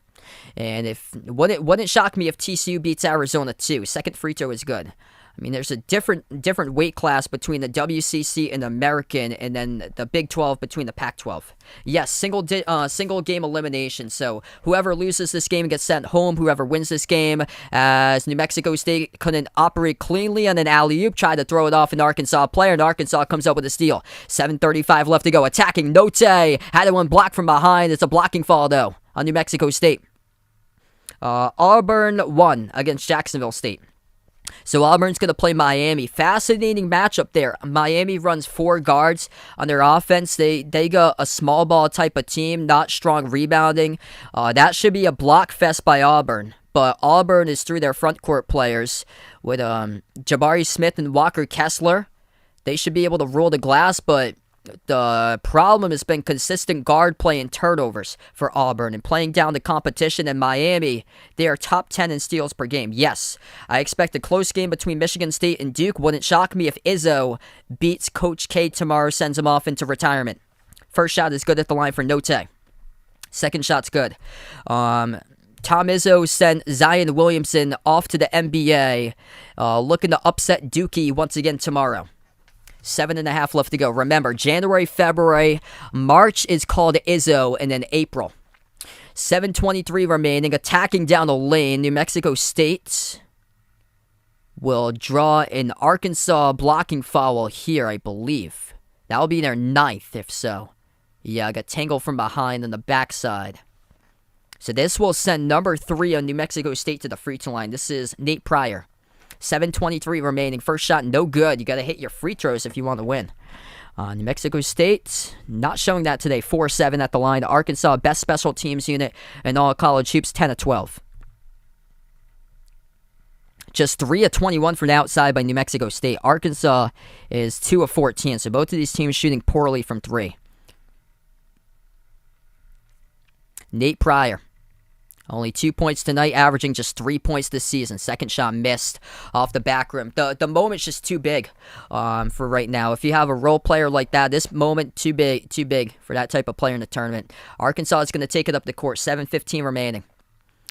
And if wouldn't shock me if TCU beats Arizona too. Second free throw is good. I mean, there's a different weight class between the WCC and the American, and then the Big 12 between the Pac-12. Yes, single game elimination. So whoever loses this game gets sent home. Whoever wins this game, as New Mexico State couldn't operate cleanly on an alley-oop, tried to throw it off an Arkansas player, and Arkansas comes up with a steal. 7:35 left to go. Attacking Notae. Had one blocked from behind. It's a blocking foul, though, on New Mexico State. Auburn won against Jacksonville State. So Auburn's going to play Miami. Fascinating matchup there. Miami runs 4 guards on their offense. They got a small ball type of team, not strong rebounding. That should be a block fest by Auburn. But Auburn is through their front court players with Jabari Smith and Walker Kessler. They should be able to roll the glass, but the problem has been consistent guard play and turnovers for Auburn and playing down the competition. In Miami, they are top 10 in steals per game. Yes, I expect a close game between Michigan State and Duke. Wouldn't shock me if Izzo beats Coach K tomorrow, sends him off into retirement. First shot is good at the line for Notae. Second shot's good. Tom Izzo sent Zion Williamson off to the NBA, looking to upset Dookie once again tomorrow. 7.5 left to go. Remember, January, February, March is called Izzo, and then April. 7:23 remaining. Attacking down the lane. New Mexico State will draw an Arkansas blocking foul here, I believe. That'll be their 9th, if so. Yeah, I got tangled from behind on the backside. So this will send number 3 on New Mexico State to the free throw line. This is Nate Pryor. 7:23 remaining. First shot, no good. You got to hit your free throws if you want to win. New Mexico State, not showing that today. 4-7 at the line. Arkansas, best special teams unit in all college hoops, 10 of 12. Just 3 of 21 from the outside by New Mexico State. Arkansas is 2 of 14, so both of these teams shooting poorly from 3. Nate Pryor. Only 2 points tonight, averaging just 3 points this season. Second shot missed off the back rim. The moment's just too big for right now. If you have a role player like that, this moment too big for that type of player in the tournament. Arkansas is going to take it up the court. 7:15 remaining.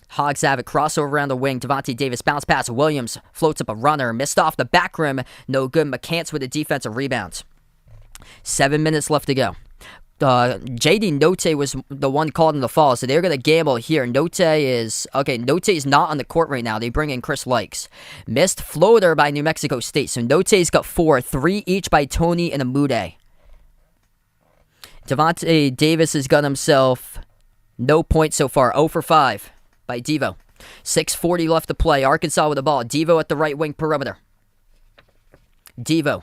Hogs have it. Crossover around the wing. Devontae Davis bounce pass. Williams floats up a runner. Missed off the back rim. No good. McCants with a defensive rebound. 7 minutes left to go. JD Notae was the one called in the fall, so they're going to gamble here. Notae is not on the court right now. They bring in Chris Likes. Missed floater by New Mexico State, so Notae's got 4, 3 each by Tony and Amude. Devontae Davis has got himself no points so far, 0 for 5 by Devo. 6:40 left to play. Arkansas with the ball. Devo at the right wing perimeter. Devo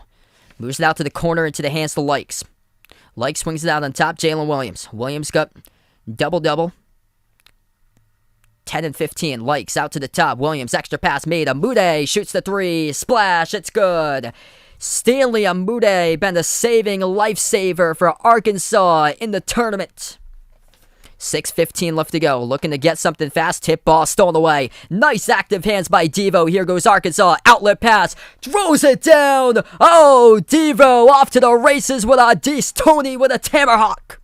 moves it out to the corner into the hands to Likes. Like swings it out on top, Jalen Williams. Williams got double-double. 10 and 15. Likes out to the top. Williams, extra pass made. Amude shoots the 3. Splash, it's good. Stanley Amude been a saving lifesaver for Arkansas in the tournament. 6:15 left to go. Looking to get something fast. Tip ball stolen away. Nice active hands by Devo. Here goes Arkansas. Outlet pass. Throws it down. Oh, Devo off to the races with Aggies. Tony with a Tamerhawk.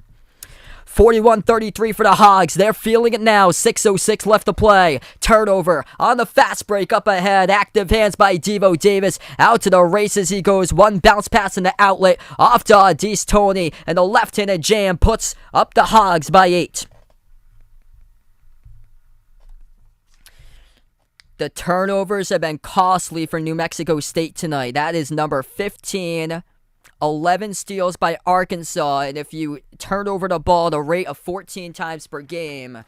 41-33 for the Hogs. They're feeling it now. 6:06 left to play. Turnover on the fast break up ahead. Active hands by Devo Davis. Out to the races he goes. One bounce pass in the outlet. Off to Aggies Tony. And the left-handed jam puts up the Hogs by 8. The turnovers have been costly for New Mexico State tonight. That is number 15. 11 steals by Arkansas, and if you turn over the ball at a rate of 14 times per game,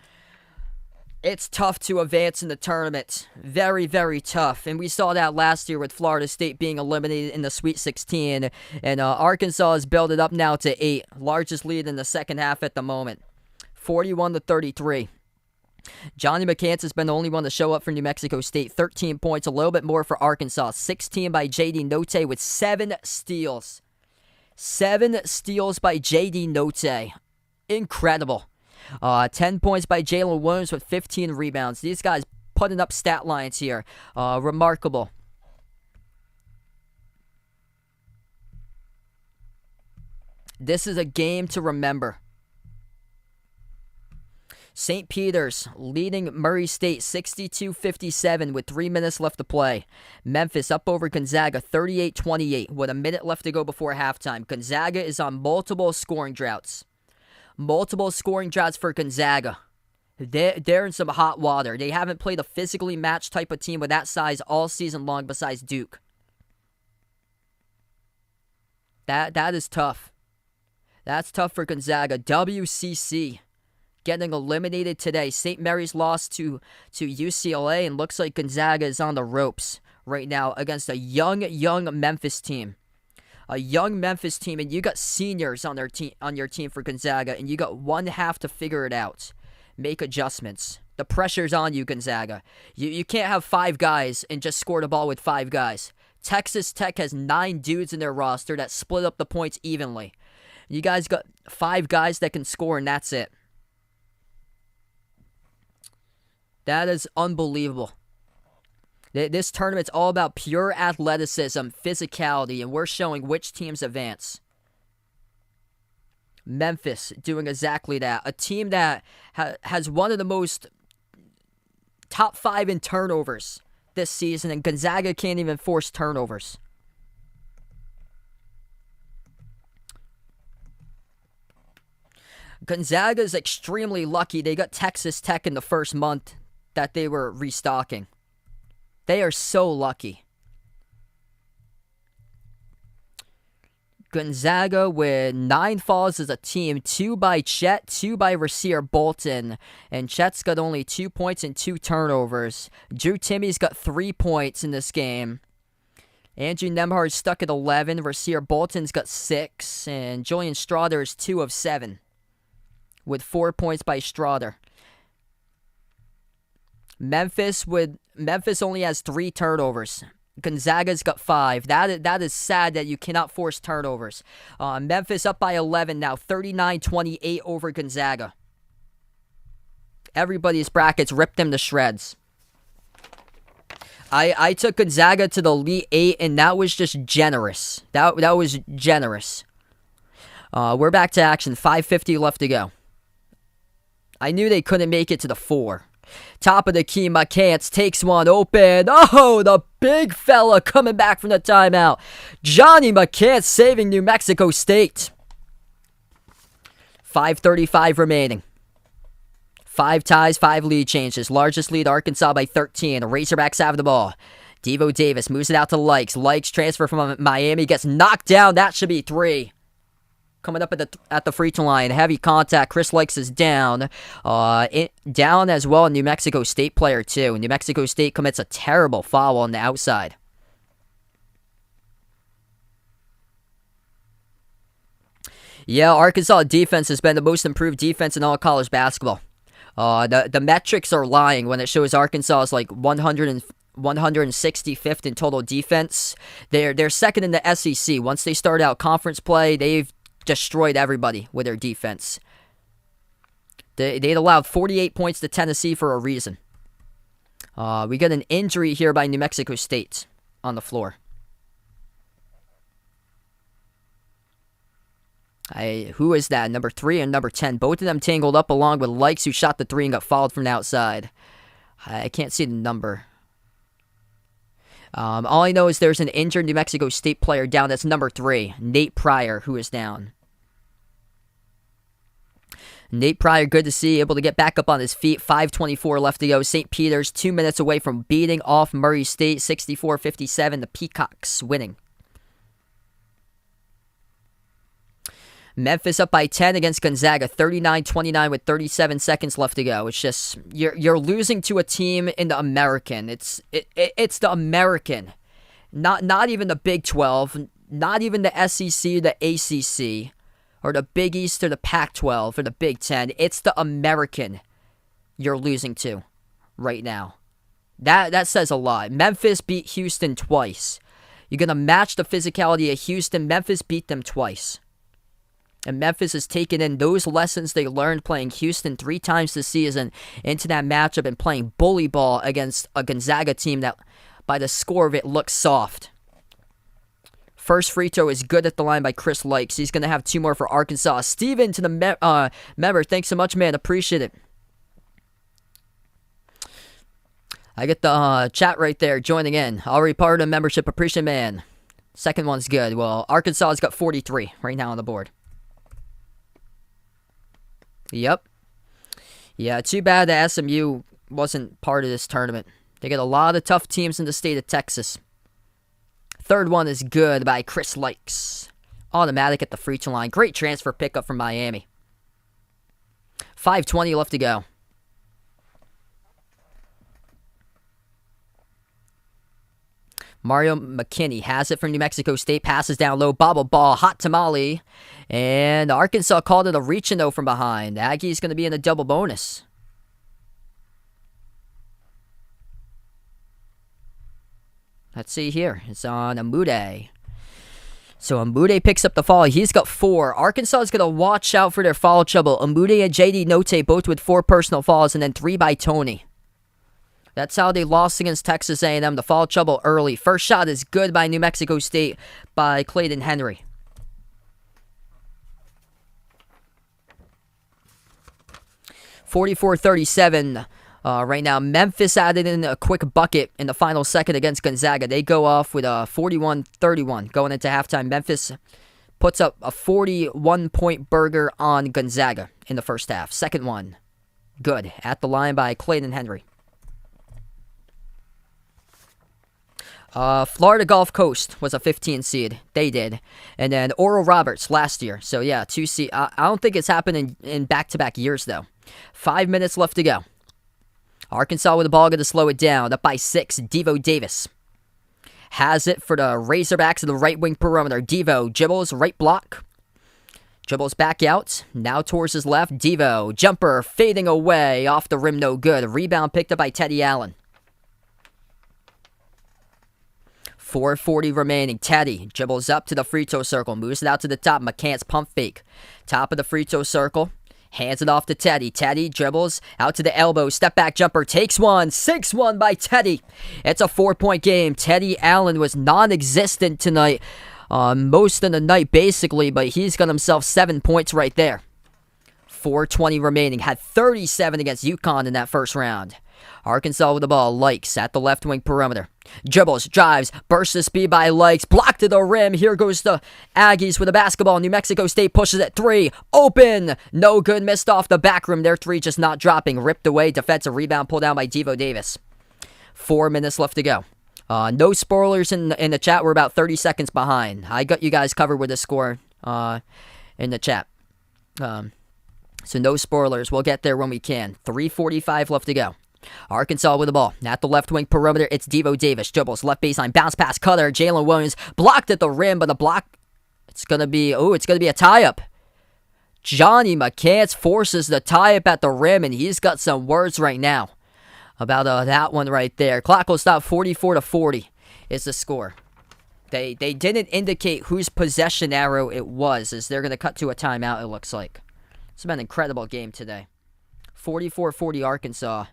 it's tough to advance in the tournament. Very, very tough. And we saw that last year with Florida State being eliminated in the Sweet 16, and Arkansas has built it up now to 8. Largest lead in the second half at the moment. 41-33. Johnny McCants has been the only one to show up for New Mexico State. 13 points, a little bit more for Arkansas. 16 by J.D. Notae with 7 steals. 7 steals by J.D. Notae. Incredible. 10 points by Jalen Williams with 15 rebounds. These guys putting up stat lines here. Remarkable. This is a game to remember. St. Peter's leading Murray State 62-57 with 3 minutes left to play. Memphis up over Gonzaga 38-28 with a minute left to go before halftime. Gonzaga is on multiple scoring droughts. Multiple scoring droughts for Gonzaga. They're in some hot water. They haven't played a physically matched type of team with that size all season long besides Duke. That is tough. That's tough for Gonzaga. WCC getting eliminated today. St. Mary's lost to UCLA, and looks like Gonzaga is on the ropes right now against a young Memphis team. A young Memphis team, and you got seniors on your team for Gonzaga, and you got one half to figure it out. Make adjustments. The pressure's on you, Gonzaga. You can't have 5 guys and just score the ball with 5 guys. Texas Tech has 9 dudes in their roster that split up the points evenly. You guys got 5 guys that can score, and that's it. That is unbelievable. This tournament's all about pure athleticism, physicality, and we're showing which teams advance. Memphis doing exactly that. A team that has one of the most top 5 in turnovers this season, and Gonzaga can't even force turnovers. Gonzaga is extremely lucky. They got Texas Tech in the first month that they were restocking. They are so lucky. Gonzaga with 9 fouls as a team, 2 by Chet, 2 by Rasir Bolton, and Chet's got only 2 points and 2 turnovers. Drew Timmy's got 3 points in this game. Andrew Nembhard's stuck at 11, Rasir Bolton's got 6, and Julian Strother is 2 of 7 with 4 points by Strother. Memphis only has 3 turnovers. Gonzaga's got 5. That is sad that you cannot force turnovers. Memphis up by 11 now, 39-28 over Gonzaga. Everybody's brackets ripped them to shreds. I took Gonzaga to the Elite 8, and that was just generous. That was generous. We're back to action. 5:50 left to go. I knew they couldn't make it to the 4. Top of the key, McCants takes one open. Oh, the big fella coming back from the timeout. Johnny McCants saving New Mexico State. 5:35 remaining. 5 ties, 5 lead changes. Largest lead, Arkansas by 13. Razorbacks have the ball. Devo Davis moves it out to Likes. Likes transfer from Miami, gets knocked down. That should be 3. Coming up at the free throw line, heavy contact. Chris Likes is down. Down as well, a New Mexico State player too. New Mexico State commits a terrible foul on the outside. Yeah, Arkansas defense has been the most improved defense in all college basketball. The metrics are lying when it shows Arkansas is like 165th in total defense. They're second in the SEC. Once they start out conference play, they've destroyed everybody with their defense. They'd allowed 48 points to Tennessee for a reason. We got an injury here by New Mexico State on the floor. Who is that? Number 3 and number 10. Both of them tangled up along with Likes, who shot the 3 and got fouled from the outside. I can't see the number. All I know is there's an injured New Mexico State player down. That's number 3, Nate Pryor, who is down. Nate Pryor, good to see, able to get back up on his feet. 5:24 left to go. St. Peter's 2 minutes away from beating off Murray State, 64-57. The Peacocks winning. Memphis up by 10 against Gonzaga, 39-29 with 37 seconds left to go. It's just, you're losing to a team in the American. It's the American. Not even the Big 12, not even the SEC, the ACC, or the Big East or the Pac-12 or the Big 10. It's the American you're losing to right now. That says a lot. Memphis beat Houston twice. You're going to match the physicality of Houston. Memphis beat them twice. And Memphis has taken in those lessons they learned playing Houston 3 times this season into that matchup and playing bully ball against a Gonzaga team that, by the score of it, looks soft. First free throw is good at the line by Chris Likes. He's going to have 2 more for Arkansas. Steven to the member. Thanks so much, man. Appreciate it. I get the chat right there joining in. Already part of the membership. Appreciate, man. Second one's good. Well, Arkansas has got 43 right now on the board. Yep. Yeah, too bad that SMU wasn't part of this tournament. They get a lot of tough teams in the state of Texas. Third one is good by Chris Likes. Automatic at the free throw line. Great transfer pickup from Miami. 5:20 left to go. Mario McKinney has it from New Mexico State. Passes down low. Bobble ball. Hot tamale. And Arkansas called it a reach and no from behind. Aggie's going to be in a double bonus. Let's see here. It's on Amude. So Amude picks up the foul. He's got 4. Arkansas is going to watch out for their foul trouble. Amude and JD Notae both with 4 personal fouls and then 3 by Tony. That's how they lost against Texas A&M. The foul trouble early. First shot is good by New Mexico State by Clayton Henry. (44-37) right now. Memphis added in a quick bucket in the final second against Gonzaga. They go off with a 41-31 going into halftime. Memphis puts up a 41-point burger on Gonzaga in the first half. Second one, good. At the line by Clayton Henry. Florida Gulf Coast was a 15 seed. They did. And then Oral Roberts last year. So, yeah, 2 seed. I don't think it's happened in back-to-back years, though. 5 minutes left to go. Arkansas with the ball, going to slow it down. Up by 6, Devo Davis. Has it for the Razorbacks to the right wing perimeter. Devo dribbles, right block. Dribbles back out. Now towards his left. Devo, jumper, fading away. Off the rim, no good. Rebound picked up by Teddy Allen. 4:40 remaining. Teddy dribbles up to the free throw circle. Moves it out to the top. McCants pump fake. Top of the free throw circle. Hands it off to Teddy. Teddy dribbles out to the elbow. Step back jumper. Takes one. 6-1 by Teddy. It's a 4-point game. Teddy Allen was non-existent tonight. Most of the night, basically. But he's got himself 7 points right there. 4:20 remaining. Had 37 against UConn in that first round. Arkansas with the ball. Likes at the left wing perimeter. Dribbles, drives, bursts the speed by Likes. Blocked to the rim. Here goes the Aggies with the basketball. New Mexico State pushes at 3. Open. No good. Missed off the back rim. Their 3 just not dropping. Ripped away. Defensive rebound pulled down by Devo Davis. 4 minutes left to go. No spoilers in the chat. We're about 30 seconds behind. I got you guys covered with the score in the chat. So no spoilers. We'll get there when we can. 3:45 left to go. Arkansas with the ball. At the left wing perimeter, it's Devo Davis. Dribbles, left baseline, bounce pass, cutter. Jalen Williams blocked at the rim, but the block, it's going to be a tie-up. Johnny McCants forces the tie-up at the rim, and he's got some words right now about that one right there. Clock will stop. 44-40 is the score. They didn't indicate whose possession arrow it was, as they're going to cut to a timeout, it looks like. It's been an incredible game today. 44-40 Arkansas.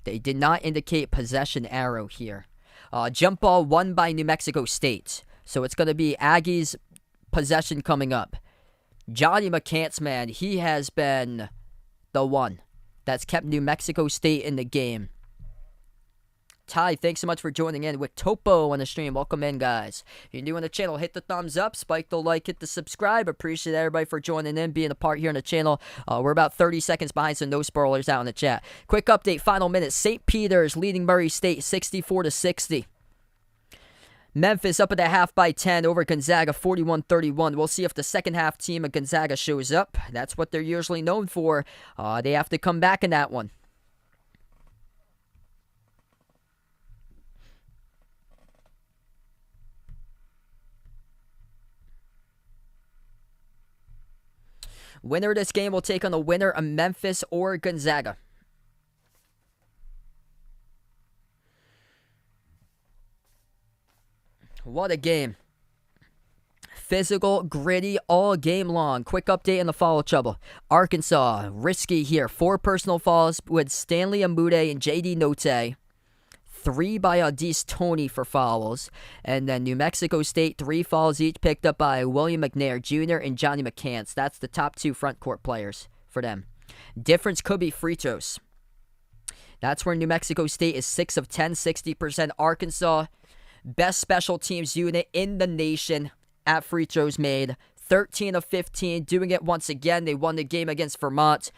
They did not indicate possession arrow here. Jump ball won by New Mexico State. So it's going to be Aggies possession coming up. Johnny McCants, man, he has been the one that's kept New Mexico State in the game. Ty, thanks so much for joining in with Topo on the stream. Welcome in, guys. If you're new on the channel, hit the thumbs up, spike the like, hit the subscribe. Appreciate everybody for joining in, being a part here on the channel. We're about 30 seconds behind, so no spoilers out in the chat. Quick update, final minute. St. Peter's leading Murray State 64-60. Memphis up at the half by 10 over Gonzaga 41-31. We'll see if the second half team of Gonzaga shows up. That's what they're usually known for. They have to come back in that one. Winner of this game will take on the winner of Memphis or Gonzaga. What a game. Physical, gritty, all game long. Quick update on the foul trouble. Arkansas, risky here. 4 personal fouls with Stanley Amude and JD Notae. 3 by Adis Tony for fouls. And then New Mexico State, 3 fouls each picked up by William McNair Jr. and Johnny McCants. That's the top 2 front court players for them. Difference could be free throws. That's where New Mexico State is 6 of 10, 60%. Arkansas, best special teams unit in the nation at free throws made. 13 of 15, doing it once again. They won the game against Vermont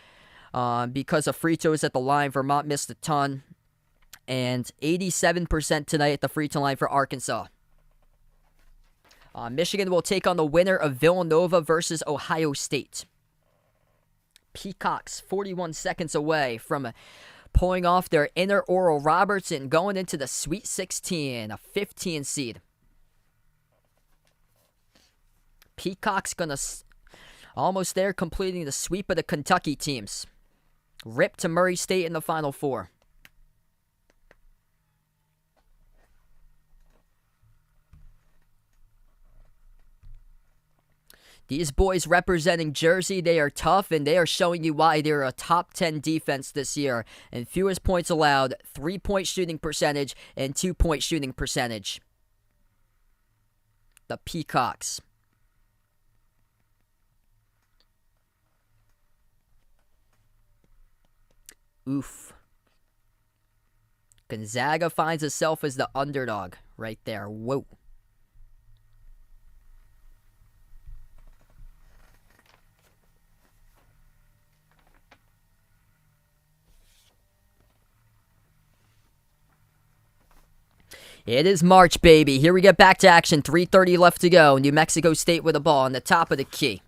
because of free throws at the line. Vermont missed a ton. And 87% tonight at the free throw line for Arkansas. Michigan will take on the winner of Villanova versus Ohio State. Peacocks 41 seconds away from pulling off their inner Oral Roberts and going into the Sweet 16, a 15 seed. Peacocks gonna almost there, completing the sweep of the Kentucky teams. Rip to Murray State in the Final Four. These boys representing Jersey, they are tough, and they are showing you why they're a top 10 defense this year. And fewest points allowed, 3-point shooting percentage, and 2-point shooting percentage. The Peacocks. Oof. Gonzaga finds itself as the underdog right there. Whoa. It is March, baby. Here we get back to action. 3:30 left to go. New Mexico State with the ball on the top of the key.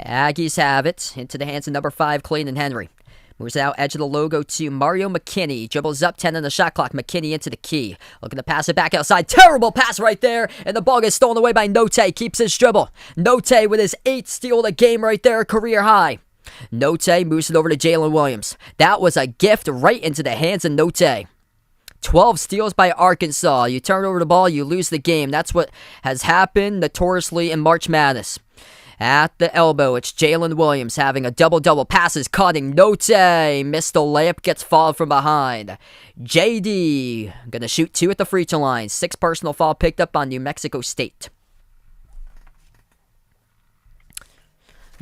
Aggies have it into the hands of number 5, Clayton Henry. Moves out, edge of the logo to Mario McKinney. Dribbles up, 10 on the shot clock. McKinney into the key. Looking to pass it back outside. Terrible pass right there. And the ball gets stolen away by Notae. Keeps his dribble. Notae with his 8th steal of the game right there. Career high. Notae moves it over to Jalen Williams. That was a gift right into the hands of Notae. 12 steals by Arkansas. You turn over the ball, you lose the game. That's what has happened notoriously in March Madness. At the elbow, it's Jalen Williams having a double-double. Passes, cutting. Notae missed the layup, gets fouled from behind. JD gonna shoot 2 at the free throw line. 6 personal foul picked up on New Mexico State.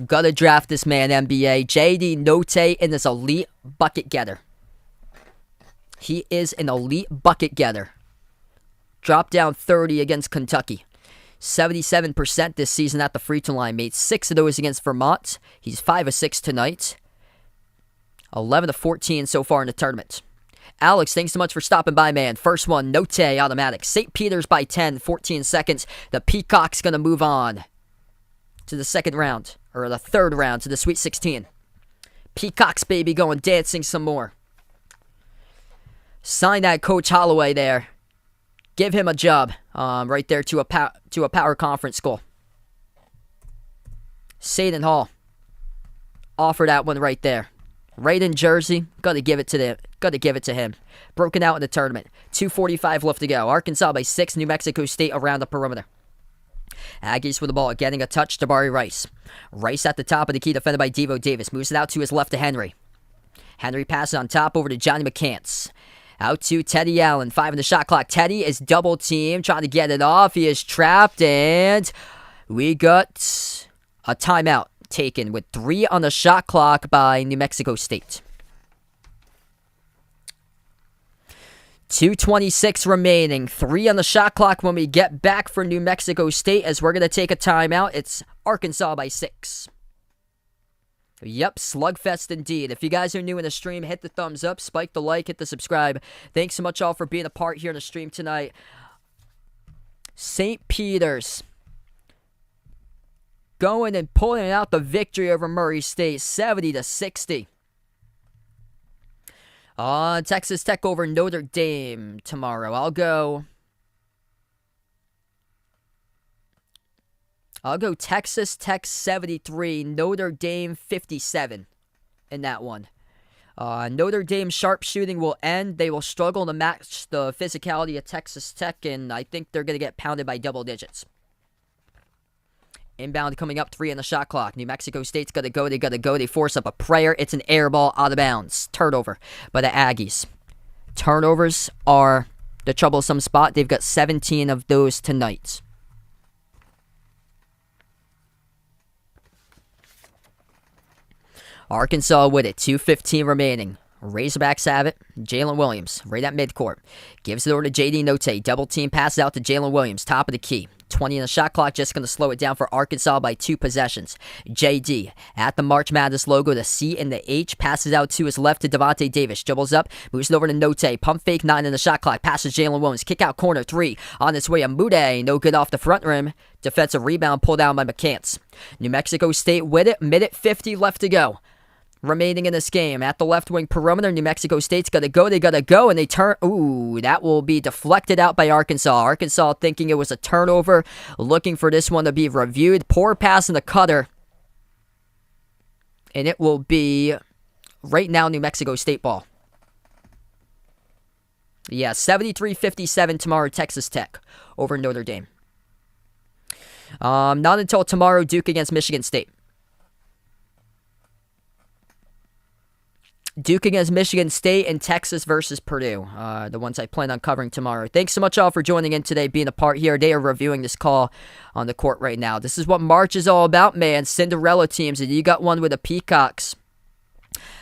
Gotta draft this man, NBA. JD Notae in this elite bucket getter. He is an elite bucket getter. Dropped down 30 against Kentucky. 77% this season at the free throw line. Made 6 of those against Vermont. He's 5 of 6 tonight. 11 of 14 so far in the tournament. Alex, thanks so much for stopping by, man. First one, Notae automatic. St. Peter's by 10, 14 seconds. The Peacocks going to move on to the second round, or the third round, to the Sweet 16. Peacocks, baby, going dancing some more. Sign that Coach Holloway there. Give him a job right there to a power conference school. Seton Hall. Offer that one right there. Right in Jersey. Gotta give it to him. Broken out in the tournament. 2:45 left to go. Arkansas by 6. New Mexico State around the perimeter. Aggies with the ball. Getting a touch to Jabari Rice. Rice at the top of the key, defended by Devo Davis. Moves it out to his left to Henry. Henry passes on top over to Johnny McCants. Out to Teddy Allen. 5 in the shot clock. Teddy is double teamed. Trying to get it off. He is trapped. And we got a timeout taken with 3 on the shot clock by New Mexico State. 2:26 remaining. 3 on the shot clock when we get back for New Mexico State, as we're going to take a timeout. It's Arkansas by 6. Yep, slugfest indeed. If you guys are new in the stream, hit the thumbs up, spike the like, hit the subscribe. Thanks so much all for being a part here in the stream tonight. St. Peter's going and pulling out the victory over Murray State, 70-60. Texas Tech over Notre Dame tomorrow. I'll go Texas Tech 73, Notre Dame 57 in that one. Notre Dame's sharpshooting will end. They will struggle to match the physicality of Texas Tech, and I think they're going to get pounded by double digits. Inbound coming up, 3 on the shot clock. New Mexico State's got to go. They got to go. They force up a prayer. It's an air ball out of bounds. Turnover by the Aggies. Turnovers are the troublesome spot. They've got 17 of those tonight. Arkansas with it. 2:15 remaining. Razorbacks have it. Jalen Williams, right at midcourt. Gives it over to J.D. Notae. Double team passes out to Jalen Williams. Top of the key. 20 in the shot clock, just going to slow it down for Arkansas by 2 possessions. J.D. at the March Madness logo, the C and the H, passes out to his left to Devontae Davis. Dribbles up, moves it over to Notae. Pump fake, 9 in the shot clock, passes Jalen Williams. Kick out corner, 3 on its way. Notae, no good off the front rim. Defensive rebound pulled down by McCants. New Mexico State with it, minute 50 left to go. Remaining in this game, at the left wing perimeter, New Mexico State's got to go, and they turn, that will be deflected out by Arkansas. Arkansas thinking it was a turnover, looking for this one to be reviewed. Poor pass in the cutter, and it will be, right now, New Mexico State ball. Yeah, 73-57 tomorrow, Texas Tech over Notre Dame. Not until tomorrow, Duke against Michigan State. Duke against Michigan State and Texas versus Purdue. The ones I plan on covering tomorrow. Thanks so much all for joining in today, being a part here. They are reviewing this call on the court right now. This is what March is all about, man. Cinderella teams. And you got one with the Peacocks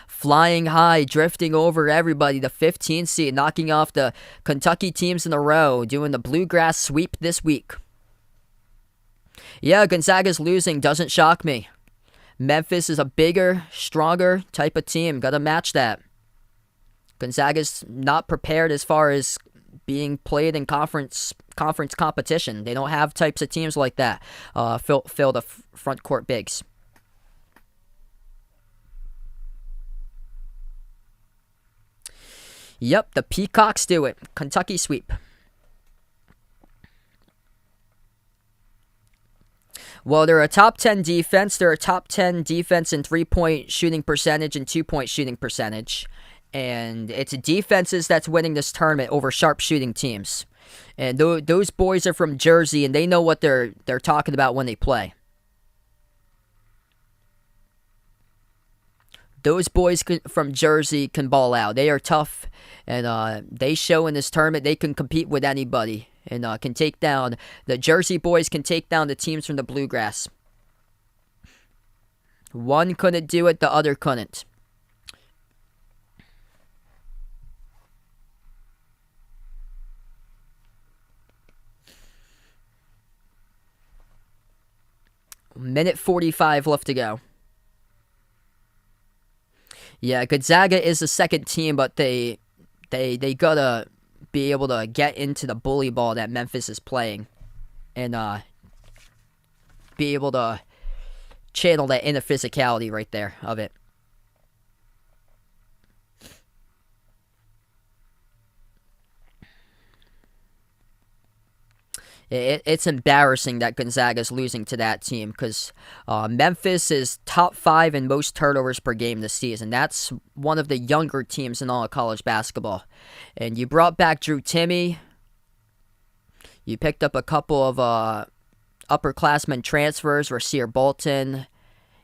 flying high, drifting over everybody. The 15 seed, knocking off the Kentucky teams in a row, doing the Bluegrass sweep this week. Yeah, Gonzaga's losing. Doesn't shock me. Memphis is a bigger, stronger type of team. Got to match that. Gonzaga's not prepared as far as being played in conference competition. They don't have types of teams like that. Fill the front court bigs. Yep, the Peacocks do it. Kentucky sweep. Well, they're a top 10 defense. They're a top 10 defense in 3-point shooting percentage and 2-point shooting percentage. And it's defenses that's winning this tournament over sharp shooting teams. And those boys are from Jersey, and they know what they're talking about when they play. Those boys from Jersey can ball out. They are tough, and they show in this tournament they can compete with anybody. And can take down, the Jersey boys can take down the teams from the Bluegrass. One couldn't do it, the other couldn't. Minute 45 left to go. Yeah, Gonzaga is the second team, but they gotta be able to get into the bully ball that Memphis is playing and be able to channel that inner physicality right there of it. It's embarrassing that Gonzaga's losing to that team because Memphis is top 5 in most turnovers per game this season. That's one of the younger teams in all of college basketball. And you brought back Drew Timme. You picked up a couple of upperclassmen transfers, Rasir Bolton,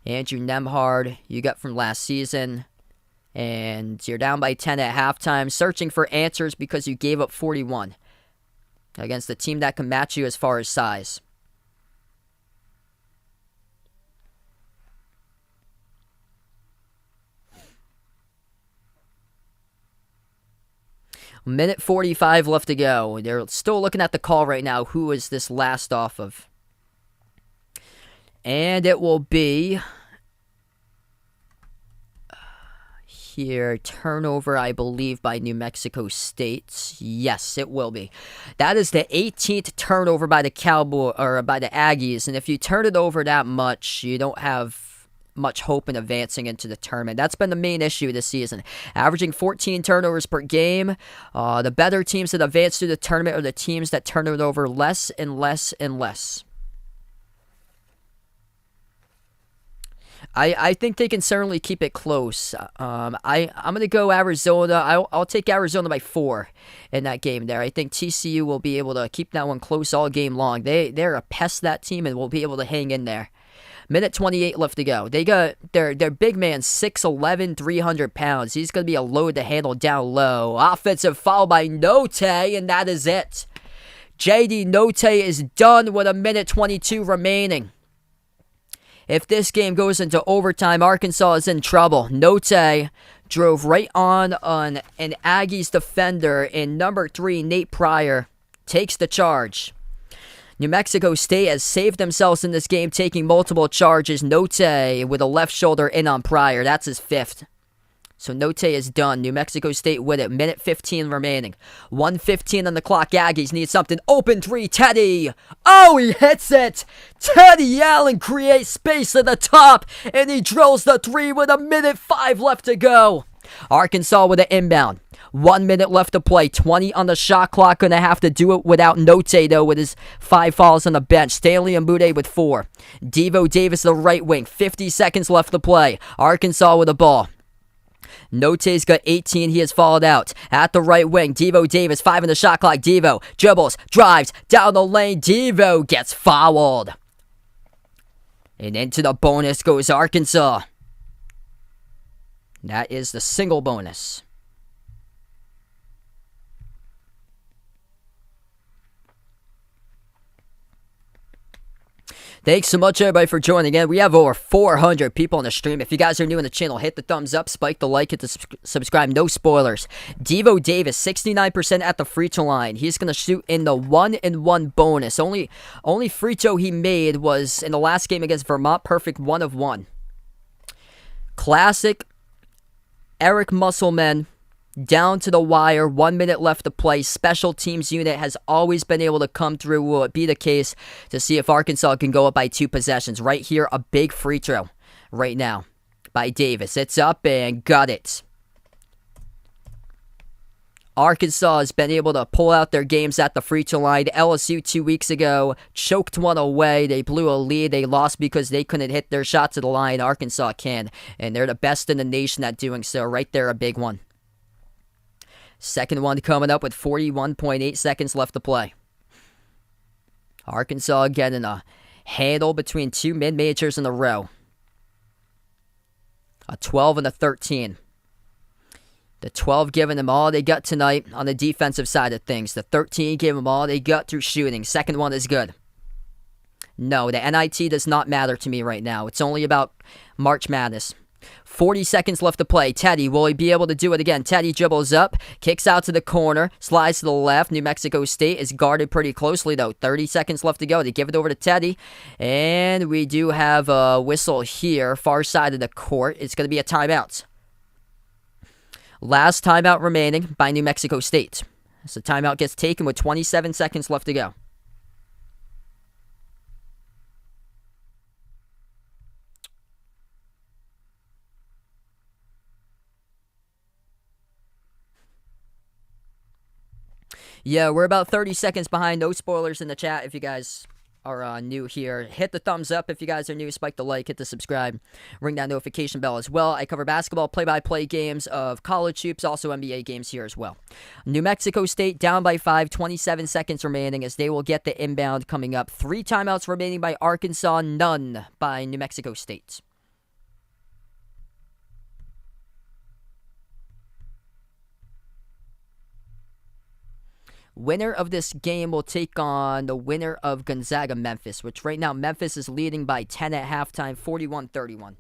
Andrew Nemhard, you got from last season. And you're down by 10 at halftime, searching for answers because you gave up 41. Against a team that can match you as far as size. Minute 45 left to go. They're still looking at the call right now. Who is this last off of? And it will be here, turnover, I believe, by New Mexico State. Yes, it will be. That is the 18th turnover by the by the Aggies, and if you turn it over that much, you don't have much hope in advancing into the tournament. That's been the main issue this season. Averaging 14 turnovers per game. The better teams that advance through the tournament are the teams that turn it over less and less and less. I think they can certainly keep it close. I'm going to go Arizona. I'll take Arizona by 4 in that game there. I think TCU will be able to keep that one close all game long. They're a pest, that team, and will be able to hang in there. Minute 28 left to go. They got their big man, 6'11", 300 pounds. He's going to be a load to handle down low. Offensive foul by Notae, and that is it. J.D. Notae is done with a minute 22 remaining. If this game goes into overtime, Arkansas is in trouble. Notae drove right on an Aggies defender, and number 3, Nate Pryor, takes the charge. New Mexico State has saved themselves in this game, taking multiple charges. Notae with a left shoulder in on Pryor. That's his 5th. So Notae is done. New Mexico State with it. Minute 15 remaining. 1:15 on the clock. Aggies need something. Open 3. Teddy. Oh, he hits it. Teddy Allen creates space at the top, and he drills the 3 with 1:05 left to go. Arkansas with an inbound. 1 minute left to play. 20 on the shot clock. Gonna have to do it without Notae, though, with his 5 fouls on the bench. Stanley Amude with 4. Devo Davis, the right wing. 50 seconds left to play. Arkansas with the ball. Notae's got 18. He has fouled out. At the right wing, Devo Davis, 5 in the shot clock. Devo dribbles, drives, down the lane. Devo gets fouled. And into the bonus goes Arkansas. That is the single bonus. Thanks so much, everybody, for joining in. We have over 400 people on the stream. If you guys are new in the channel, hit the thumbs up, spike the like, hit the subscribe. No spoilers. Devo Davis, 69% at the free throw line. He's going to shoot in the 1-and-1 bonus. Only free throw he made was in the last game against Vermont. Perfect 1 of 1. Classic Eric Musselman. Down to the wire, 1 minute left to play. Special teams unit has always been able to come through. Will it be the case to see if Arkansas can go up by 2 possessions? Right here, a big free throw right now by Davis. It's up and got it. Arkansas has been able to pull out their games at the free throw line. LSU 2 weeks ago choked one away. They blew a lead. They lost because they couldn't hit their shots at the line. Arkansas can, and they're the best in the nation at doing so. Right there, a big one. Second one coming up with 41.8 seconds left to play. Arkansas getting a handle between 2 mid-majors in a row. A 12 and a 13. The 12 giving them all they got tonight on the defensive side of things. The 13 gave them all they got through shooting. Second one is good. No, the NIT does not matter to me right now. It's only about March Madness. 40 seconds left to play. Teddy, will he be able to do it again? Teddy dribbles up, kicks out to the corner, slides to the left. New Mexico State is guarded pretty closely, though. 30 seconds left to go. They give it over to Teddy. And we do have a whistle here, far side of the court. It's going to be a timeout. Last timeout remaining by New Mexico State. So timeout gets taken with 27 seconds left to go. Yeah, we're about 30 seconds behind. No spoilers in the chat if you guys are new here. Hit the thumbs up if you guys are new. Spike the like. Hit the subscribe. Ring that notification bell as well. I cover basketball, play-by-play games of college hoops, also NBA games here as well. New Mexico State down by 5. 27 seconds remaining as they will get the inbound coming up. 3 timeouts remaining by Arkansas. None by New Mexico State. Winner of this game will take on the winner of Gonzaga-Memphis, which right now Memphis is leading by 10 at halftime, 41-31.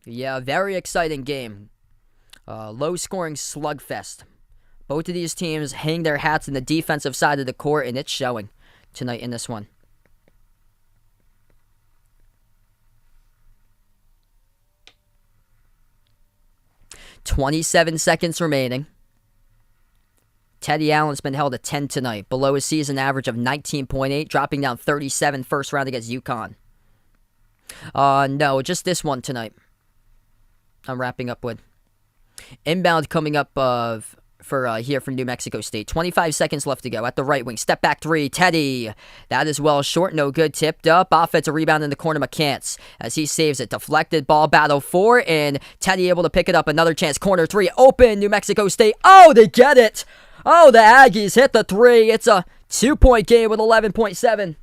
Yeah, very exciting game. Low-scoring slugfest. Both of these teams hang their hats in the defensive side of the court, and it's showing tonight in this one. 27 seconds remaining. Teddy Allen's been held at 10 tonight, below his season average of 19.8, dropping down 37 first round against UConn. No, just this one tonight. I'm wrapping up with. Inbound coming up here from New Mexico State. 25 seconds left to go. At the right wing, step back 3, Teddy. That is well short, no good. Tipped up, offensive rebound in the corner, McCants. As he saves it, deflected ball, battle 4, and Teddy able to pick it up. Another chance, corner 3, open, New Mexico State. Oh, they get it. Oh, the Aggies hit the 3. It's a 2-point game with 11.7.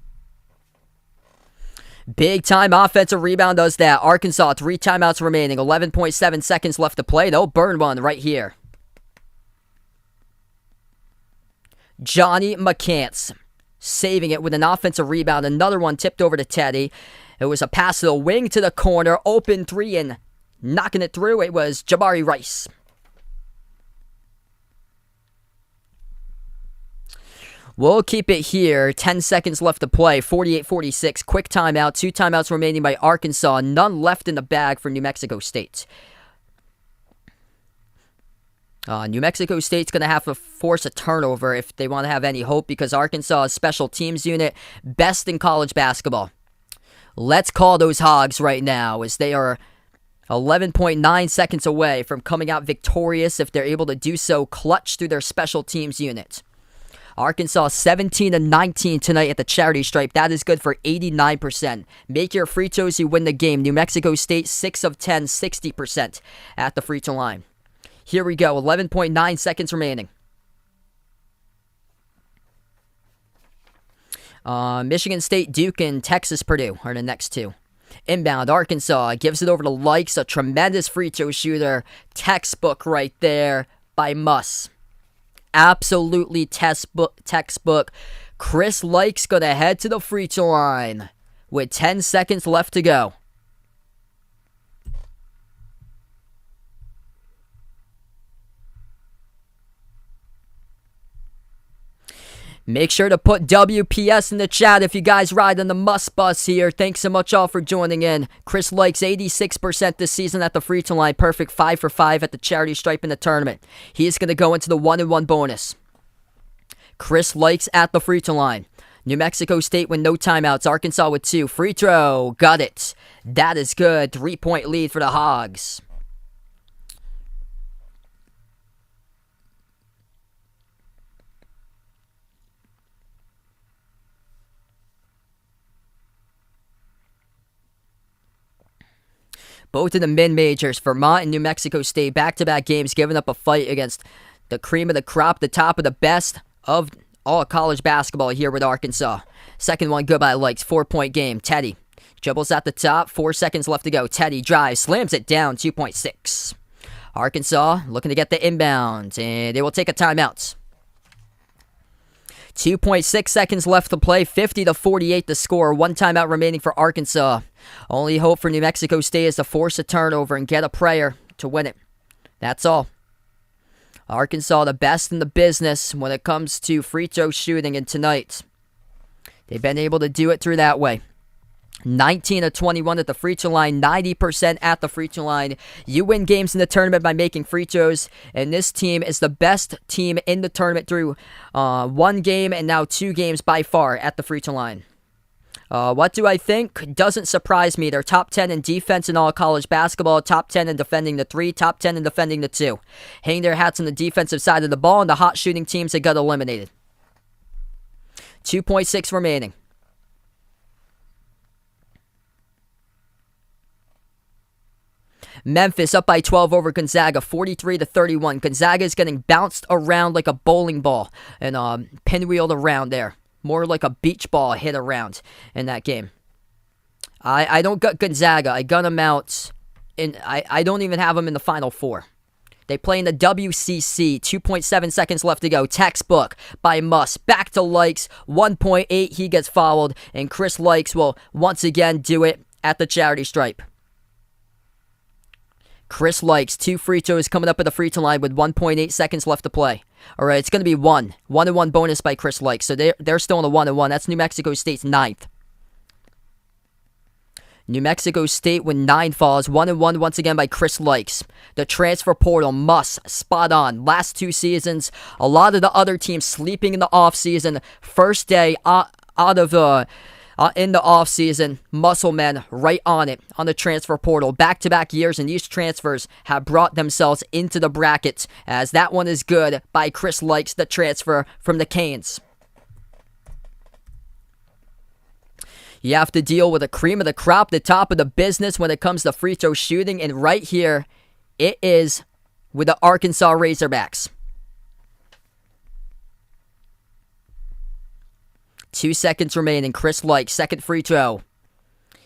Big time offensive rebound does that. Arkansas, 3 timeouts remaining. 11.7 seconds left to play. They'll burn one right here. Johnny McCants saving it with an offensive rebound. Another one tipped over to Teddy. It was a pass to the wing to the corner. Open 3 and knocking it through. It was Jabari Rice. We'll keep it here. 10 seconds left to play. 48-46. Quick timeout. 2 timeouts remaining by Arkansas. None left in the bag for New Mexico State. New Mexico State's going to have to force a turnover if they want to have any hope, because Arkansas' special teams unit, best in college basketball. Let's call those Hogs right now, as they are 11.9 seconds away from coming out victorious if they're able to do so clutch through their special teams unit. Arkansas 17-19 tonight at the charity stripe. That is good for 89%. Make your free throws, you win the game. New Mexico State 6 of 10, 60% at the free throw line. Here we go. 11.9 seconds remaining. Michigan State, Duke, and Texas, Purdue are the next 2. Inbound, Arkansas gives it over to Likes, a tremendous free throw shooter. Textbook right there by Muss. Absolutely textbook. Chris Likes going to head to the free throw line with 10 seconds left to go. Make sure to put WPS in the chat if you guys ride on the Must Bus here. Thanks so much all for joining in. Chris Likes 86% this season at the free throw line. Perfect 5 for 5 at the charity stripe in the tournament. He is going to go into the 1-and-1 bonus. Chris Likes at the free throw line. New Mexico State with no timeouts. Arkansas with 2. Free throw. Got it. That is good. 3-point lead for the Hogs. Both of the mid-majors, Vermont and New Mexico State, back-to-back games, giving up a fight against the cream of the crop, the top of the best of all college basketball here with Arkansas. Second one, good by Likes, 4-point game. Teddy dribbles at the top, 4 seconds left to go. Teddy drives, slams it down, 2.6. Arkansas looking to get the inbound, and they will take a timeout. 2.6 seconds left to play, 50-48 the score. 1 timeout remaining for Arkansas. Only hope for New Mexico State is to force a turnover and get a prayer to win it. That's all. Arkansas, the best in the business when it comes to free throw shooting, and tonight they've been able to do it through that way. 19-21 at the free throw line, 90% at the free throw line. You win games in the tournament by making free throws, and this team is the best team in the tournament through 1 game and now 2 games by far at the free throw line. What do I think? Doesn't surprise me. They're top 10 in defense in all college basketball, top 10 in defending the 3, top 10 in defending the 2. Hang their hats on the defensive side of the ball, and the hot shooting teams that got eliminated. 2.6 remaining. Memphis up by 12 over Gonzaga, 43-31. Gonzaga is getting bounced around like a bowling ball and pinwheeled around there. More like a beach ball hit around in that game. I don't gut Gonzaga. I gun them out. I don't even have them in the Final Four. They play in the WCC. 2.7 seconds left to go. Textbook by Muss. Back to Likes. 1.8. He gets fouled. And Chris Likes will once again do it at the charity stripe. Chris Likes 2 free throws coming up at the free throw line with 1.8 seconds left to play. All right, it's going to be 1-1 bonus by Chris Likes. So they're still in the 1-1. That's New Mexico State's 9th. New Mexico State with 9 falls. 1-1 once again by Chris Likes. The transfer portal must spot on. Last 2 seasons, a lot of the other teams sleeping in the offseason. First day in the offseason, muscle men right on it on the transfer portal. Back-to-back years, and these transfers have brought themselves into the brackets, as that one is good by Chris Likes, the transfer from the Canes. You have to deal with the cream of the crop, the top of the business when it comes to free throw shooting, and right here, it is with the Arkansas Razorbacks. 2 seconds remaining. Chris Likes, second free throw.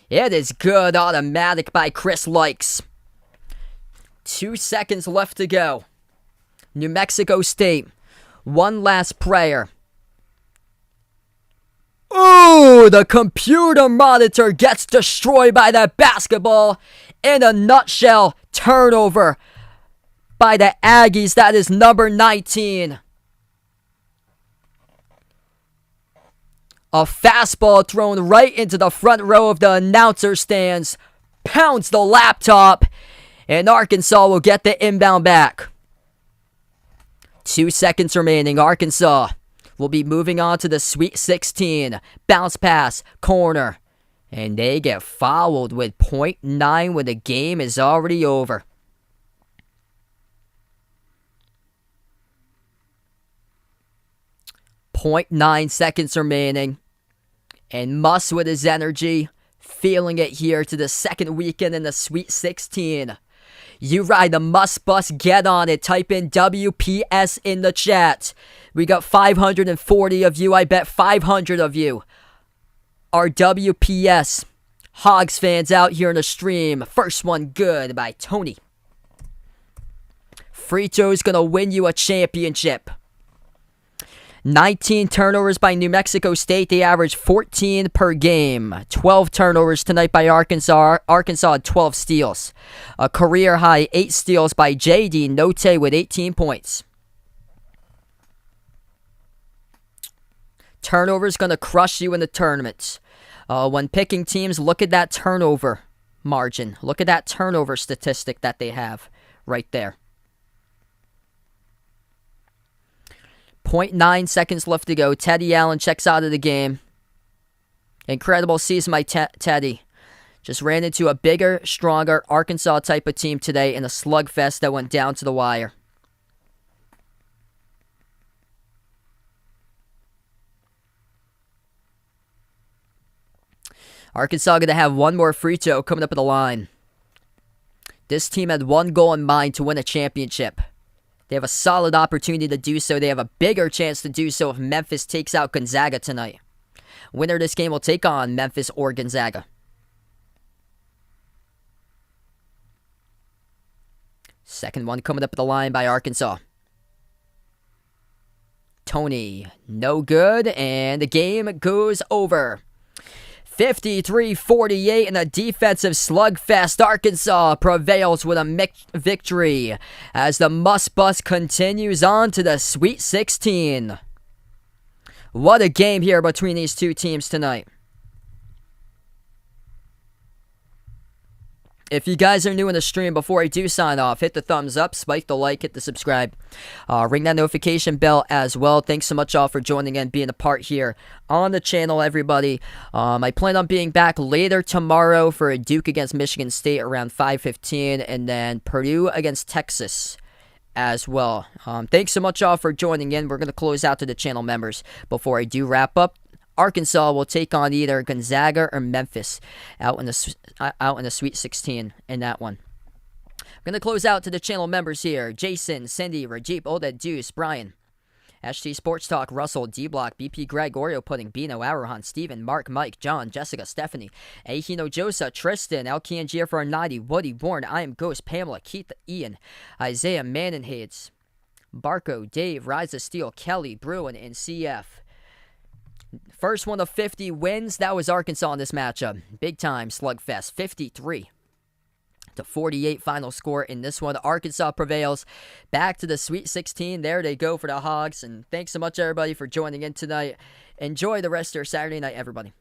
It is good. Automatic by Chris Likes. 2 seconds left to go. New Mexico State. One last prayer. Ooh, the computer monitor gets destroyed by that basketball. In a nutshell, turnover by the Aggies. That is number 19. A fastball thrown right into the front row of the announcer stands. Pounds the laptop. And Arkansas will get the inbound back. 2 seconds remaining. Arkansas will be moving on to the Sweet 16. Bounce pass. Corner. And they get fouled with .9 when the game is already over. .9 seconds remaining. And Muss with his energy, feeling it here to the second weekend in the Sweet 16. You ride the Muss bus, get on it. Type in WPS in the chat. We got 540 of you. I bet 500 of you are WPS Hogs fans out here in the stream. First one good by Tony. Frito's gonna win you a championship. 19 turnovers by New Mexico State. They average 14 per game. 12 turnovers tonight by Arkansas. Arkansas had 12 steals. A career high 8 steals by J.D. Notae with 18 points. Turnovers going to crush you in the tournament. When picking teams, look at that turnover margin. Look at that turnover statistic that they have right there. 0.9 seconds left to go. Teddy Allen checks out of the game. Incredible season by Teddy. Just ran into a bigger, stronger Arkansas type of team today in a slugfest that went down to the wire. Arkansas going to have one more free throw coming up at the line. This team had one goal in mind to win a championship. They have a solid opportunity to do so. They have a bigger chance to do so if Memphis takes out Gonzaga tonight. Winner of this game will take on Memphis or Gonzaga. Second one coming up at the line by Arkansas. Tony, no good, and the game goes over. 53-48 in a defensive slugfest. Arkansas prevails with a victory as the Muss Bus continues on to the Sweet 16. What a game here between these two teams tonight. If you guys are new in the stream, before I do sign off, hit the thumbs up, spike the like, hit the subscribe. Ring that notification bell as well. Thanks so much all for joining and being a part here on the channel, everybody. I plan on being back later tomorrow for a Duke against Michigan State around 5:15, and then Purdue against Texas as well. Thanks so much all for joining in. We're going to close out to the channel members before I do wrap up. Arkansas will take on either Gonzaga or Memphis out in the Sweet 16 in that one. I'm going to close out to the channel members here. Jason, Cindy, Rajip, Oded, Deuce, Brian, HT Sports Talk, Russell, D-Block, BP, Greg, Oreo Pudding, Bino, Arahan, Steven, Mark, Mike, John, Jessica, Stephanie, Ahino, Josa, Tristan, Elkian, GFR 90, Woody, Warren, I Am Ghost, Pamela, Keith, Ian, Isaiah, Manenhades, Barco, Dave, Rise of Steel, Kelly, Bruin, and CF. First one of 50 wins. That was Arkansas in this matchup. Big time slugfest. 53-48 final score in this one. Arkansas prevails. Back to the Sweet 16. There they go for the Hogs. And thanks so much, everybody, for joining in tonight. Enjoy the rest of your Saturday night, everybody.